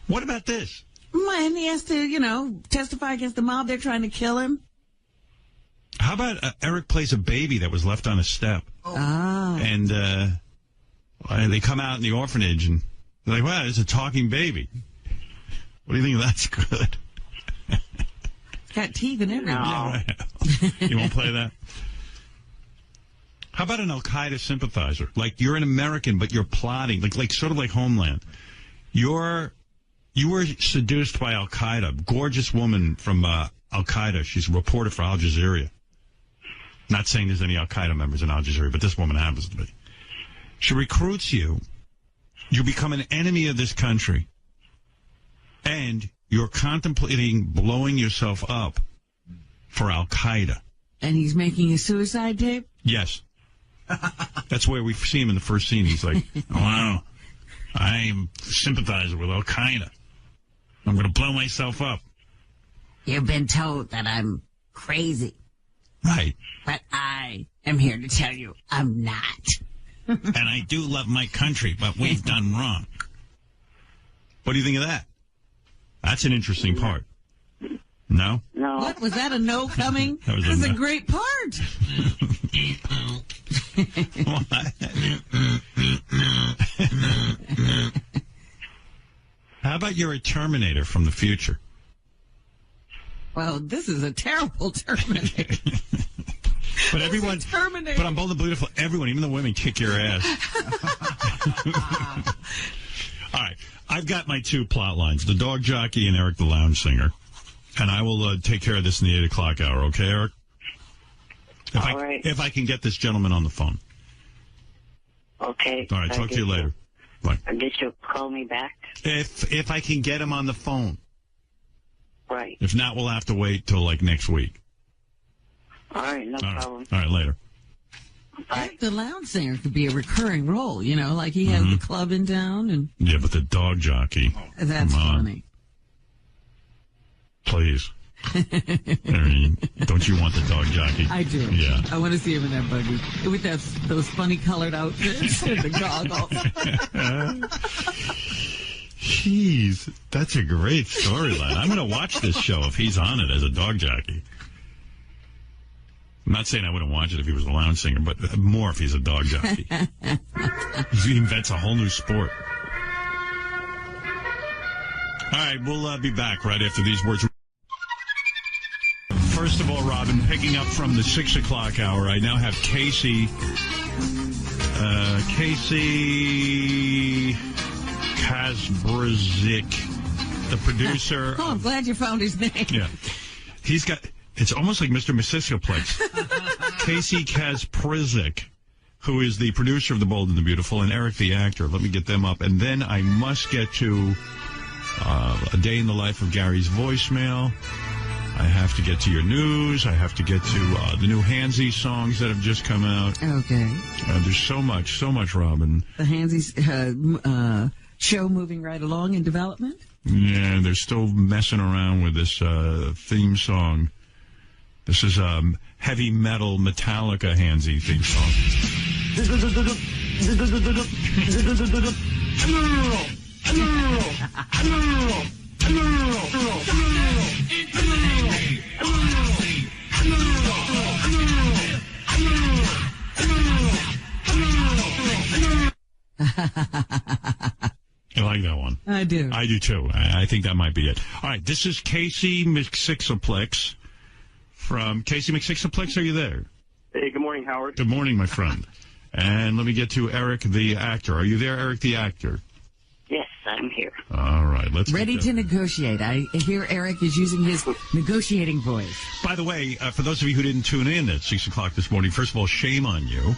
What about this? And he has to, testify against the mob. They're trying to kill him. How about Eric plays a baby that was left on a step? Ah. And they come out in the orphanage, and they're like, wow, it's a talking baby. What do you think? That's good. Got teeth and everything. Yeah, right. You won't play that? How about an Al-Qaeda sympathizer? Like, you're an American, but you're plotting, like sort of like Homeland. You were seduced by Al-Qaeda, gorgeous woman from Al-Qaeda. She's a reporter for Al Jazeera. Not saying there's any Al-Qaeda members in Al Jazeera, but this woman happens to be. She recruits you. You become an enemy of this country. And you're contemplating blowing yourself up for Al-Qaeda. And he's making a suicide tape? Yes. That's where we see him in the first scene. He's like, wow, I'm sympathizing with Al-Qaeda. I'm going to blow myself up. You've been told that I'm crazy. Right. But I am here to tell you I'm not. And I do love my country, but we've done wrong. What do you think of that? That's an interesting part. No? No. What? Was that a no coming? That was That's a a no. great part. How about you're a Terminator from the future? Well, this is a terrible Terminator. But everyone, Terminator. but I'm bold and beautiful. Everyone, even the women, kick your ass. All right, I've got my two plot lines: the dog jockey and Eric the lounge singer, and I will take care of this in the 8 o'clock hour. Okay, Eric? If I can get this gentleman on the phone. Okay. All right, talk to you later. Bye. I guess you'll call me back. If I can get him on the phone. Right. If not, we'll have to wait till like next week. All right, no problem. All right, later. Eric the lounge singer could be a recurring role, like he has the club in town. And yeah, but the dog jockey. That's come on. funny. Please. I mean, don't you want the dog jockey? I do. Yeah. I want to see him in that buggy with those funny colored outfits and the goggles. Jeez, that's a great storyline. I'm going to watch this show if he's on it as a dog jockey. I'm not saying I wouldn't watch it if he was a lounge singer, but more if he's a dog jockey. He invents a whole new sport. All right, we'll be back right after these words. First of all, Robin, picking up from the 6 o'clock hour, I now have Casey Kasbrzik, the producer. Oh, I'm glad you found his name. Yeah. He's got, it's almost like Mr. Missiscoplex. Casey Kasprzik, who is the producer of The Bold and the Beautiful, and Eric the actor. Let me get them up. And then I must get to A Day in the Life of Gary's voicemail. I have to get to your news. I have to get to the new Hansy songs that have just come out. Okay. There's so much, Robin. The Hansy show moving right along in development? Yeah, they're still messing around with this theme song. This is heavy metal Metallica Hansy theme song. You like that one? I do. I do, too. I think that might be it. All right, this is Casey McSixaplex from Casey McSixaplex. Are you there? Hey, good morning, Howard. Good morning, my friend. And let me get to Eric the actor. Are you there, Eric the actor? Yes, I'm here. All right, let's ready to negotiate. I hear Eric is using his negotiating voice. By the way, for those of you who didn't tune in at 6 o'clock this morning, first of all, shame on you.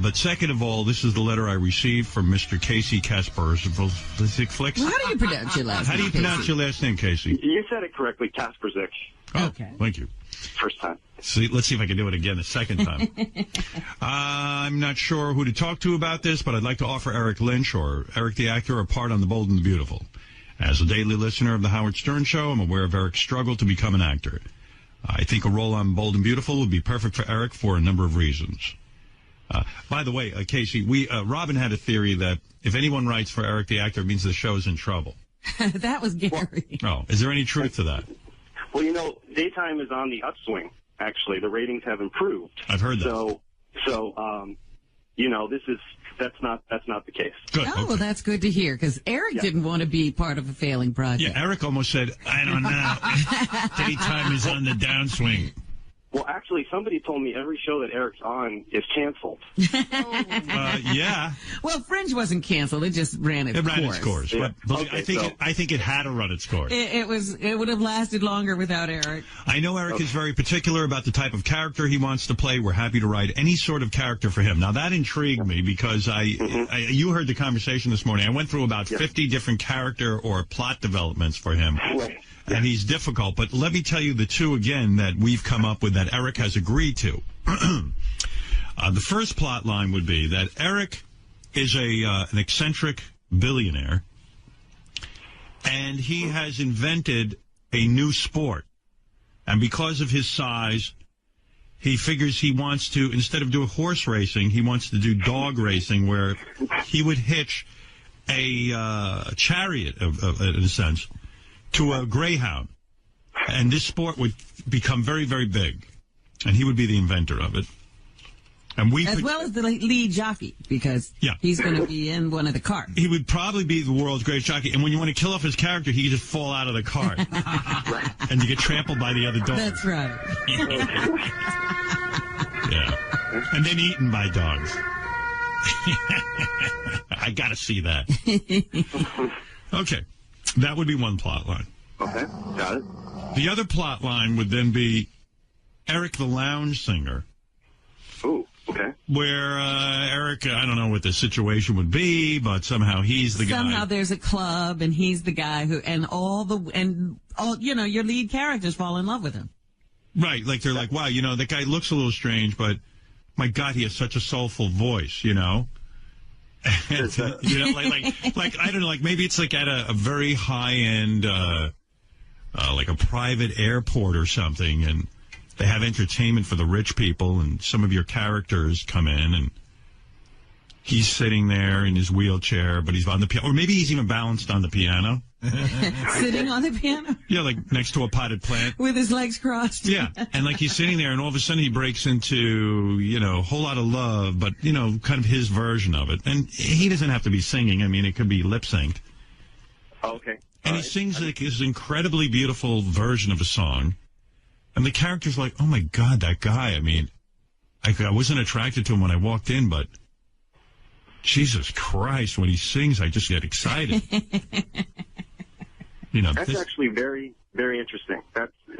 But second of all, this is the letter I received from Mr. Casey Kasperzflix. Well, how do you pronounce your last name? How do you pronounce your last name, Casey? You said it correctly, Kasperzik. Oh, okay. Thank you. First time. See, let's see if I can do it again the second time. I'm not sure who to talk to about this, but I'd like to offer Eric Lynch or Eric the actor a part on The Bold and the Beautiful. As a daily listener of The Howard Stern Show, I'm aware of Eric's struggle to become an actor. I think a role on Bold and Beautiful would be perfect for Eric for a number of reasons. By the way, Casey, Robin had a theory that if anyone writes for Eric the actor, it means the show's in trouble. That was Gary. Oh, is there any truth to that? Well, you know, daytime is on the upswing, actually. The ratings have improved. I've heard that. So, you know, that's not the case. Good. Oh, well, that's good to hear, because Eric didn't want to be part of a failing project. Yeah, Eric almost said, I don't know. Daytime is on the downswing. Well, actually, somebody told me every show that Eric's on is canceled. Yeah. Well, Fringe wasn't canceled; it just ran its course. It ran its course. Yeah. But Okay, I think it had to run its course. It would have lasted longer without Eric. I know Eric is very particular about the type of character he wants to play. We're happy to write any sort of character for him. Now, that intrigued me because you heard the conversation this morning. I went through about 50 different character or plot developments for him. Right. And he's difficult. But let me tell you the two, again, that we've come up with that Eric has agreed to. The first plot line would be that Eric is an eccentric billionaire, and he has invented a new sport. And because of his size, he figures he wants to, instead of doing horse racing, he wants to do dog racing, where he would hitch a chariot, in a sense, to a greyhound. And this sport would become very, very big. And he would be the inventor of it. And as well as the lead jockey, because he's going to be in one of the carts. He would probably be the world's greatest jockey. And when you want to kill off his character, he could just fall out of the cart. And you get trampled by the other dogs. That's right. Yeah. And then eaten by dogs. I got to see that. Okay. That would be one plot line. Okay, got it. The other plot line would then be Eric the lounge singer. Ooh, okay. Where Eric, I don't know what the situation would be, but somehow he's the guy. Somehow there's a club, and he's the guy who, and all your lead characters fall in love with him. Right, like they're like, wow, that guy looks a little strange, but my God, he has such a soulful voice, And, like I don't know, like maybe it's like at a very high end, like a private airport or something, and they have entertainment for the rich people, and some of your characters come in, and he's sitting there in his wheelchair, but he's on the piano, or maybe he's even balanced on the piano. Sitting on the piano? Yeah, like next to a potted plant. With his legs crossed. Yeah, and like he's sitting there, and all of a sudden he breaks into, a whole lot of love, but, kind of his version of it. And he doesn't have to be singing. I mean, it could be lip-synced. Oh, okay. And he sings like this incredibly beautiful version of a song. And the character's like, oh, my God, that guy. I mean, I wasn't attracted to him when I walked in, but Jesus Christ, when he sings, I just get excited. That's actually very, very interesting.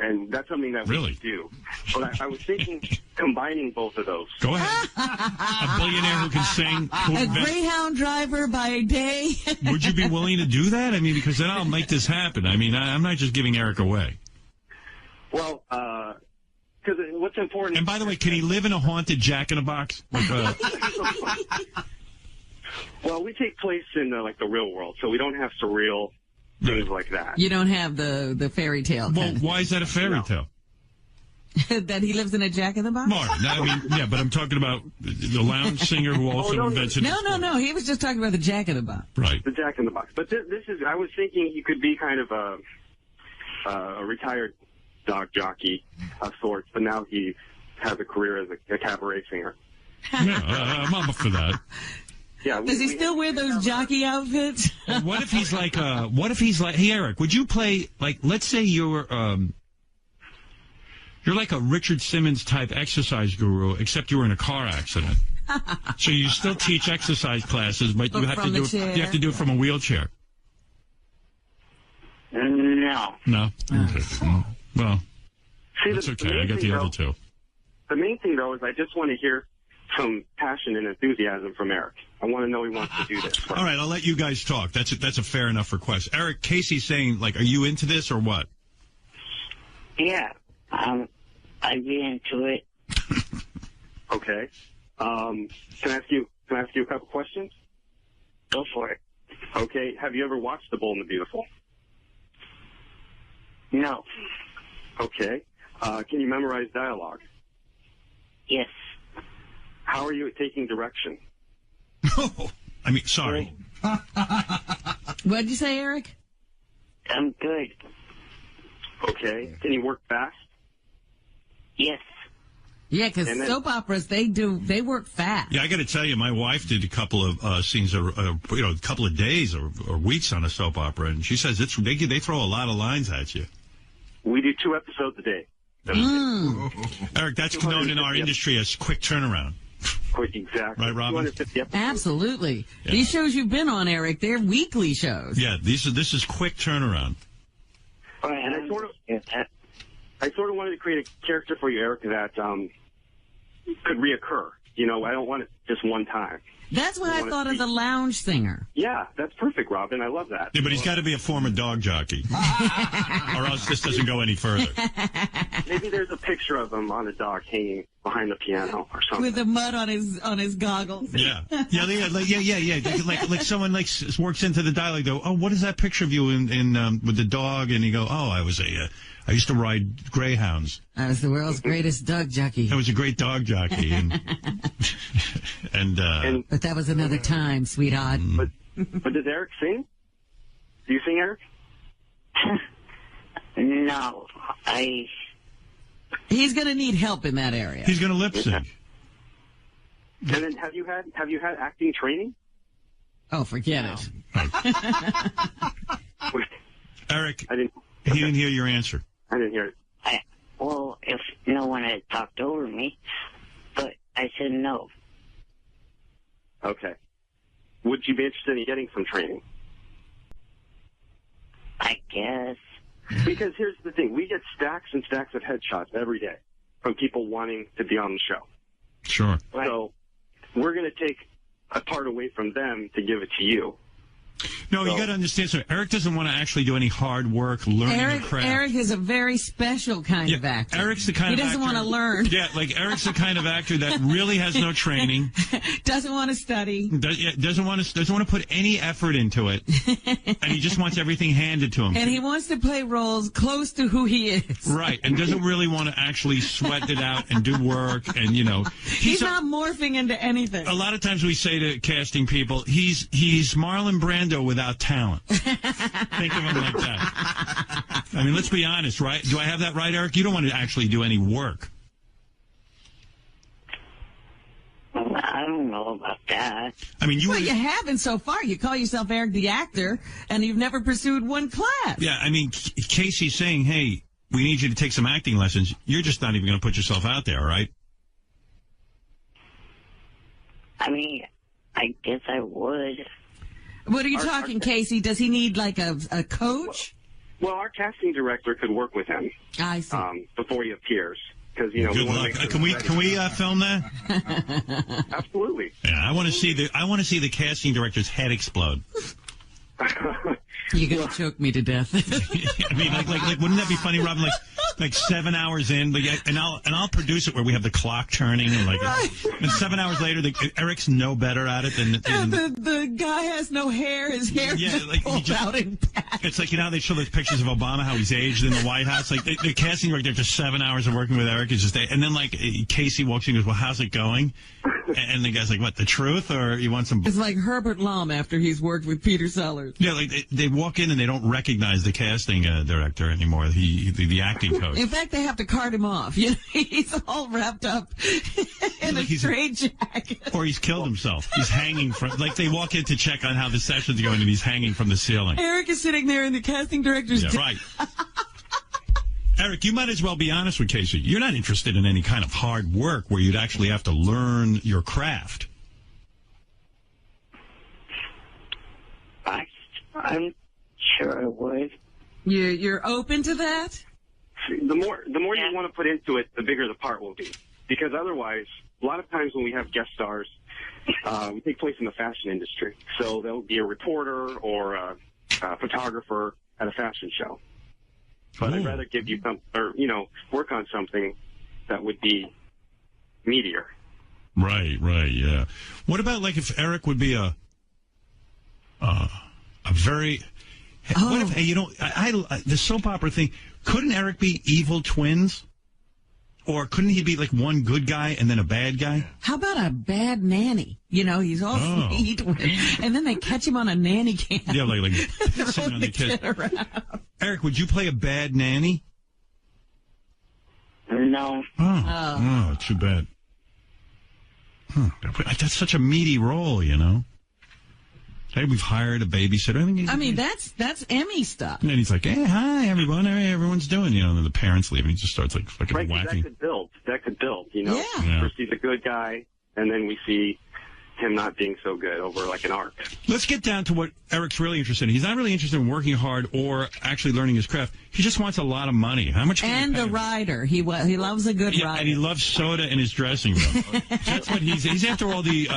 and that's something that we should do. But I was thinking combining both of those. Go ahead. A billionaire who can sing. A Greyhound driver by day. Would you be willing to do that? I mean, because then I'll make this happen. I mean, I'm not just giving Eric away. Well, because what's important... And by the way, can he live in a haunted Jack-in-a-Box? Like, well, we take place in, the real world, so we don't have surreal things like that. You don't have the fairy tale. Well, why is that a fairy tale? That he lives in a Jack-in-the-Box? Martin, I mean, yeah, but I'm talking about the lounge singer who also invented... No. He was just talking about the Jack-in-the-Box. Right. The Jack-in-the-Box. But this is... I was thinking he could be kind of a retired dog jockey of sorts, but now he has a career as a cabaret singer. Yeah, I'm up for that. Yeah. Does he still wear those jockey outfits? What if he's like, hey, Eric, would you play, like, let's say you're like a Richard Simmons type exercise guru, except you were in a car accident. So you still teach exercise classes, but you have to do it from a wheelchair. No. No? Okay. Well, that's okay. I got the other two. The main thing, though, is I just want to hear some passion and enthusiasm from Eric. I want to know he wants to do this. All right, I'll let you guys talk. That's a fair enough request. Eric, Casey's saying, like, are you into this or what? Yeah, I'd be into it. Okay. Can I ask you a couple questions? Go for it. Okay. Have you ever watched The Bold and the Beautiful? No. Okay. Can you memorize dialogue? Yes. How are you at taking direction? I mean, sorry. What did you say, Eric? I'm good. Okay. Can you work fast? Yes. Yeah, because soap operas, they work fast. Yeah, I got to tell you, my wife did a couple of scenes, a couple of days or weeks on a soap opera, and she says they throw a lot of lines at you. We do 2 episodes a day. Eric, that's known in our industry as quick turnaround. Quick, exactly. Right, Robin? 250 episodes. Absolutely. Yeah. These shows you've been on, Eric, they're weekly shows. Yeah, this is quick turnaround. And I sort of wanted to create a character for you, Eric, that could reoccur. You know, I don't want it just one time. That's why I thought of the lounge singer. Yeah, that's perfect, Robin. I love that. Yeah, but he's got to be a former dog jockey, or else this doesn't go any further. Maybe there's a picture of him on a dog hanging behind the piano or something. With the mud on his goggles. Yeah. Like someone works into the dialogue. Go, oh, what is that picture of you in with the dog? And you go, oh, I used to ride greyhounds. I was the world's greatest dog jockey. I was a great dog jockey, but that was another time, sweetheart. But does Eric sing? Do you sing, Eric? No, He's going to need help in that area. He's going to lip sync. And then have you had acting training? Oh, forget it. Eric, he didn't hear your answer. I didn't hear it. Well, if no one had talked over me, but I said no. Okay. Would you be interested in getting some training? I guess. Because here's the thing. We get stacks and stacks of headshots every day from people wanting to be on the show. Sure. So we're going to take a part away from them to give it to you. No, you got to understand. So Eric doesn't want to actually do any hard work learning the craft. Eric is a very special kind of actor. Eric's the kind of actor. He doesn't want to learn. Yeah, like Eric's the kind of actor that really has no training. Doesn't want to study. Doesn't want to put any effort into it, and he just wants everything handed to him. And he wants to play roles close to who he is. Right, and doesn't really want to actually sweat it out and do work, and he's not morphing into anything. A lot of times we say to casting people, he's Marlon Brando without talent. Think of him like that. I mean, let's be honest, right? Do I have that right, Eric? You don't want to actually do any work. I don't know about that. I mean, you haven't so far. You call yourself Eric the actor, and you've never pursued one class. Yeah, I mean, Casey's saying, hey, we need you to take some acting lessons. You're just not even going to put yourself out there, right? I mean, I guess I would. What are you talking, Casey? Does he need like a coach? Well, our casting director could work with him. I see. Before he appears. Because, you know, Good luck. Can we film that? Absolutely. Yeah, I want to see the casting director's head explode. You're gonna choke me to death. I mean, like, wouldn't that be funny, Robin? Like 7 hours in, but and I'll produce it where we have the clock turning, and and 7 hours later, Eric's no better at it than the guy has no hair. His hair just pulled out in back. It's like, you know how they show those pictures of Obama, how he's aged in the White House. Like the casting director, just 7 hours of working with Eric is just, and then like Casey walks in and goes, "Well, how's it going?" And the guy's like, "What, the truth, or you want some?" It's like Herbert Lom after he's worked with Peter Sellers. Yeah, like they walk in and they don't recognize the casting director anymore. The acting coach. In fact, they have to cart him off. You know, he's all wrapped up in a straitjacket. Or he's killed himself. He's hanging from. Like they walk in to check on how the session's going, and he's hanging from the ceiling. Eric is sitting there in the casting director's. Yeah, right. Eric, you might as well be honest with Casey. You're not interested in any kind of hard work where you'd actually have to learn your craft. I'm sure I would. You're open to that? The more you want to put into it, the bigger the part will be. Because otherwise, a lot of times when we have guest stars, take place in the fashion industry. So there'll be a reporter or a photographer at a fashion show. But I'd rather give you work on something that would be meatier. Right, yeah. What about like if Eric would be a very... What if, the soap opera thing, couldn't Eric be evil twins? Or couldn't he be like one good guy and then a bad guy? How about a bad nanny? You know, he's all sweet, and then they catch him on a nanny cam. Yeah, like sitting on the kid. Eric, would you play a bad nanny? No. Oh, too bad. That's such a meaty role, you know. Hey, we've hired a babysitter. I mean, that's Emmy stuff. And then he's like, "Hey, hi, everyone. Hey, everyone's doing." You know, and then the parents leave, and he just starts like fucking whacking. That could build. You know, Yeah. First he's a good guy, and then we see him not being so good over like an arc. Let's get down to what Eric's really interested in. He's not really interested in working hard or actually learning his craft. He just wants a lot of money. How much? And the rider. He loves a good rider. And he loves soda in his dressing room. That's what he's after. All the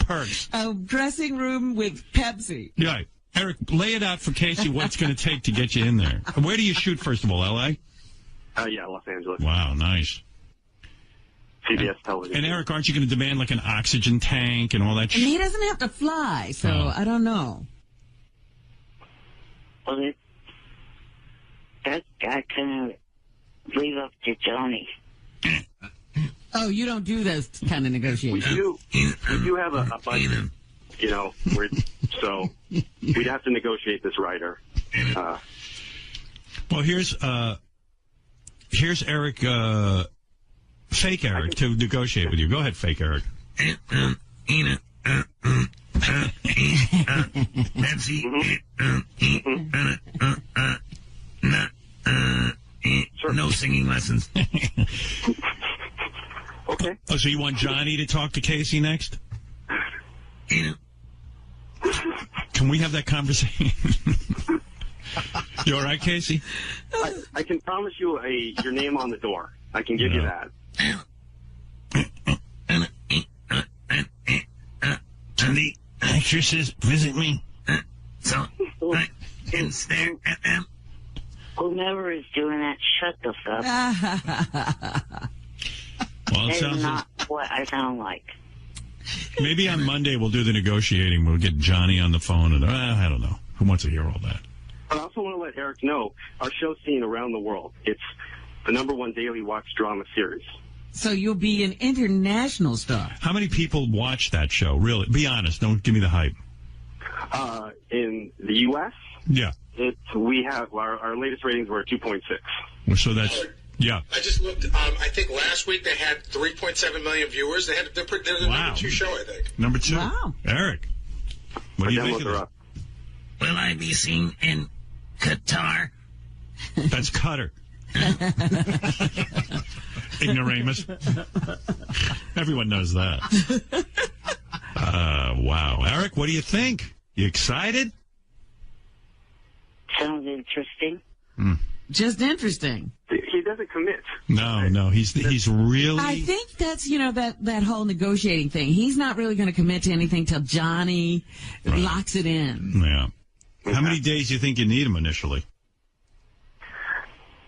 perks. A dressing room with Pepsi. Yeah, Eric, lay it out for Casey. What it's going to take to get you in there. Where do you shoot first of all? L.A. Yeah, Los Angeles. Wow, nice. CBS television. And Eric, aren't you going to demand like an oxygen tank and all that And shit? he doesn't have to fly, so I don't know. Well, that guy kind of leave up to Johnny. Oh, you don't do those kind of negotiations. We do have a budget, you know, so we'd have to negotiate this writer. Well, here's Eric, fake Eric, to negotiate with you. Go ahead, fake Eric. No singing lessons. Okay. Oh, so you want Johnny to talk to Casey next? Can we have that conversation? You all right, Casey? I can promise you your name on the door. I can give you that. The actresses visit me, so I can stare at them. Whomever is doing that, shut the fuck up. Well, it That sounds is not what I sound like. maybe on Monday we'll do the negotiating. We'll get Johnny on the phone, and I don't know. Who wants to hear all that? I also want to let Eric know our show's seen around the world. It's the #1 daily watch drama series. So you'll be an international star. How many people watch that show? Really? Be honest. Don't give me the hype. In the U.S., Yeah. we have our latest ratings were 2.6. So that's, yeah. I just looked. I think last week they had 3.7 million viewers. They're the #2 show, I think. #2. Wow. Eric, what do you think of that? Will I be seen in Qatar? That's Cutter. Ignoramus. Everyone knows that. Wow. Eric, what do you think? You excited? Sounds interesting. Just interesting. He doesn't commit. No, he's really. I think that's, that whole negotiating thing. He's not really going to commit to anything till Johnny locks it in. Yeah. How many days do you think you need him initially?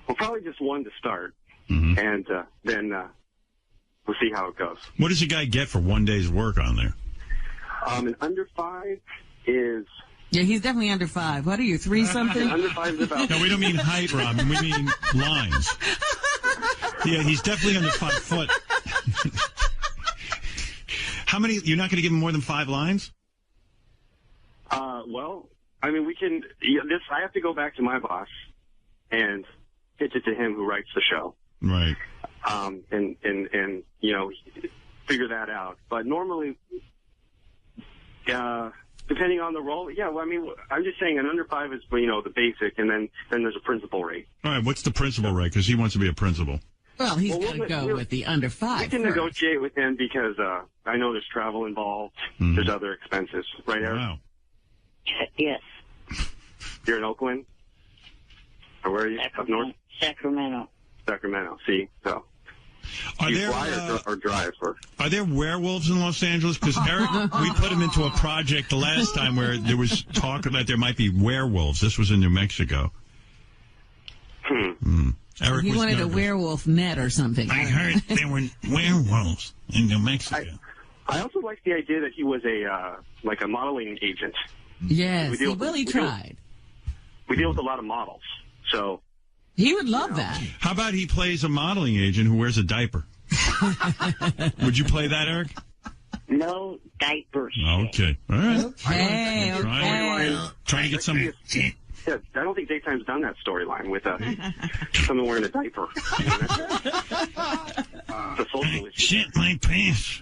Well, probably just one to start, and then we'll see how it goes. What does a guy get for 1 day's work on there? An under 5 is... Yeah, he's definitely under 5. What are you, 3-something? Under 5 is about... No, we don't mean height, Robin. We mean lines. Yeah, he's definitely under 5 foot. How many? You're not going to give him more than 5 lines? Well, I mean, we can... I have to go back to my boss and pitch it to him who writes the show. Right. And figure that out. But normally... depending on the role, yeah. Well, I mean, I'm just saying an under 5 is, the basic, and then there's a principal rate. All right, what's the principal rate? Because he wants to be a principal. Well, he's going to go with the under 5. We can negotiate with him because I know there's travel involved. There's other expenses, right, Eric? Wow. Yes. You're in Oakland, or where are you? Up north. Sacramento. See, so. Are you there fly or drive? Are there werewolves in Los Angeles? Because Eric, we put him into a project the last time where there was talk about there might be werewolves. This was in New Mexico. Eric he wanted nervous. a werewolf net or something. I heard there were werewolves in New Mexico. I also like the idea that he was a modeling agent. Yes, he tried. We deal with a lot of models, so. He would love that. How about he plays a modeling agent who wears a diaper? Would you play that, Eric? No diapers. Okay. All right. Okay. Trying to get some... Yeah, I don't think Daytime's done that storyline with someone wearing a diaper. The social issue. Shit my pants.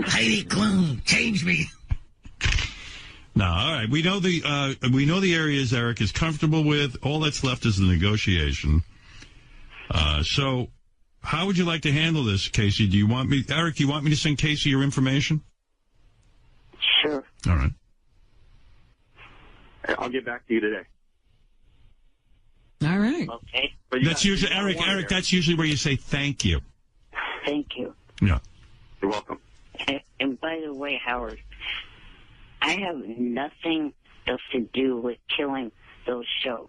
Heidi Klum, change me. No, all right. We know the areas Eric is comfortable with. All that's left is the negotiation. So, how would you like to handle this, Casey? Eric? Do you want me to send Casey your information? Sure. All right. I'll get back to you today. All right. Okay. That's usually Eric. That's usually where you say thank you. Thank you. Yeah. You're welcome. And by the way, Howard, I have nothing else to do with killing those shows.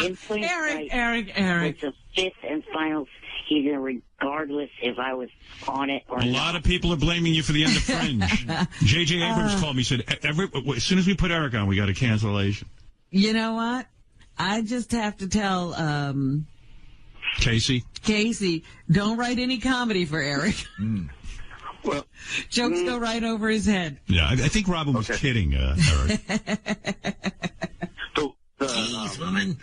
Eric. It's the 5th and final season, regardless if I was on it or not. A lot of people are blaming you for the end of Fringe. J.J. Abrams called me, said, as soon as we put Eric on, we got a cancellation. You know what? I just have to tell Casey, don't write any comedy for Eric. Well, jokes go right over his head. Yeah, I think Robin was kidding, Eric. Jeez, woman.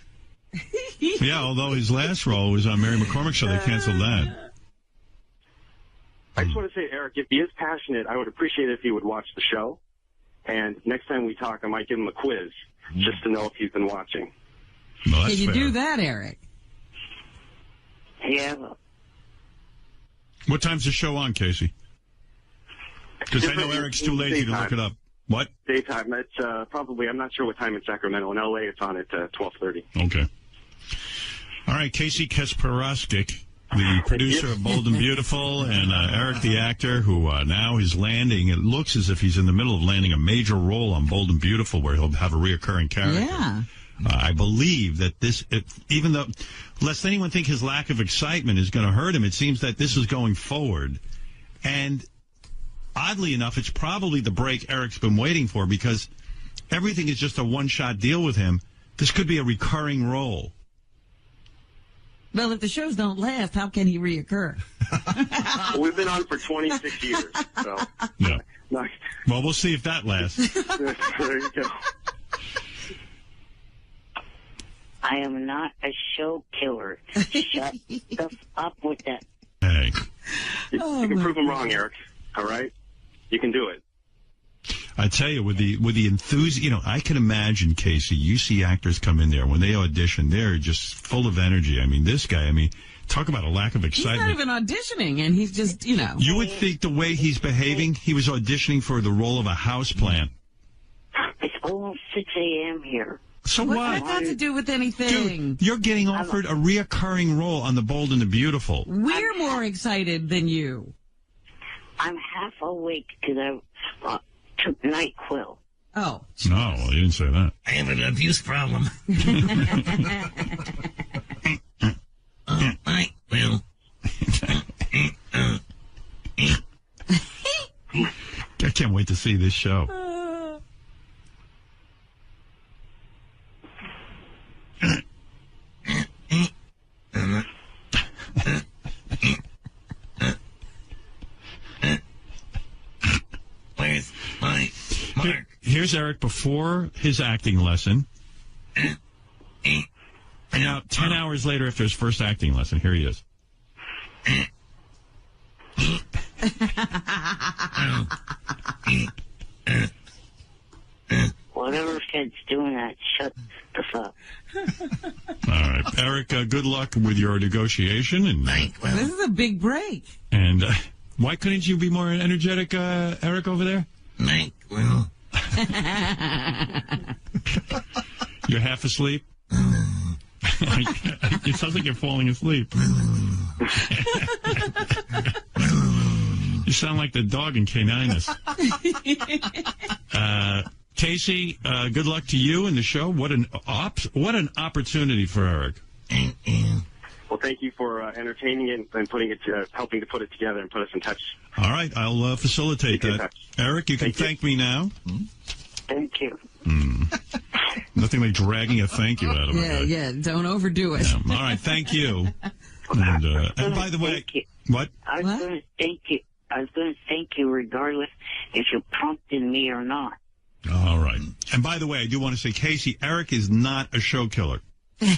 Yeah, although his last role was on Mary McCormick's show, they canceled that. I just want to say, Eric, if he is passionate, I would appreciate it if he would watch the show. And next time we talk, I might give him a quiz just to know if he's been watching. Well, Can you do that, Eric? Yeah. What time's the show on, Casey? Because I know Eric's too lazy to look it up. What? Daytime. It's probably, I'm not sure what time in Sacramento. In L.A., it's on at 12:30. Okay. All right, Casey Kasparowski, the producer of Bold and Beautiful, and Eric, the actor, who now is landing. It looks as if he's in the middle of landing a major role on Bold and Beautiful, where he'll have a reoccurring character. Yeah. I believe that even though, lest anyone think his lack of excitement is going to hurt him, it seems that this is going forward. And oddly enough, it's probably the break Eric's been waiting for, because everything is just a one-shot deal with him. This could be a recurring role. Well, if the shows don't last, how can he reoccur? Well, we've been on for 26 years. So. Yeah. Nice. Well, we'll see if that lasts. There you go. I am not a show killer. Shut up with that. Hey. You can prove him wrong, Eric. All right? You can do it. I tell you, with the enthusiasm, I can imagine, Casey, you see actors come in there, when they audition, they're just full of energy. I mean, this guy, talk about a lack of excitement. He's not even auditioning, and he's just, You would think the way he's behaving, he was auditioning for the role of a houseplant. It's almost 6 a.m. here. So What's what? that got to do with anything? Dude, you're getting offered a reoccurring role on The Bold and the Beautiful. We're more excited than you. I'm half awake because I took NyQuil. Oh. No, well, you didn't say that. I have an abuse problem. I will. I can't wait to see this show. Where's my mark? Here's Eric before his acting lesson. And now, 10 hours later after his first acting lesson, here he is. Whatever kid's doing that, shut the fuck. All right. Eric, good luck with your negotiation. And This is a big break. And why couldn't you be more energetic, Eric, over there? NyQuil. You're half asleep? It sounds like you're falling asleep. You sound like the dog in Caninus. Casey, good luck to you and the show. What an opportunity for Eric. Well, thank you for entertaining it and putting it, helping to put it together and put us in touch. All right, I'll facilitate that. Eric, you can thank me now. Thank you. Nothing like dragging a thank you out of it. Yeah, don't overdo it. All right, thank you. And by the way, what? I was going to thank you. I was going to thank you regardless if you prompted me or not. All right. And by the way, I do want to say, Casey, Eric is not a show killer. Good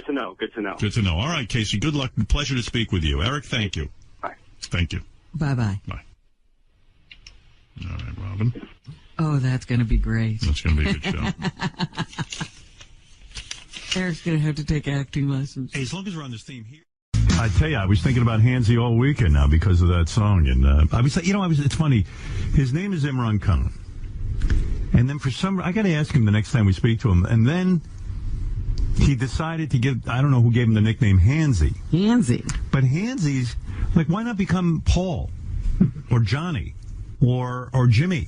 to know. Good to know. Good to know. All right, Casey, good luck. Pleasure to speak with you. Eric, thank you. Bye. Thank you. Bye-bye. Bye. All right, Robin. Oh, that's going to be great. That's going to be a good show. Eric's going to have to take acting lessons. Hey, as long as we're on this theme here. I tell you, I was thinking about Hansy all weekend now because of that song. And I was like, it's funny. His name is Imran Khan. And then I got to ask him the next time we speak to him. And then he decided to give, I don't know who gave him the nickname Hansy. Hansy. But Hansy's, like, why not become Paul or Johnny or Jimmy?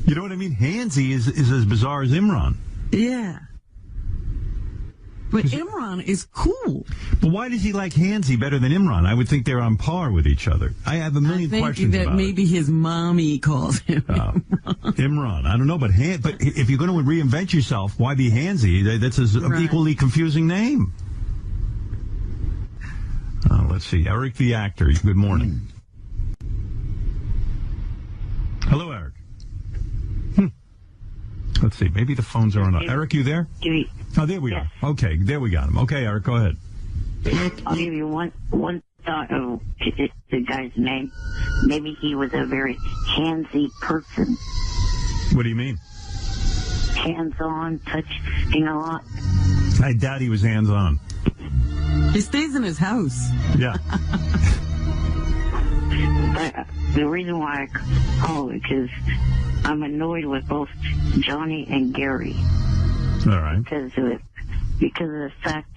You know what I mean? Hansy is as bizarre as Imran. Yeah. But Imran is cool. But why does he like Hansy better than Imran? I would think they're on par with each other. I have a million questions about it. I think that maybe his mommy calls him Imran. I don't know, but if you're going to reinvent yourself, why be Hansy? That's an equally confusing name. Let's see. Eric the actor. Good morning. Hello, Eric. Let's see. Maybe the phones are on. Eric, you there? Oh, there we are. Okay, there we got him. Okay, Eric, go ahead. I'll give you one thought of the guy's name. Maybe he was a very handsy person. What do you mean? Hands-on, touching a lot. I doubt he was hands-on. He stays in his house. Yeah. But the reason why I call it because I'm annoyed with both Johnny and Gary. All right. Because of the fact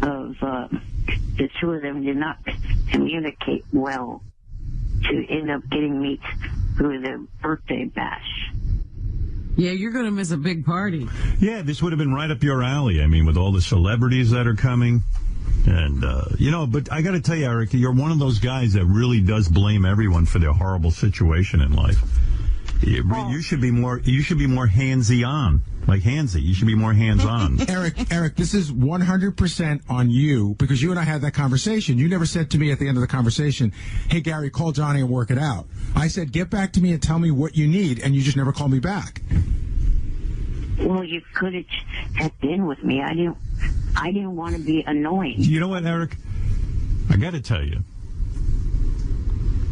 of the two of them did not communicate well to end up getting me through the birthday bash. Yeah, you're going to miss a big party. Yeah, this would have been right up your alley. I mean, with all the celebrities that are coming. And, but I got to tell you, Eric, you're one of those guys that really does blame everyone for their horrible situation in life. You should be more handsy-on. Like Hansy. You should be more hands-on. Eric, this is 100% on you because you and I had that conversation. You never said to me at the end of the conversation, hey, Gary, call Johnny and work it out. I said, get back to me and tell me what you need, and you just never called me back. Well, you could have checked in with me. I didn't want to be annoying. You know what, Eric? I got to tell you.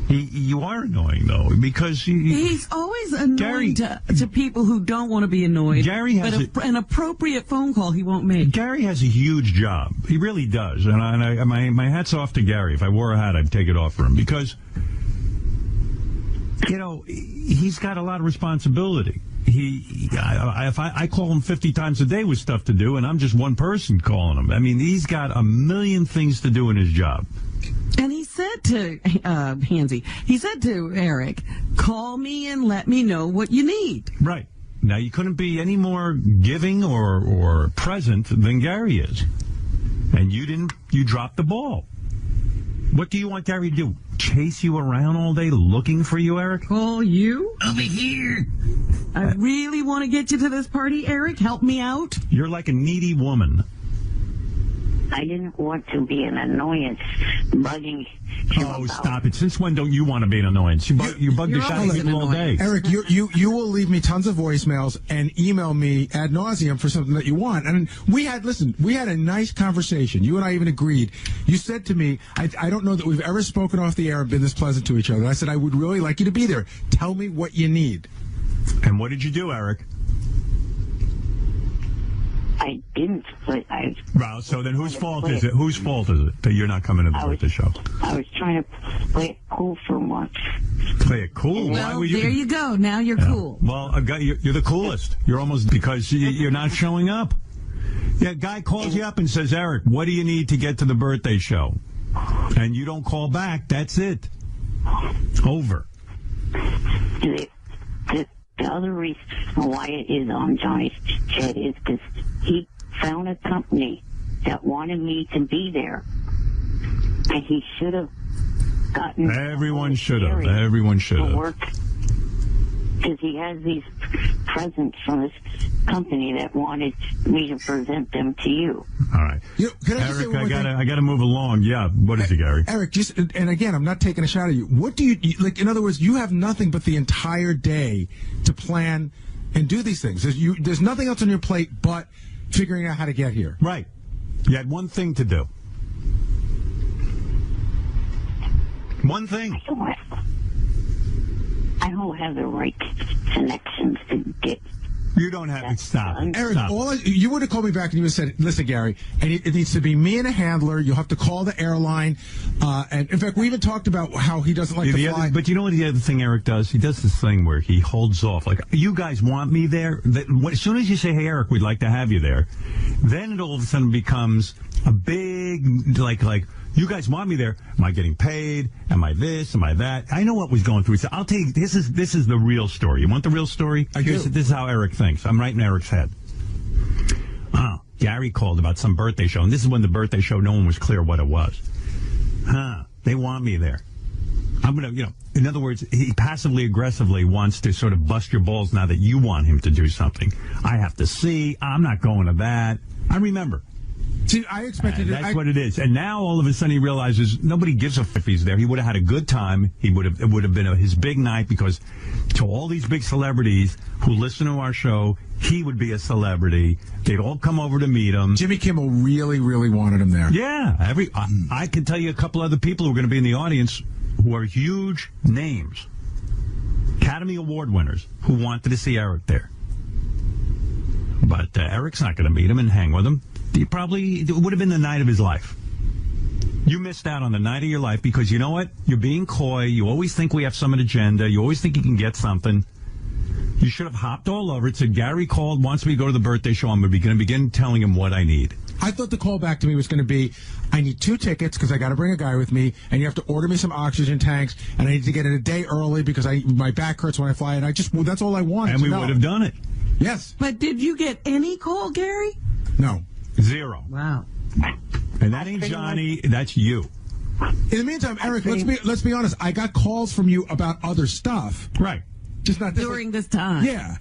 You are annoying, though, because he's always annoying to people who don't want to be annoyed. Gary has an appropriate phone call he won't make. Gary has a huge job. He really does. And my hat's off to Gary. If I wore a hat, I'd take it off for him because, he's got a lot of responsibility. if I call him 50 times a day with stuff to do, and I'm just one person calling him. I mean, he's got a million things to do in his job. And he said to Hansy, he said to Eric, call me and let me know what you need. Right. Now, you couldn't be any more giving or present than Gary is. And you dropped the ball. What do you want Gary to do? Chase you around all day looking for you, Eric? Call you? Over here. I really want to get you to this party, Eric. Help me out. You're like a needy woman. I didn't want to be an annoyance, bugging him Oh, about. stop it. Since when don't you want to be an annoyance? You bug the shot of people all day. Eric, you will leave me tons of voicemails and email me ad nauseum for something that you want. And we had a nice conversation. You and I even agreed. You said to me, I don't know that we've ever spoken off the air and been this pleasant to each other. I said, I would really like you to be there. Tell me what you need. And what did you do, Eric? I didn't, but I... Well, so then whose fault is it? Whose fault is it that you're not coming to the birthday show? I was trying to play it cool for once. Play it cool? Why Well, were you... there you go. Now you're cool. Well, a guy, you're the coolest. You're almost, because you're not showing up. Yeah, a guy calls you up and says, Eric, what do you need to get to the birthday show? And you don't call back. That's it. Over. The other reason why it is on Johnny's chat is because he found a company that wanted me to be there. And he should have gotten... Everyone should have. Everyone should have. Because he has these presents from this company that wanted me to present them to you. All right. Eric, I gotta move along. Yeah. What is it, Gary? Eric, and again, I'm not taking a shot at you. What do you like? In other words, you have nothing but the entire day to plan and do these things. There's nothing else on your plate but figuring out how to get here. Right. You had one thing to do. One thing. I don't have the right connections to get... You don't have to stop. Eric, Stop. You would have called me back and you would have said, listen, Gary, and it needs to be me and a handler. You'll have to call the airline. And in fact, we even talked about how he doesn't like to fly. But you know what the other thing Eric does? He does this thing where he holds off. Like, you guys want me there? As soon as you say, hey, Eric, we'd like to have you there, then it all of a sudden becomes a big, like, you guys want me there. Am I getting paid? Am I this? Am I that? I know what was going through. So I'll tell you, this is the real story. You want the real story? This is how Eric thinks. I'm right in Eric's head. Gary called about some birthday show, and this is when the birthday show, no one was clear what it was. They want me there. I'm going to, in other words, he passively aggressively wants to sort of bust your balls now that you want him to do something. I have to see. I'm not going to that. I remember. See, I expected that's what it is. And now all of a sudden he realizes nobody gives a f if he's there. He would have had a good time. It would have been his big night, because to all these big celebrities who listen to our show, he would be a celebrity. They'd all come over to meet him. Jimmy Kimmel really, really wanted him there. Yeah. I can tell you a couple other people who are going to be in the audience who are huge names. Academy Award winners who wanted to see Eric there. But Eric's not going to meet him and hang with him. It would have been the night of his life. You missed out on the night of your life because you know what? You're being coy. You always think we have some agenda. You always think you can get something. You should have hopped all over it, said, Gary called, wants me to go to the birthday show. I'm going to begin telling him what I need. I thought the call back to me was going to be, I need 2 tickets because I got to bring a guy with me, and you have to order me some oxygen tanks, and I need to get it a day early because my back hurts when I fly, and that's all I wanted. And we would have done it. Yes. But did you get any call, Gary? No. 0. Wow. And that ain't Johnny, that's you. In the meantime, Eric, let's be honest. I got calls from you about other stuff. Right. Just not this during this time. Yeah.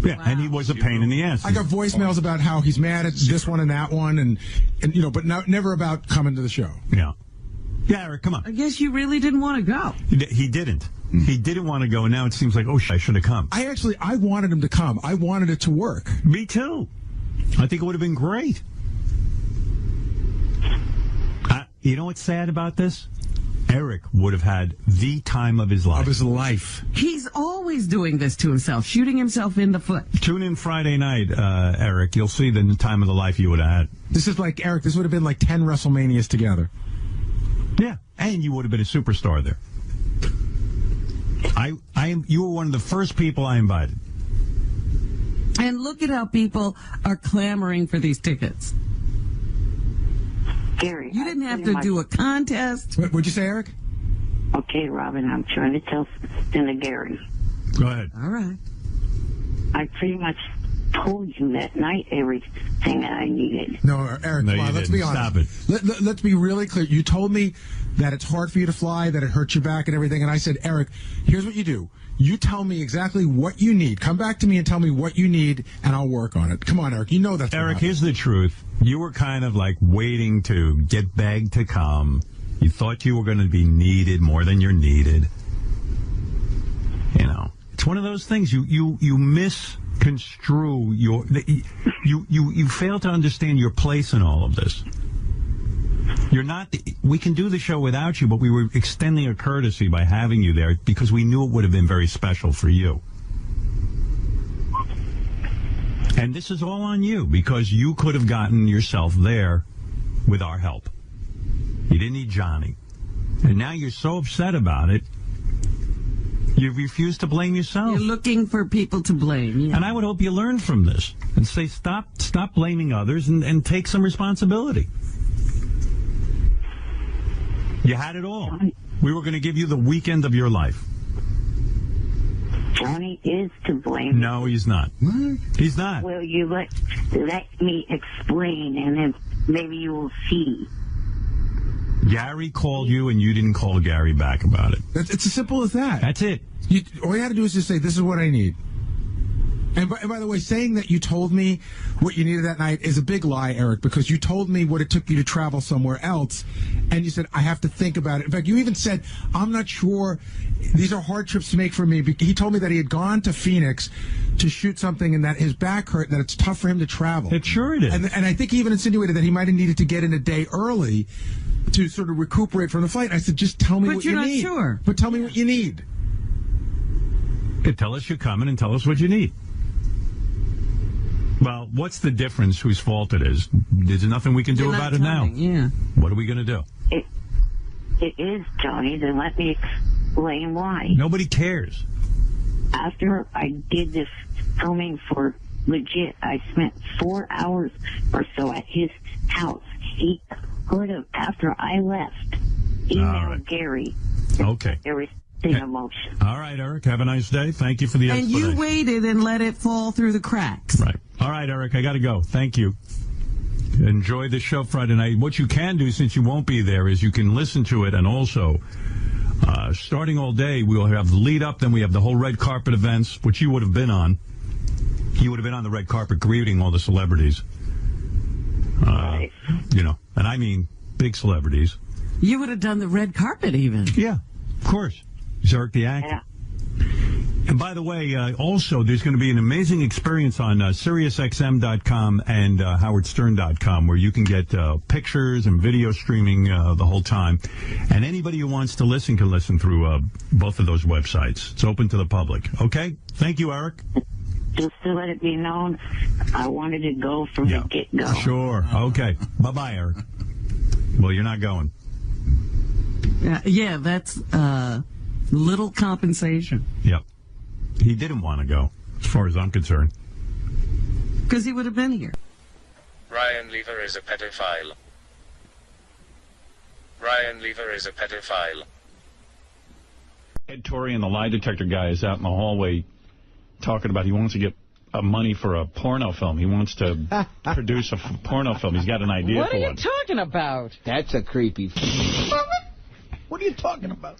Yeah, wow. And he was a pain in the ass. I got voicemails about how he's mad at this one and that one, and but never about coming to the show. Yeah. Yeah, Eric, come on. I guess you really didn't want to go. He didn't. He didn't want to go, and now it seems like, I should have come. I wanted him to come. I wanted it to work. Me too. I think it would have been great. You know what's sad about this? Eric would have had the time of his life. He's always doing this to himself, shooting himself in the foot. Tune in Friday night, Eric. You'll see the time of the life you would have had. This is like, Eric, this would have been like 10 WrestleManias together. Yeah, and you would have been a superstar there. You were one of the first people I invited. And look at how people are clamoring for these tickets. Gary, you didn't have to do a contest. What'd you say, Eric? Okay, Robin, I'm trying to tell something to Gary. Go ahead. All right. I pretty much told you that night everything that I needed. No, Eric, come on, let's be honest. Stop it. Let's be really clear. You told me that it's hard for you to fly, that it hurts your back and everything, and I said, Eric, here's what you do. You tell me exactly what you need. Come back to me and tell me what you need, and I'll work on it. Come on, Eric. You know that's Eric, here's the truth. You were kind of like waiting to get begged to come. You thought you were going to be needed more than you're needed. You know, it's one of those things. You misconstrue you fail to understand your place in all of this. You're not. We can do the show without you, but we were extending a courtesy by having you there because we knew it would have been very special for you. And this is all on you because you could have gotten yourself there with our help. You didn't need Johnny. And now you're so upset about it, you refuse to blame yourself. You're looking for people to blame. Yeah. And I would hope you learn from this and say stop blaming others and take some responsibility. You had it all. We were going to give you the weekend of your life. Johnny is to blame. No, he's not. What? He's not. Well, you let me explain, and then maybe you will see. Gary called you, and you didn't call Gary back about it. It's as simple as that. That's it. All you had to do is just say, this is what I need. And by the way, saying that you told me what you needed that night is a big lie, Eric, because you told me what it took you to travel somewhere else, and you said, I have to think about it. In fact, you even said, I'm not sure, these are hard trips to make for me. He told me that he had gone to Phoenix to shoot something and that his back hurt, and that it's tough for him to travel. It sure it is. And I think he even insinuated that he might have needed to get in a day early to sort of recuperate from the flight. I said, just tell me what you need. But you're not sure. But tell me what you need. Tell us you're coming and tell us what you need. Well, what's the difference whose fault it is? There's nothing we can do about it now. Yeah. What are we going to do? It is, Johnny. Then let me explain why. Nobody cares. After I did this filming for Legit, I spent 4 hours or so at his house. He could have, after I left, emailed Gary. Okay. Everything emotion. All right, Eric. Have a nice day. Thank you for the explanation. And you waited and let it fall through the cracks. Right. All right, Eric. I got to go. Thank you. Enjoy the show Friday night. What you can do, since you won't be there, is you can listen to it, and also, starting all day, we'll have the lead up, then we have the whole red carpet events, which you would have been on. You would have been on the red carpet greeting all the celebrities. You know, and I mean big celebrities. You would have done the red carpet even. Yeah, of course. Eric the actor. Yeah. And by the way, also, there's going to be an amazing experience on SiriusXM.com and HowardStern.com where you can get pictures and video streaming the whole time. And anybody who wants to listen can listen through both of those websites. It's open to the public. Okay? Thank you, Eric. Just to let it be known, I wanted to go from the get-go. Sure. Okay. Bye-bye, Eric. Well, you're not going. Yeah, that's little compensation. Yep. He didn't want to go, as far as I'm concerned. Because he would have been here. Ryan Lever is a pedophile. Ryan Lever is a pedophile. Ed Torrey and the lie detector guy is out in the hallway talking about he wants to get money for a porno film. He wants to produce a porno film. He's got an idea what for are you one. talking about? That's a creepy. What are you talking about?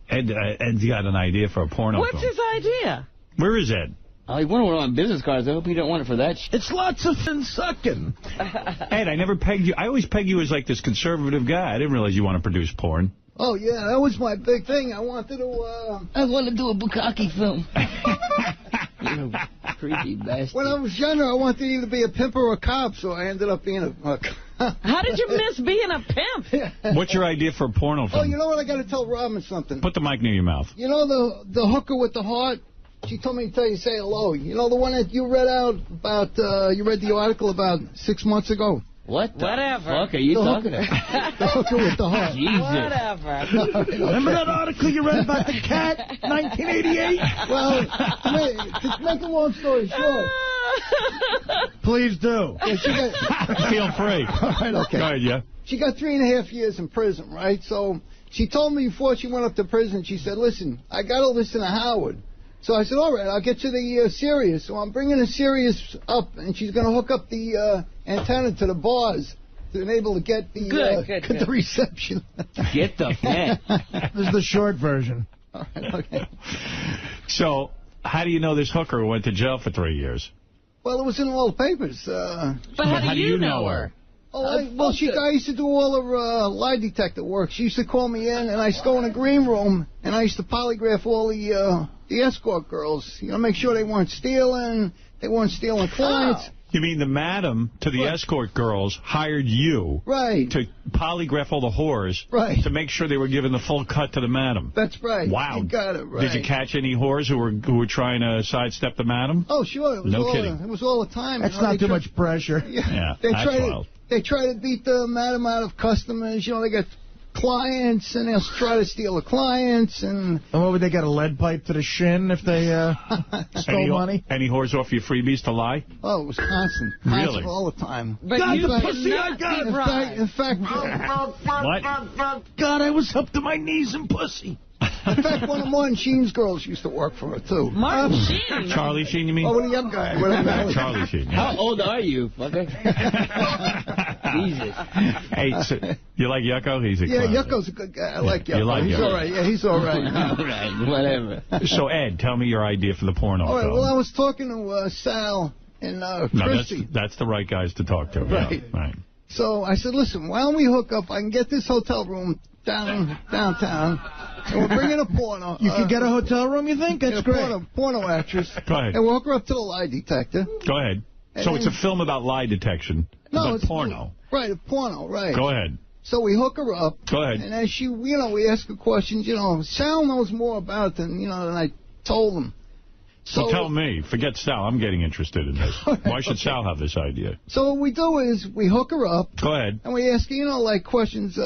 Ed's got an idea for a porno What's film. his idea? Where is Ed? He wanted one on business cards. I hope you don't want it for that. It's lots of fun sucking. Ed, I never pegged you. I always pegged you as like this conservative guy. I didn't realize you want to produce porn. Oh, yeah, that was my big thing. I wanted to do a bukkake film. You know, creepy bastard. When I was younger, I wanted to either be a pimp or a cop, so I ended up being a How did you miss being a pimp? What's your idea for a porno film? Oh, you know what? I got to tell Robin something. Put the mic near your mouth. You know the hooker with the heart? She told me to tell you, say hello. You know the one that you read out about, you read the article about 6 months ago? What the Whatever. fuck are you talking about? The hooker with the heart. Jesus. Whatever. Remember that article you read about the cat, 1988? Well, to make a long story short. Please do. Yeah, Feel free. All right, okay. Go ahead, yeah. She got 3.5 years in prison, right? So she told me before she went up to prison, she said, listen, I got to listen to Howard. So I said, all right, I'll get you the Sirius. So I'm bringing the Sirius up, and she's going to hook up the antenna to the bars to enable to get the, the reception. Get the net. This is the short version. All right, okay. So how do you know this hooker went to jail for 3 years? Well, it was in all the papers. But how do you know her? Oh, I used to do all her lie detector work. She used to call me in, and I used to go in the green room, and I used to polygraph all the escort girls. You know, make sure they weren't stealing clients. You mean the madam to the escort girls hired you to polygraph all the whores to make sure they were giving the full cut to the madam? That's right. Wow. You got it right. Did you catch any whores who were trying to sidestep the madam? Oh, sure. It was no kidding. It was all the time. That's not too much pressure. Yeah, that's wild. They try to beat the madam out of customers. You know, they got clients, and they'll try to steal the clients. And what would they get, a lead pipe to the shin if they stole money? Any whores offer you freebies to lie? Oh, it was constant. Really? All the time. But God, the pussy I got. In fact, what? God, I was up to my knees in pussy. In fact, one of Martin Sheen's girls used to work for her, too. Martin Sheen? Charlie Sheen, you mean? Oh, what a young guy. Charlie Sheen. Yeah. How old are you, fucker? Jesus. Hey, so, you like Yucko? He's a Yeah, clown. Yucko's a good guy. I like Yucko. You like he's Yucko. all right. Yeah, he's all right. All right, whatever. So, Ed, tell me your idea for the porno All right, film. well, I was talking to Sal and Christy. That's the right guys to talk to. Right. Yeah, right. So I said, listen, why don't we hook up? I can get this hotel room downtown, and we'll bring in a porno. You can get a hotel room, you think? That's great. Porno actress. Go ahead. And we'll hook her up to the lie detector. Go ahead. And So it's a film about lie detection. No, it's porno. Right, a porno, right. Go ahead. So we hook her up. Go ahead. And as she, we ask her questions, Sal knows more about it than I told him. So Well, tell me. Forget Sal. I'm getting interested in this. Why should Sal have this idea? So what we do is we hook her up. Go ahead. And we ask her, like questions.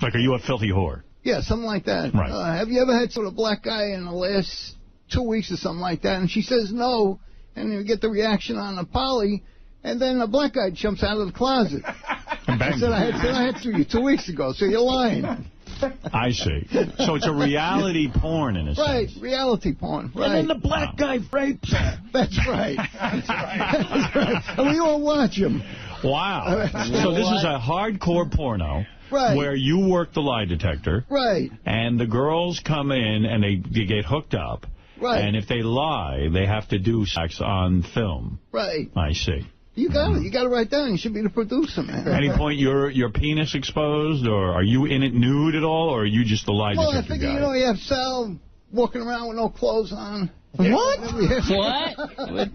Like, are you a filthy whore? Yeah, something like that. Right. Have you ever had sort of black guy in the last 2 weeks or something like that? And she says no. And you get the reaction on the poly. And then a black guy jumps out of the closet. I said, I had to you 2 weeks ago, so you're lying. I see. So it's a reality porn in a sense. Right, reality porn. Right. And then the black guy rapes her. That's right. That's right. And we all watch him. Wow. So this is a hardcore porno. Right. Where you work the lie detector. Right. And the girls come in and they get hooked up. Right. And if they lie, they have to do sex on film. Right. I see. You got it. You got it right down. You should be the producer, man. At any point your penis exposed, or are you in it nude at all, or are you just the lie detector Well, I figure, guy? you have Sal walking around with no clothes on. What? What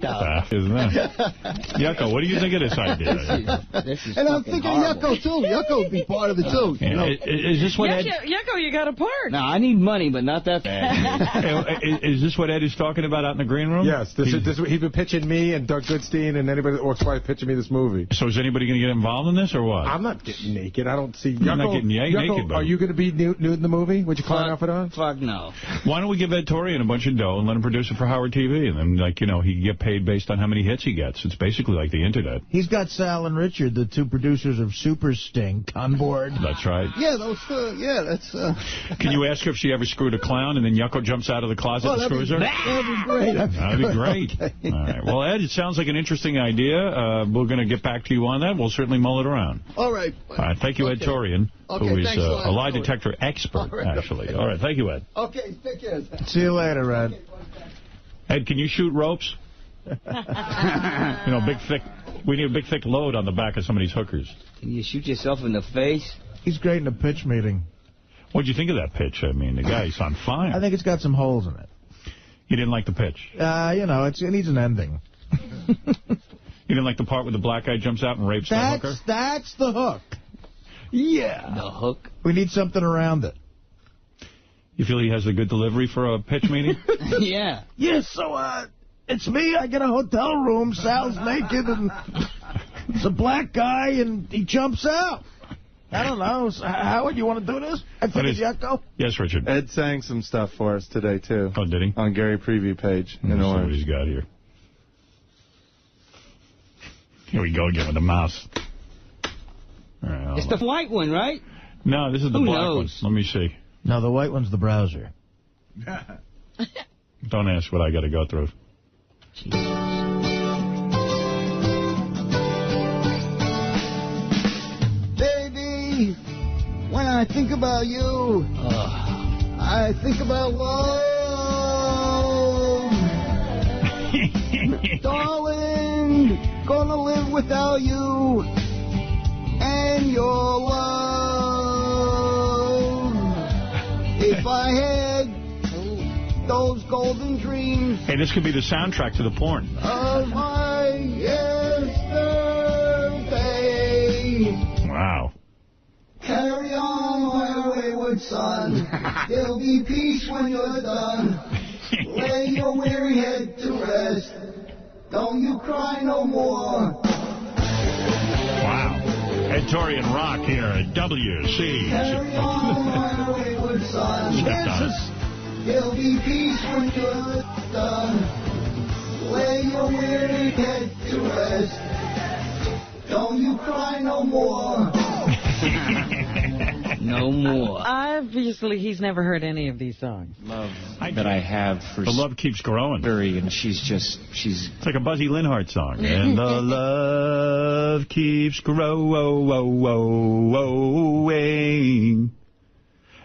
the? Isn't that? Yucko, what do you think of this idea? This is and I'm thinking Yucko, too. Yucko would be part of it, too. Yeah. Is this what Ed... Yucko, you got a part. No, I need money, but not that bad. Is this what Ed is talking about out in the green room? Yes. He's been pitching me and Doug Goodstein and anybody that walks by pitching me this movie. So is anybody going to get involved in this or what? I'm not getting naked. I don't see... You're not getting naked, buddy. Are you going to be nude in the movie? Would you clown outfit on? Fuck no. Why don't we give Ed Torian a bunch of dough and let him produce it for Howard TV? And then, he can get paid based on how many hits he gets. It's basically like the Internet. He's got Sal and Richard, the two producers of Super Stink, on board. That's right. Yeah, that's... Can you ask her if she ever screwed a clown and then Yucko jumps out of the closet and screws her? That'd be great. That'd be great. Okay. All right. Well, Ed, it sounds like an interesting idea. We're going to get back to you on that. We'll certainly mull it around. All right. All right. Thank you, Ed Torian, who is a lie detector expert, actually. All right. Thank you, Ed. Okay, take care. See you later, Ed. Ed, can you shoot ropes? Big thick. We need a big thick load on the back of some of these hookers. Can you shoot yourself in the face? He's great in a pitch meeting. What'd you think of that pitch? I mean, the guy's on fire. I think it's got some holes in it. You didn't like the pitch? It needs an ending. You didn't like the part where the black guy jumps out and rapes the hooker? That's the hook. Yeah. The hook? We need something around it. You feel he has a good delivery for a pitch meeting? Yeah. Yes, so, it's me. I get a hotel room. Sal's naked, and It's a black guy, and he jumps out. I don't know. Howard, you want to do this? I think it's Yucko. Yes, Richard. Ed sang some stuff for us today, too. Oh, did he? On Gary Preview page. Let's see what he's got here. Here we go again with the mouse. Right, it's the white one, right? No, this is the black one. Let me see. No, the white one's the browser. Don't ask what I got to go through. Baby, when I think about you, I think about love. Darling, gonna live without you and your love. If I had those golden dreams. Hey, this could be the soundtrack to the porn. Of my yesterday. Wow. Carry on, my wayward son. There'll be peace when you're done. Lay your weary head to rest. Don't you cry no more. Wow. Ed Torrey and Rock here at WC. Carry on, my wayward son. There'll be peace when you're done. Lay your weary head to rest. Don't you cry no more. No more. Obviously, he's never heard any of these songs. Love that I have for... The love keeps growing. And she's... It's like a Buzzy Linhart song. And the love keeps growing.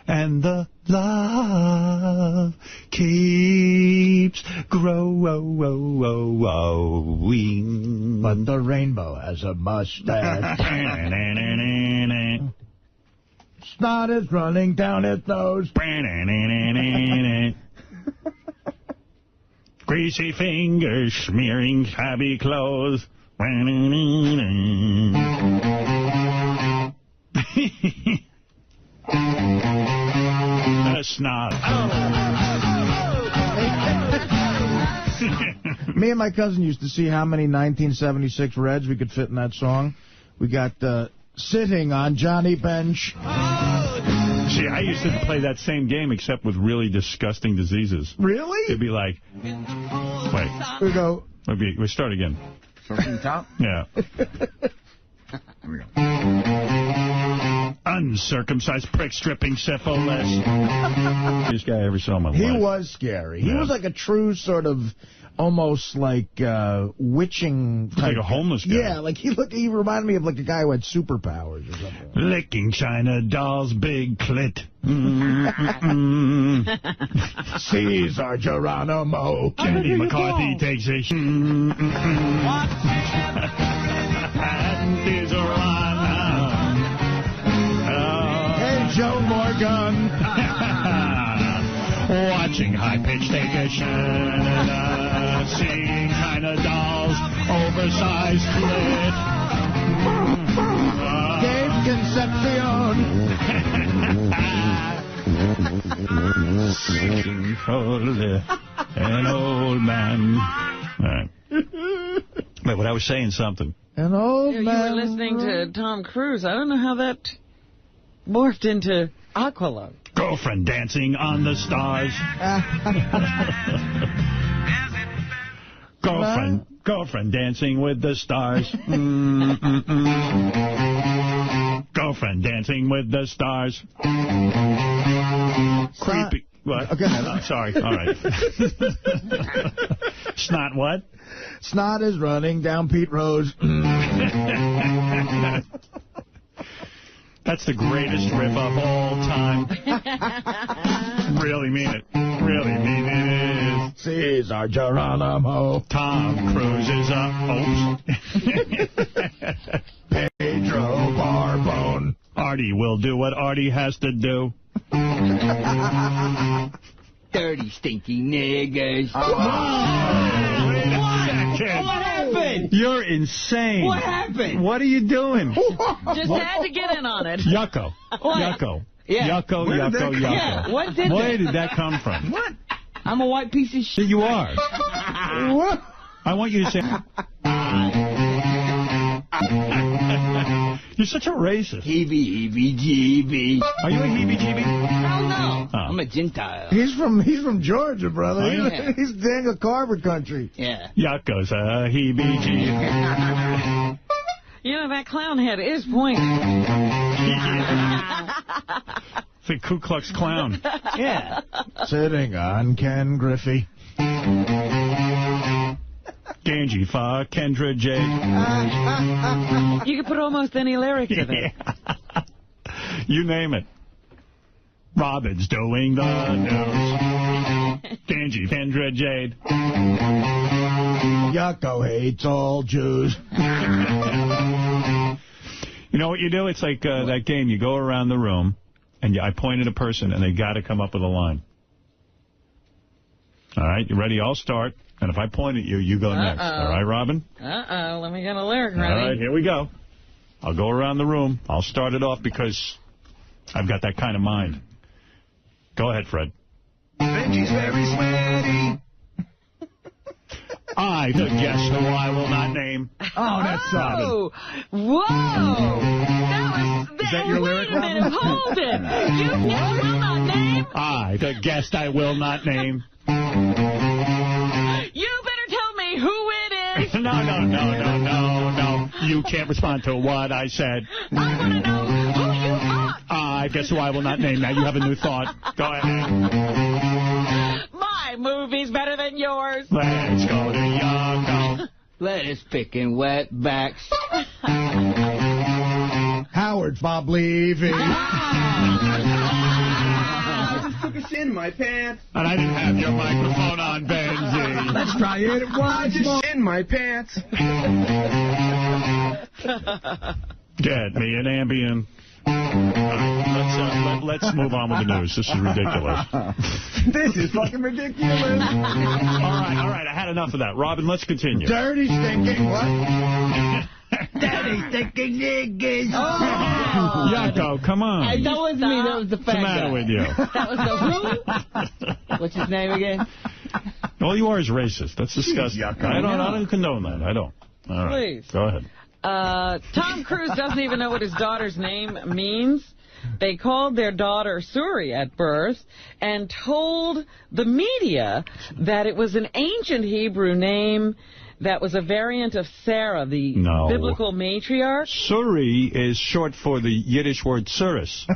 And the love keeps growing. But the rainbow has a mustache. Snot is running down its nose. Greasy fingers smearing shabby clothes. The snot. Me and my cousin used to see how many 1976 Reds we could fit in that song. We got Sitting on Johnny Bench. See, I used to play that same game except with really disgusting diseases. Really? It'd be like, wait. We go. We start again. Start from the top? Yeah. Here we go. Uncircumcised prick stripping syphilis. This guy I ever saw in my life. He was scary. He was like a true sort of, almost like witching type. Like a homeless guy. Yeah, like he reminded me of like a guy who had superpowers or something. Licking China doll's big clit. Caesar Geronimo. Jenny McCarthy takes a Hey, Joe Morgan. Watching high-pitched take a seeing China dolls, oversized clit. Gabe Concepcion. An old man. All right. Wait, what I was saying something. An old man. You were listening to Tom Cruise. I don't know how that morphed into Aqualung. Girlfriend dancing on the stars. Girlfriend dancing with the stars. Girlfriend dancing with the stars. Creepy. What? Okay. I'm sorry. All right. Snot what? Snot is running down Pete Rose. That's the greatest riff of all time. Really mean it. Really mean it. Caesar Geronimo. Tom Cruise is Pedro Barbone. Artie will do what Artie has to do. Dirty, stinky niggers. What happened? You're insane. What happened? What are you doing? Just had to get in on it. Yucko. What? Yucko. Yeah. Yucko. Yeah. What did Where did that come from? What? I'm a white piece of shit. You are. What? I want you to say... You're such a racist. Heebie-jeebie. Are you a heebie-jeebie? Hell no. Oh. I'm a Gentile. He's from Georgia, brother. Oh, yeah. He's Daniel Carver country. Yeah. Yucco's a heebie-jeebie. You know, that clown head is pointy. It's a Ku Klux Klan. Yeah. Sitting on Ken Griffey. Ganji Fa, Kendra J. You could put almost any lyric to that. You name it. Robin's doing the news. Ganji, Kendra Jade. Yucco hates all Jews. You know what you do? It's like that game. You go around the room, and I point at a person, and they got to come up with a line. All right, you ready? I'll start. And if I point at you, you go next. All right, Robin? Let me get a lyric ready. All right, here we go. I'll go around the room. I'll start it off because I've got that kind of mind. Go ahead, Fred. Benji's very sweaty. I, the guest who I will not name. Oh, that's Robin. Whoa! Is that your lyric, Wait a minute, Robin? hold it. You will not name? I, the guest I will not name. You better tell me who it is. No. You can't respond to what I said. I want to know who you are. I guess who I will not name. Now you have a new thought. Go ahead. My movie's better than yours. Let's go to Yucco. Lettuce picking wetbacks. Howard Bob Levy. Took a shit in my pants. And I didn't have your microphone on, Benji. Let's try it once more. In my pants. Get me an Ambien. Let's move on with the news. This is ridiculous. This is fucking ridiculous. All right. I had enough of that. Robin, let's continue. Dirty, stinking, what? Dirty, stinking niggas. Oh. Yucco, come on. That wasn't me. That was the fat What's the matter guy. with you? That was the who? What's his name again? All you are is racist. That's disgusting. Yucco. I don't condone that. I don't. All right. Please. Go ahead. Tom Cruise doesn't even know what his daughter's name means. They called their daughter Suri at birth and told the media that it was an ancient Hebrew name that was a variant of Sarah, the biblical matriarch. Suri is short for the Yiddish word surus,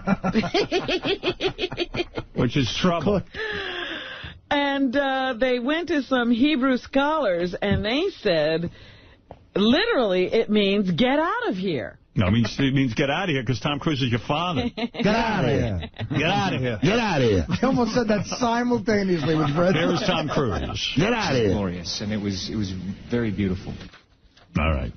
which is trouble. And they went to some Hebrew scholars, and they said, literally, it means get out of here. No, it means get out of here because Tom Cruise is your father. Get out of here. Get out of here. Get out of here. I almost said that simultaneously with Fred. There was Tom Cruise. Get out of here. Glorious, and it was very beautiful. All right.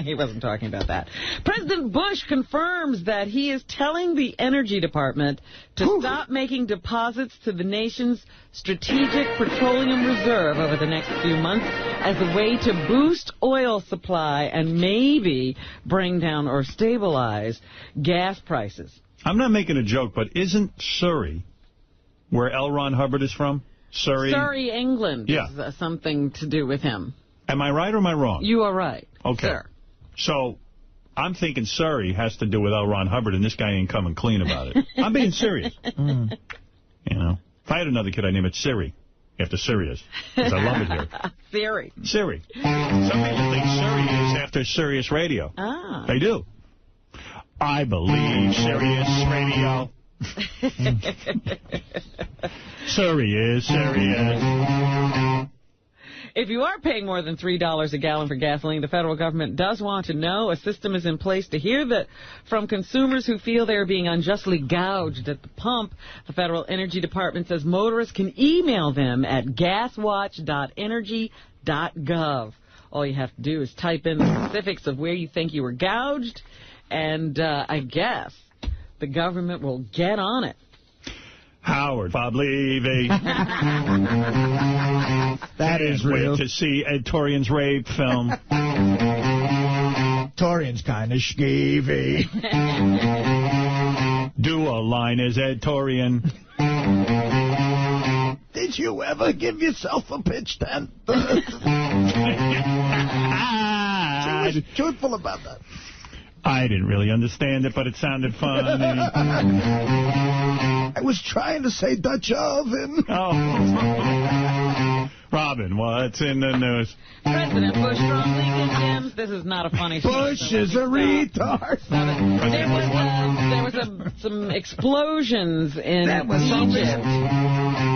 He wasn't talking about that. President Bush confirms that he is telling the Energy Department to stop making deposits to the nation's Strategic Petroleum Reserve over the next few months as a way to boost oil supply and maybe bring down or stabilize gas prices. I'm not making a joke, but isn't Surrey where L. Ron Hubbard is from? Surrey, England Yeah. is something to do with him. Am I right or am I wrong? You are right. Okay. Sir. So I'm thinking Surrey has to do with L. Ron Hubbard, and this guy ain't coming clean about it. I'm being serious. You know, if I had another kid, I'd name it Siri, after Sirius, because I love it here. Siri. Siri. Some people think Surrey is after Sirius Radio. Ah. They do. I believe Sirius Radio. Surrey is serious. If you are paying more than $3 a gallon for gasoline, the federal government does want to know. A system is in place to hear that from consumers who feel they are being unjustly gouged at the pump. The Federal Energy Department says motorists can email them at gaswatch.energy.gov. All you have to do is type in the specifics of where you think you were gouged, and I guess the government will get on it. Howard Bob Levy. That is real. Wait to see Ed Torian's rape film. Torian's kind of skeevy. Do a line as Ed Torian. Did you ever give yourself a pitch tent? was truthful about that. I didn't really understand it, but it sounded funny. I was trying to say Dutch oven. Oh. Robin, what's in the news? President Bush strongly condemns. This is not a funny story. Bush is a retard. There was some explosions in Egypt.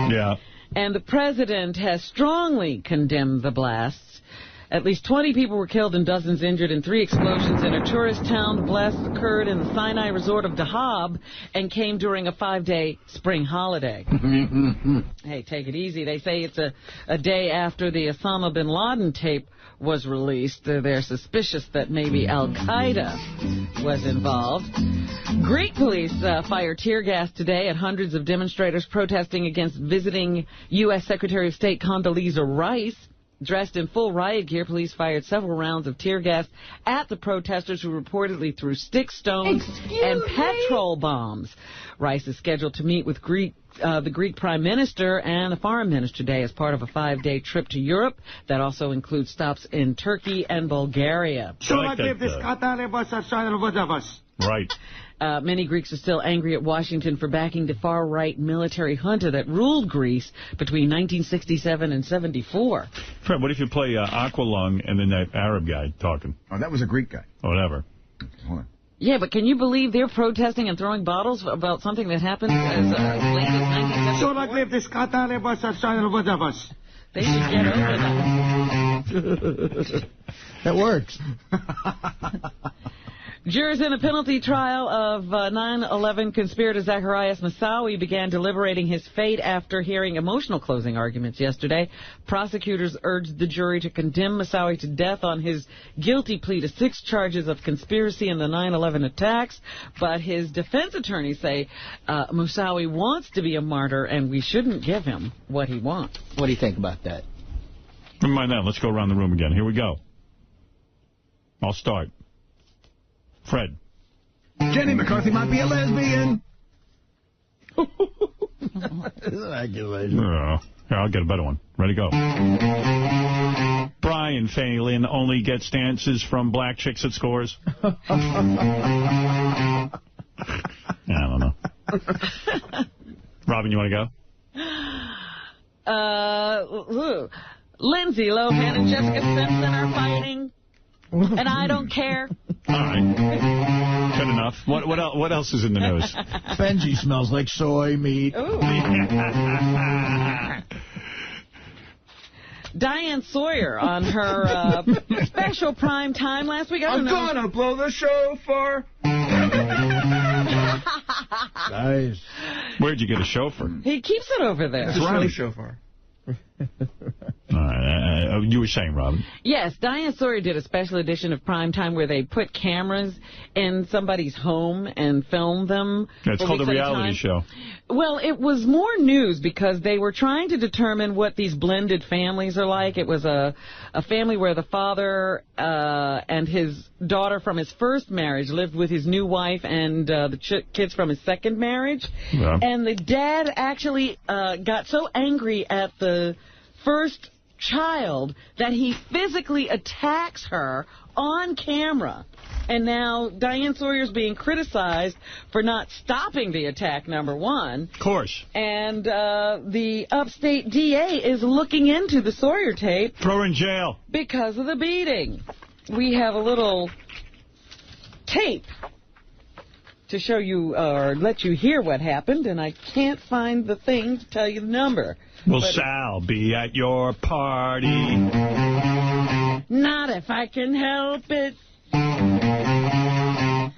Yeah. And the president has strongly condemned the blasts. At least 20 people were killed and dozens injured in 3 explosions in a tourist town. The blasts occurred in the Sinai resort of Dahab and came during a 5-day spring holiday. Hey, take it easy. They say it's a day after the Osama bin Laden tape was released. They're suspicious that maybe Al-Qaeda was involved. Greek police fired tear gas today at hundreds of demonstrators protesting against visiting U.S. Secretary of State Condoleezza Rice. Dressed in full riot gear, police fired several rounds of tear gas at the protesters who reportedly threw stick stones and petrol bombs. Rice is scheduled to meet with the Greek Prime Minister and the Foreign Minister today as part of a 5-day trip to Europe. That also includes stops in Turkey and Bulgaria. Right. Many Greeks are still angry at Washington for backing the far-right military junta that ruled Greece between 1967 and 74. Fred, what if you play Aqualung and then that Arab guy talking? Oh, that was a Greek guy. Or whatever. Hold on. Yeah, but can you believe they're protesting and throwing bottles about something that happened as late as 1974? They should get over that. That works. Jurors in a penalty trial of 9/11 conspirator Zacarias Moussaoui began deliberating his fate after hearing emotional closing arguments yesterday. Prosecutors urged the jury to condemn Moussaoui to death on his guilty plea to 6 charges of conspiracy in the 9/11 attacks. But his defense attorneys say Moussaoui wants to be a martyr and we shouldn't give him what he wants. What do you think about that? Never mind that. Let's go around the room again. Here we go. I'll start. Fred. Jenny McCarthy might be a lesbian. Here, I'll get a better one. Ready, go. Brian Phelan only gets dances from black chicks at Scores. I don't know. Robin, you want to go? Lindsay Lohan and Jessica Simpson are fighting. And I don't care. All right. Good enough. What else is in the news? Benji smells like soy meat. Diane Sawyer on her special prime time last week. I'm gonna blow the shofar. Nice. Where'd you get a chauffeur? He keeps it over there. It's a shofar. All right. You were saying, Robin. Yes, Diane Sawyer did a special edition of Primetime where they put cameras in somebody's home and filmed them. Yeah, it's called a reality show. Well, it was more news because they were trying to determine what these blended families are like. It was a family where the father and his daughter from his first marriage lived with his new wife and the kids from his second marriage. Yeah. And the dad actually got so angry at the first child that he physically attacks her on camera. And now Diane Sawyer's being criticized for not stopping the attack, number one. Of course. And the upstate DA is looking into the Sawyer tape. Throw her in jail. Because of the beating. We have a little tape to show you or let you hear what happened, and I can't find the thing to tell you the number. Will Sal be at your party? Not if I can help it.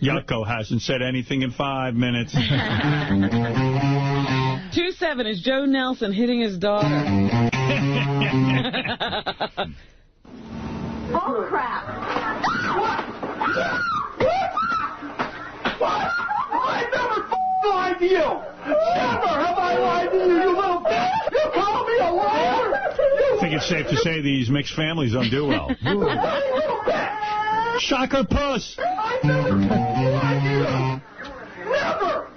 Yucko hasn't said anything in 5 minutes. 2-7 is Joe Nelson hitting his daughter. Bull crap. What? I never lied to you. Never have I lied to you, you little bitch. You call me a liar. I think it's safe to say these mixed families don't do well. Shocker puss. I never lied to you. Never.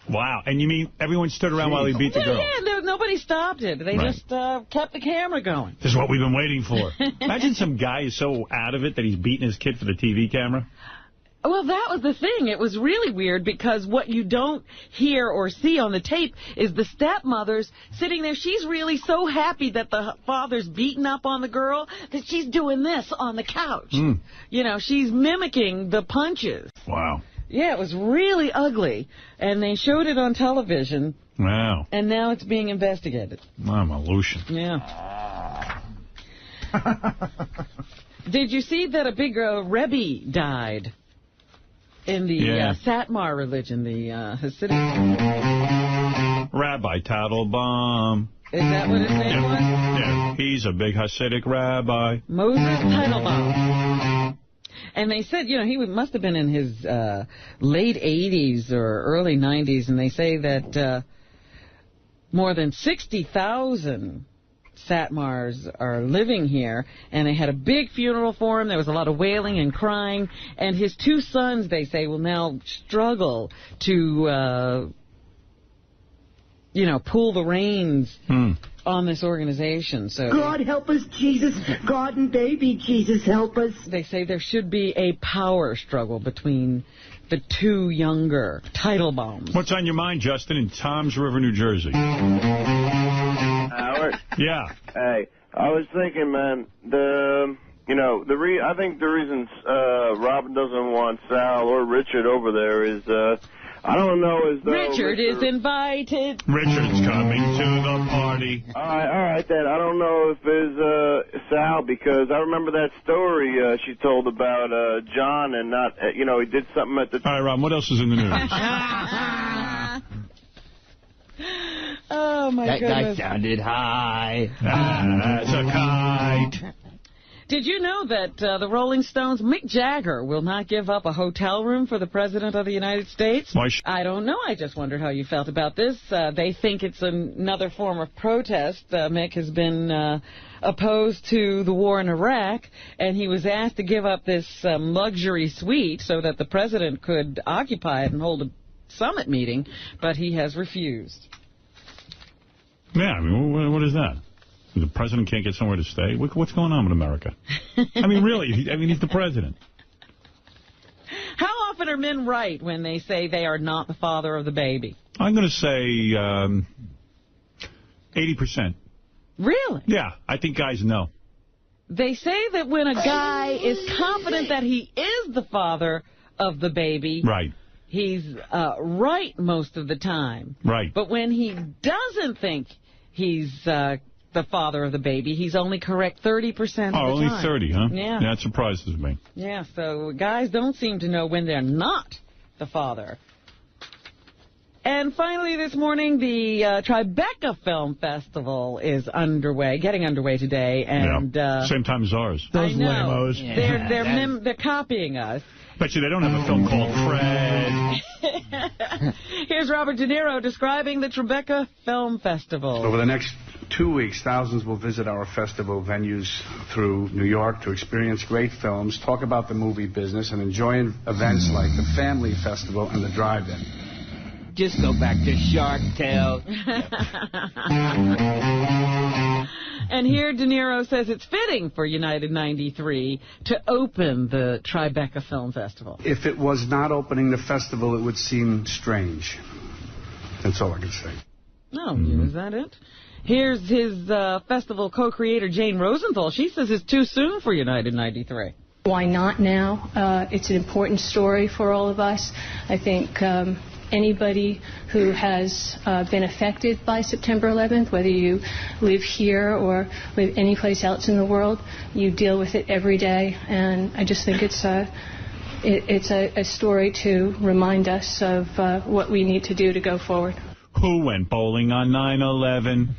Wow. And you mean everyone stood around while he beat the girl? Yeah, nobody stopped it. They just kept the camera going. This is what we've been waiting for. Imagine some guy is so out of it that he's beating his kid for the TV camera. Well, that was the thing. It was really weird because what you don't hear or see on the tape is the stepmother's sitting there. She's really so happy that the father's beating up on the girl that she's doing this on the couch. You know, she's mimicking the punches. Wow. Yeah, it was really ugly. And they showed it on television. Wow. And now it's being investigated. I'm a Lucian. Yeah. Did you see that a big Rebbe died? In the Satmar religion, the Hasidic. Rabbi Teitelbaum. Is that what his name was? Yeah, he's a big Hasidic rabbi. Moses Teitelbaum. And they said, you know, he must have been in his late 80s or early 90s, and they say that more than 60,000 Satmars are living here, and they had a big funeral for him. There was a lot of wailing and crying, and his two sons, they say, will now struggle to, you know, pull the reins on this organization. So God help us, Jesus. God and baby Jesus help us. They say there should be a power struggle between the two younger Teitelbaums. What's on your mind, Justin, in Toms River, New Jersey? Howard? Yeah. Hey, I was thinking, man, I think the reason Robin doesn't want Sal or Richard over there is, I don't know, as though Richard is invited. Richard's coming to the party. All right, then. I don't know if it's Sal, because I remember that story she told about John and not, he did something at the... All right, Rob, what else is in the news? Oh, my that goodness. That guy sounded high. That's a kite. Did you know that the Rolling Stones, Mick Jagger, will not give up a hotel room for the President of the United States? Why? I don't know. I just wondered how you felt about this. They think it's another form of protest. Mick has been opposed to the war in Iraq, and he was asked to give up this luxury suite so that the President could occupy it and hold a summit meeting, but he has refused. Yeah, I mean, what is that? The president can't get somewhere to stay? What's going on with America? I mean, really, he's the president. How often are men right when they say they are not the father of the baby? I'm going to say 80%. Really? Yeah, I think guys know. They say that when a guy is confident that he is the father of the baby... Right. He's right most of the time. Right. But when he doesn't think he's the father of the baby, he's only correct 30% of the time. Oh, only 30, huh? Yeah. That surprises me. Yeah, so guys don't seem to know when they're not the father. And finally this morning, the Tribeca Film Festival is getting underway today. And same time as ours. Those lamos. Yeah. They're copying us. Bet you they don't have a film called Fred. Here's Robert De Niro describing the Tribeca Film Festival. Over the next 2 weeks, thousands will visit our festival venues through New York to experience great films, talk about the movie business, and enjoy events like the Family Festival and the Drive-In. Just go back to Shark Tale. And here De Niro says it's fitting for United 93 to open the Tribeca Film Festival. If it was not opening the festival, it would seem strange. That's all I can say. Oh, is that it? Here's his festival co-creator, Jane Rosenthal. She says it's too soon for United 93. Why not now? It's an important story for all of us. I think anybody who has been affected by September 11th, whether you live here or live any place else in the world, you deal with it every day. And I just think it's a story to remind us of what we need to do to go forward. Who went bowling on 9/11?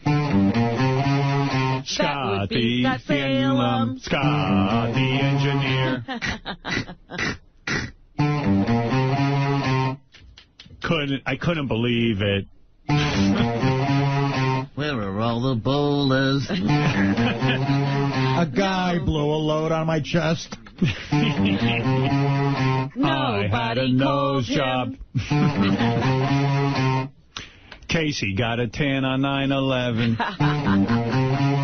Scott the Salem. Scott the engineer. I couldn't believe it. Where are all the bowlers? A guy blew a load on my chest. I had a nose job. Casey got a tan on 9/11.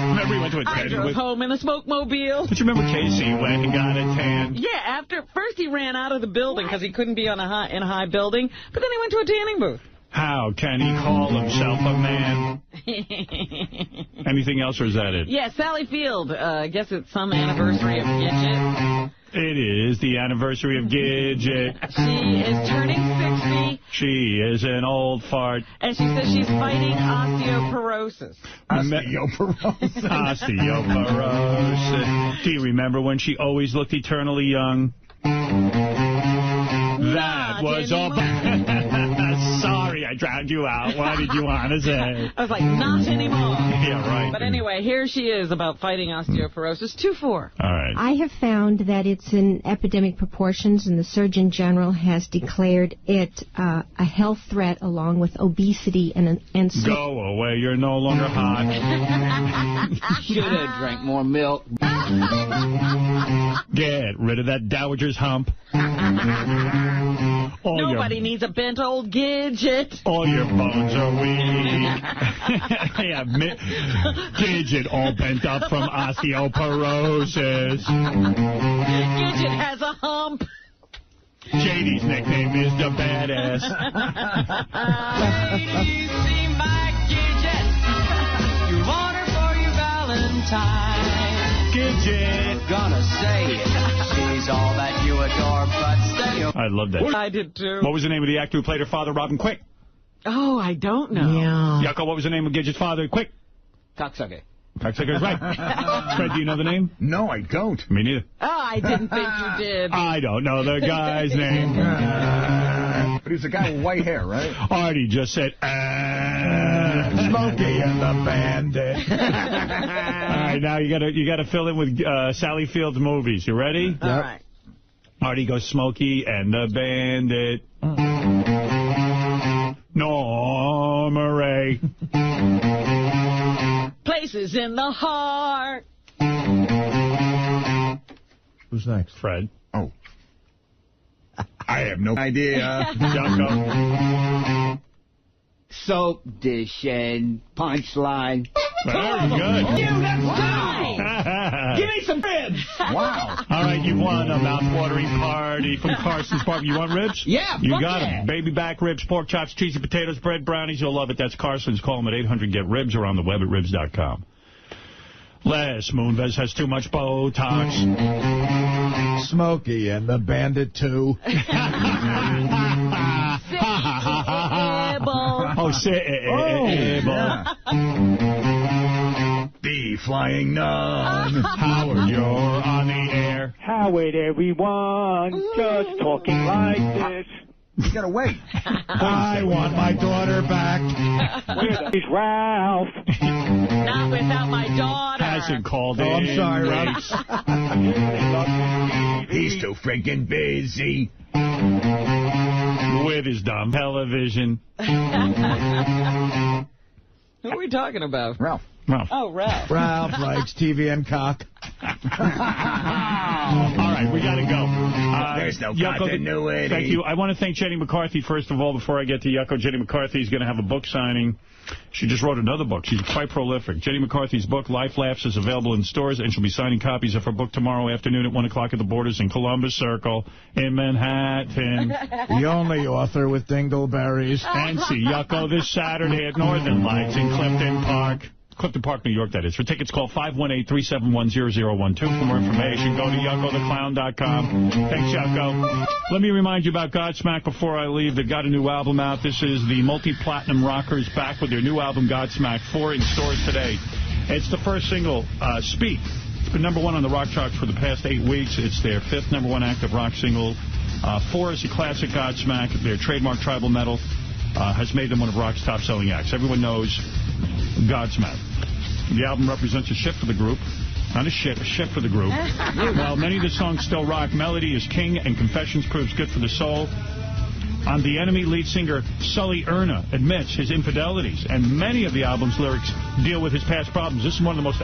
Remember he went to a tan? I drove home in a smokemobile. But you remember Casey went and got a tan? Yeah, first he ran out of the building because he couldn't be in a high building, but then he went to a tanning booth. How can he call himself a man? Anything else, or is that it? Yeah, Sally Field. I guess it's some anniversary of Gidget. It is the anniversary of Gidget. She is turning 60. She is an old fart. And she says she's fighting osteoporosis. Osteoporosis. Do you remember when she always looked eternally young? That was all. Sorry, I drowned you out. What did you want to say? I was like, not anymore. Yeah, right. But anyway, here she is about fighting osteoporosis. 2-4. All right. I have found that it's in epidemic proportions, and the Surgeon General has declared it a health threat along with obesity and Go away. You're no longer hot. Should have drank more milk. Get rid of that dowager's hump. Nobody needs a bent old Gidget. All your bones are weak. Yeah, Gidget all bent up from osteoporosis. Gidget has a hump. JD's nickname is the badass. Ladies, see my Gidget. You want her for your Valentine. Gidget. Gonna say it. She's all that you adore, but stay. I love that. I did too. What was the name of the actor who played her father, Robin? Quick. Oh, I don't know. Yeah. Yucko, what was the name of Gidget's father? Quick. Cocksucker. Cocksucker is right. Fred, do you know the name? No, I don't. Me neither. Oh, I didn't think you did. I don't know the guy's name. But he's a guy with white hair, right? Artie just said, Smokey and the Bandit. All right, now you gotta fill in with Sally Field's movies. You ready? All right. Artie goes Smokey and the Bandit. Norma Ray. Places in the heart. Who's next? Fred. Oh. I have no idea. Yucko. Soap dish and punchline. Very good. You, that's right. Give me some ribs. Wow. All right, you won a mouth-watering party from Carson's Barbecue. You want ribs? Yeah, you fuck got yeah. them. Baby back ribs, pork chops, cheesy potatoes, bread, brownies. You'll love it. That's Carson's. Call them at 800-GET-RIBS or on the web at ribs.com. Les Moonves has too much Botox. Smokey and the Bandit 2. The Flying Nun. Howard, you're on the air. Howard, everyone, just talking like this. You gotta wait. I want my daughter back. Where's Ralph? Not without my daughter. Hasn't called in. Oh, I'm sorry, Ralph. He's too freaking busy. With his dumb television. Who are we talking about? Ralph. Oh, Ralph. Ralph likes TV and cock. All right, we got to go. There's no Yucko, continuity. Thank you. I want to thank Jenny McCarthy, first of all, before I get to Yucko. Jenny McCarthy is going to have a book signing. She just wrote another book. She's quite prolific. Jenny McCarthy's book, Life Laughs, is available in stores, and she'll be signing copies of her book tomorrow afternoon at 1 o'clock at the Borders in Columbus Circle in Manhattan. The only author with dingleberries. And see Yucko this Saturday at Northern Lights in Clifton Park. Clifton Park, New York, that is. For tickets, call 518-371-0012. For more information, go to yuckotheclown.com. Thanks, Yucko. Let me remind you about Godsmack before I leave. They've got a new album out. This is the multi-platinum rockers back with their new album, Godsmack, 4 in stores today. It's the first single, Speak. It's been #1 on the rock charts for the past 8 weeks. It's their 5th #1 active rock single. 4 is a classic Godsmack. Their trademark tribal metal has made them one of rock's top-selling acts. Everyone knows Godsmack. The album represents a shift for the group. Not a shift for the group. While many of the songs still rock, melody is king and Confessions proves good for the soul. On The Enemy, lead singer Sully Erna admits his infidelities, and many of the album's lyrics deal with his past problems. This is one of the most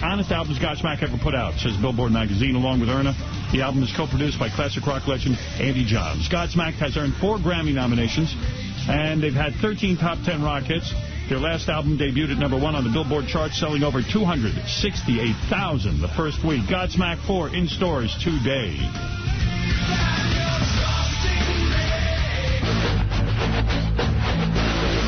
honest albums Godsmack ever put out, says Billboard magazine. Along with Erna, the album is co-produced by classic rock legend Andy Johns. Godsmack has earned 4 Grammy nominations, And they've had 13 top 10 rock hits. Their last album debuted at #1 on the Billboard chart, selling over 268,000 the first week. Godsmack 4 in stores today.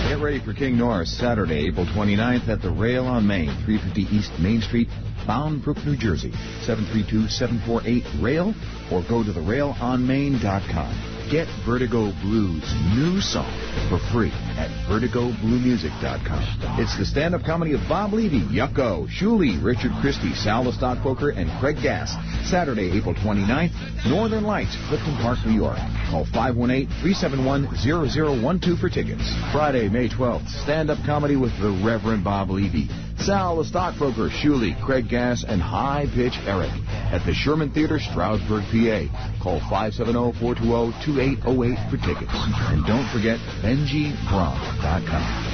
Get ready for King Norris Saturday, April 29th at the Rail on Main, 350 East Main Street, Bound Brook, New Jersey, 732-748-RAIL, or go to therailonmain.com. Get Vertigo Blues' new song for free at vertigobluemusic.com. It's the stand-up comedy of Bob Levy, Yucko, Shuley, Richard Christie, Sal the Stockbroker, and Craig Gass. Saturday, April 29th, Northern Lights, Clifton Park, New York. Call 518-371-0012 for tickets. Friday, May 12th, stand-up comedy with the Reverend Bob Levy, Sal the Stockbroker, Shuley, Craig Gass, and High Pitch Eric at the Sherman Theater, Stroudsburg, PA. Call 570-420-2808 for tickets. And don't forget BenjiBrahma.com.